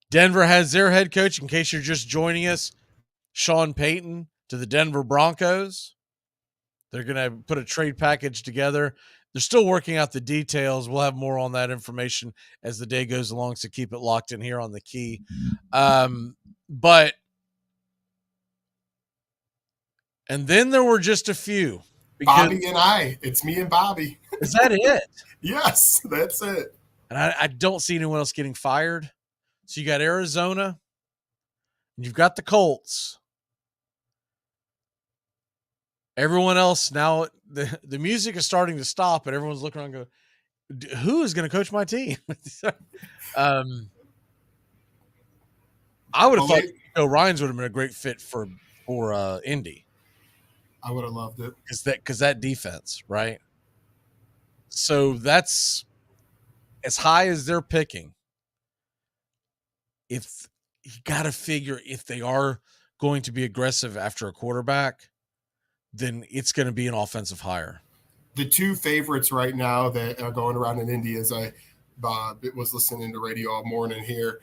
Denver has their head coach. In case you're just joining us, Sean Payton to the Denver Broncos. They're going to put a trade package together. They're still working out the details. We'll have more on that information as the day goes along, so keep it locked in here on the Key. But and then there were just a few. Bobby and I. It's me and Bobby. Is that it? Yes, that's it. And I don't see anyone else getting fired. So you got Arizona, and you've got the Colts. Everyone else now, the music is starting to stop, and everyone's looking around and go, who is going to coach my team? I would have thought Ryans would have been a great fit for Indy. I would have loved it. Because that defense, right? So that's as high as they're picking. If you got to figure if they are going to be aggressive after a quarterback, then it's going to be an offensive hire. The two favorites right now that are going around in Indy, as I was listening to radio all morning here,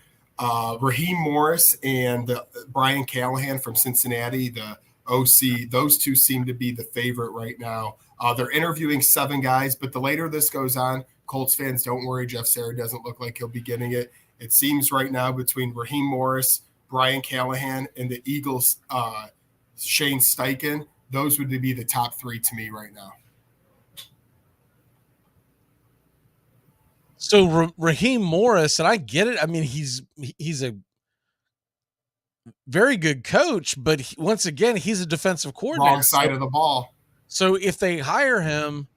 Raheem Morris and Brian Callahan from Cincinnati, the OC, those two seem to be the favorite right now. They're interviewing 7 guys, but the later this goes on, Colts fans, don't worry. Jeff Sarah doesn't look like he'll be getting it. It seems right now between Raheem Morris, Brian Callahan, and the Eagles, Shane Steichen, those would be the top 3 to me right now. So Raheem Morris, and I get it. I mean, he's a very good coach, but once again, he's a defensive coordinator. Wrong side of the ball. So if they hire him,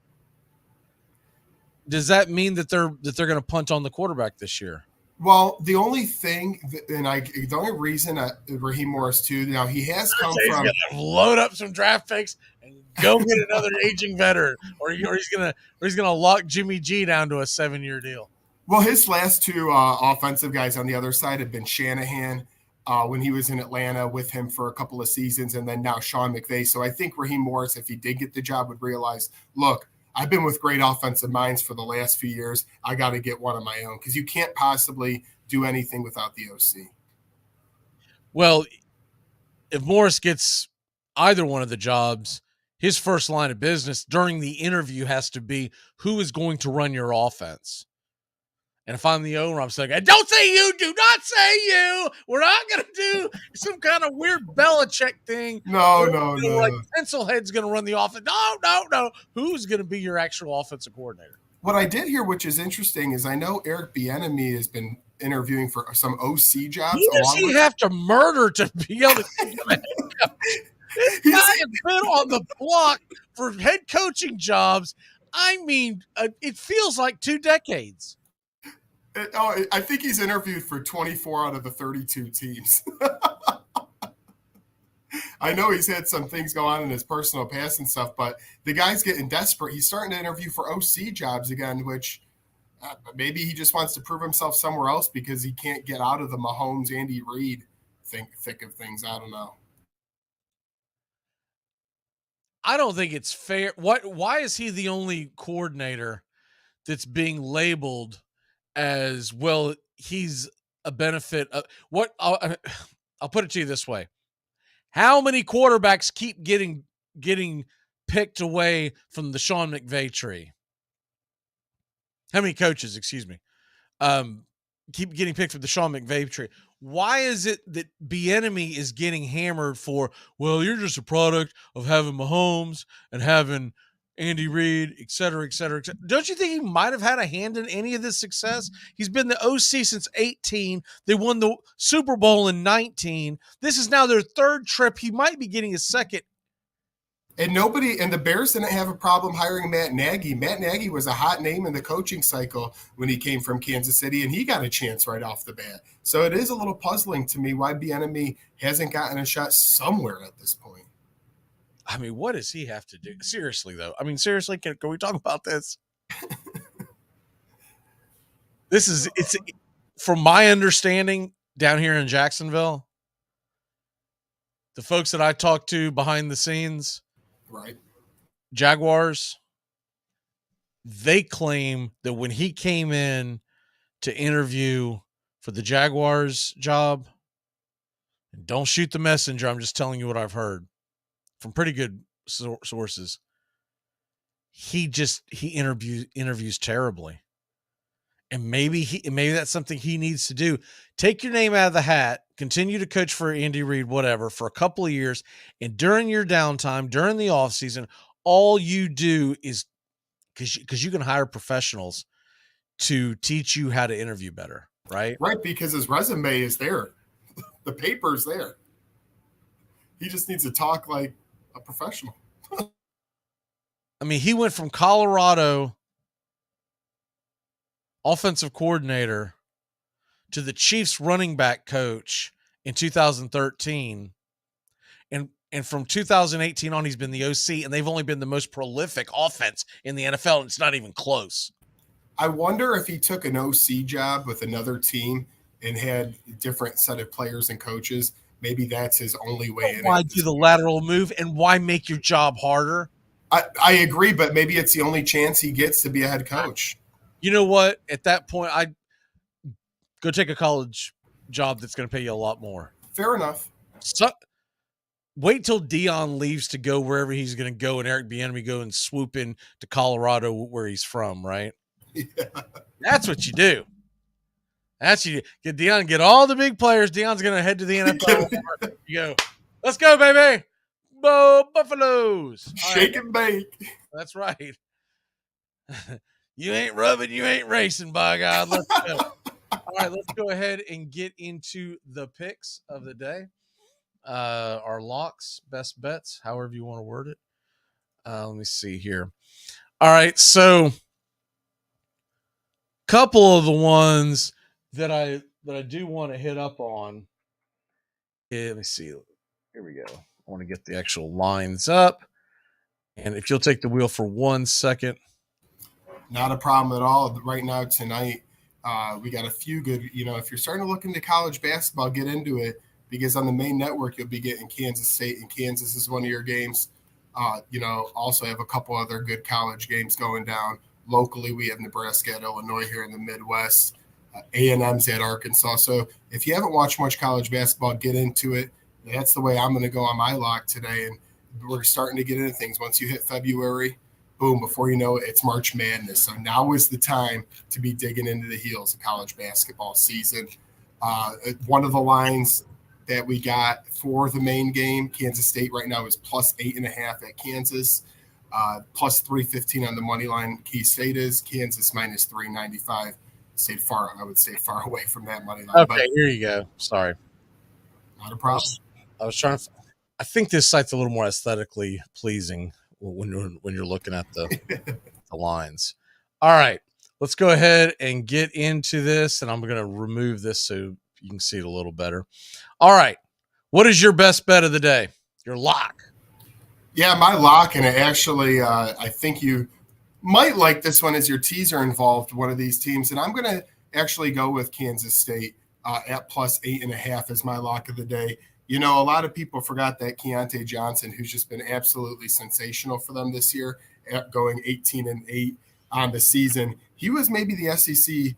does that mean that they're going to punt on the quarterback this year? Well, the only thing, the only reason Raheem Morris too. Now he has come He's from gonna load up some draft picks and go get another aging veteran, or he's gonna lock Jimmy G down to a 7-year deal. Well, his last two offensive guys on the other side have been Shanahan when he was in Atlanta with him for a couple of seasons, and then now Sean McVay. So I think Raheem Morris, if he did get the job, would realize, look, I've been with great offensive minds for the last few years. I got to get one of my own because you can't possibly do anything without the OC. Well, if Morris gets either one of the jobs, his first line of business during the interview has to be, who is going to run your offense? And if I'm the owner, I'm saying, don't say you, do not say you. We're not going to do some kind of weird Belichick thing. No. Like Pencilhead's going to run the offense. No. Who's going to be your actual offensive coordinator? What I did here, which is interesting, is I know Eric Bieniemy has been interviewing for some OC jobs. Who does he have to murder to be able to This guy has been on the block for head coaching jobs. I mean, it feels like 2 decades. I think he's interviewed for 24 out of the 32 teams. I know he's had some things go on in his personal past and stuff, but the guy's getting desperate. He's starting to interview for OC jobs again, which maybe he just wants to prove himself somewhere else because he can't get out of the Mahomes, Andy Reid thick of things. I don't know. I don't think it's fair. Why is he the only coordinator that's being labeled as, well, he's a benefit of what? I'll put it to you this way. How many quarterbacks keep getting picked away from the Sean McVay tree? How many coaches, excuse me, keep getting picked from the Sean McVay tree? Why is it that Bieniemy is getting hammered for, well, you're just a product of having Mahomes and having Andy Reid, et cetera, et cetera, et cetera? Don't you think he might have had a hand in any of this success? He's been the OC since 18. They won the Super Bowl in 19. This is now their 3rd trip. He might be getting his 2nd. And the Bears didn't have a problem hiring Matt Nagy. Matt Nagy was a hot name in the coaching cycle when he came from Kansas City, and he got a chance right off the bat. So it is a little puzzling to me why Bieniemy hasn't gotten a shot somewhere at this point. I mean, what does he have to do? Seriously, though. I mean, seriously, can we talk about this? It's from my understanding down here in Jacksonville, the folks that I talked to behind the scenes, right, Jaguars, they claim that when he came in to interview for the Jaguars job, and don't shoot the messenger, I'm just telling you what I've heard from pretty good sources, he interviews terribly. And maybe that's something he needs to do. Take your name out of the hat, continue to coach for Andy Reid, whatever, for a couple of years. And during your downtime, during the offseason, all you do is, because you can hire professionals to teach you how to interview better, right? Right, because his resume is there. The paper's there. He just needs to talk like a professional. I mean, he went from Colorado offensive coordinator to the Chiefs running back coach in 2013. And from 2018 on, he's been the OC, and they've only been the most prolific offense in the NFL, and it's not even close. I wonder if he took an OC job with another team and had a different set of players and coaches, maybe that's his only way in. Why do the lateral move, and why make your job harder? I agree, but maybe it's the only chance he gets to be a head coach. You know what? At that point, I'd go take a college job that's going to pay you a lot more. Fair enough. So, wait till Dion leaves to go wherever he's going to go, and Eric Bieniemy go and swoop in to Colorado where he's from, right? Yeah. That's what you do. That's you get Dion, get all the big players. Dion's going to head to the NFL. You go, let's go, baby. Buffaloes. Shake and bake. That's right. You ain't rubbing, you ain't racing, by God. Let's go. All right, let's go ahead and get into the picks of the day. Our locks, best bets, however you want to word it. Let me see here. All right, so couple of the ones that I do want to hit up on. Let me see. Here we go. I want to get the actual lines up. And if you'll take the wheel for 1 second. Not a problem at all. Right now, tonight, we got a few good, if you're starting to look into college basketball, get into it, because on the main network, you'll be getting Kansas State, and Kansas is one of your games. Also have a couple other good college games going down. Locally, we have Nebraska at Illinois here in the Midwest. A&M's at Arkansas. So if you haven't watched much college basketball, get into it. That's the way I'm going to go on my lock today. And we're starting to get into things. Once you hit February, boom, before you know it, it's March Madness. So now is the time to be digging into the heels of college basketball season. One of the lines that we got for the main game, Kansas State right now is plus 8.5 at Kansas, plus 315 on the money line. Key State is Kansas minus 395. I would say far away from that money line. Okay, but here you go. Sorry. Not a problem. I was trying to. I think this site's a little more aesthetically pleasing when you're looking at the lines. All right, let's go ahead and get into this, and I'm going to remove this so you can see it a little better. All right, what is your best bet of the day? Your lock? Yeah, my lock, and actually, I think you might like this one as your teaser involved one of these teams, and I'm going to actually go with Kansas State at plus 8.5 as my lock of the day. A lot of people forgot that Keontae Johnson, who's just been absolutely sensational for them this year, going 18-8 on the season. He was maybe the SEC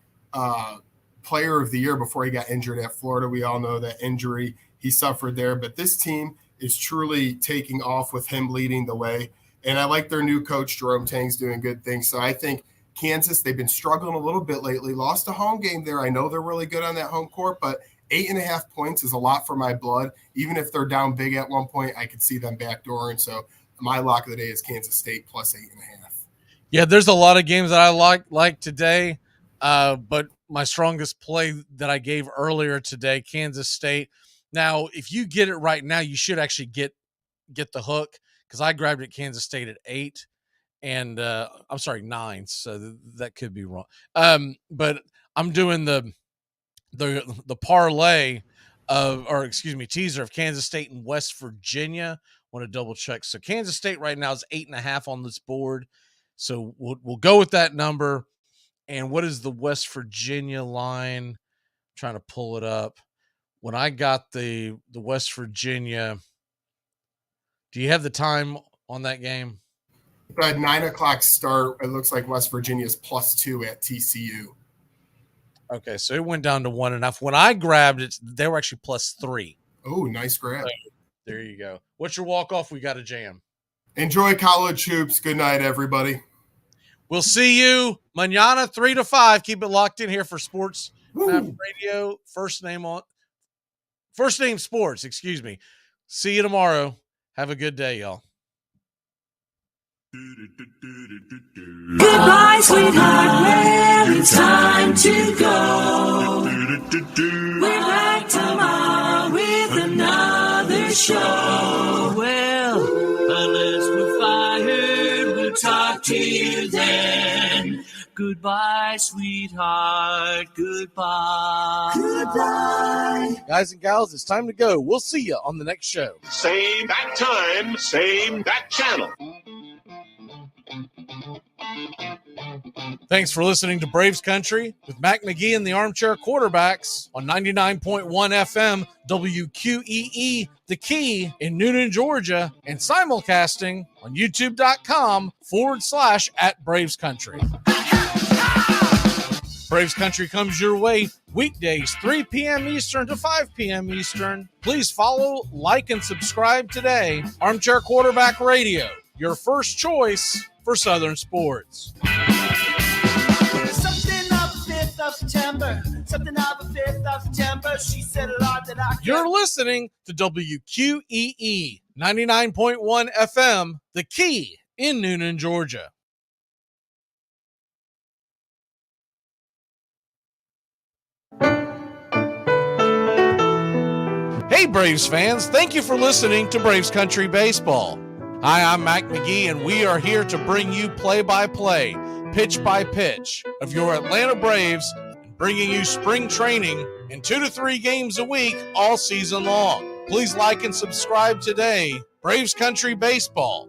player of the year before he got injured at Florida. We all know that injury he suffered there, but this team is truly taking off with him leading the way. And I like their new coach, Jerome Tang's doing good things. So I think Kansas, they've been struggling a little bit lately. Lost a home game there. I know they're really good on that home court, but 8.5 points is a lot for my blood. Even if they're down big at one point, I could see them backdooring. So my lock of the day is Kansas State plus 8.5. Yeah, there's a lot of games that I like today, but my strongest play that I gave earlier today, Kansas State. Now, if you get it right now, you should actually get the hook, because I grabbed it Kansas State at 8, and I'm sorry, 9. So that could be wrong. But I'm doing the parlay teaser of Kansas State and West Virginia. Want to double check. So Kansas State right now is 8.5 on this board. So we'll go with that number. And what is the West Virginia line? I'm trying to pull it up. When I got the West Virginia, do you have the time on that game? At 9 o'clock start, it looks like West Virginia's plus 2 at TCU. Okay, so it went down to 1.5. When I grabbed it, they were actually plus 3. Oh, nice grab. So, there you go. What's your walk-off? We got a jam. Enjoy college hoops. Good night, everybody. We'll see you mañana 3 to 5. Keep it locked in here for Sports Map Radio. First name Sports, excuse me. See you tomorrow. Have a good day, y'all. Goodbye, sweetheart. Well, it's time to go. We're back tomorrow with another show. Well, unless we're fired, we'll talk to you then. Goodbye, sweetheart. Goodbye. Goodbye. Guys and gals, it's time to go. We'll see you on the next show. Same bat time, same bat channel. Thanks for listening to Braves Country with Mac McGee and the Armchair Quarterbacks on 99.1 FM WQEE, The Key in Noonan, Georgia, and simulcasting on youtube.com/@Braves Country. Braves Country comes your way weekdays, 3 p.m. Eastern to 5 p.m. Eastern. Please follow, like, and subscribe today. Armchair Quarterback Radio, your first choice for Southern sports. Something of the 5th of September. Something of the 5th of September. She said a lot that I You're listening to WQEE 99.1 FM, The Key in Noonan, Georgia. Hey, Braves fans, thank you for listening to Braves Country Baseball. Hi, I'm Mac McGee, and we are here to bring you play-by-play, pitch-by-pitch of your Atlanta Braves and bringing you spring training and 2 to 3 games a week all season long. Please like and subscribe today. Braves Country Baseball,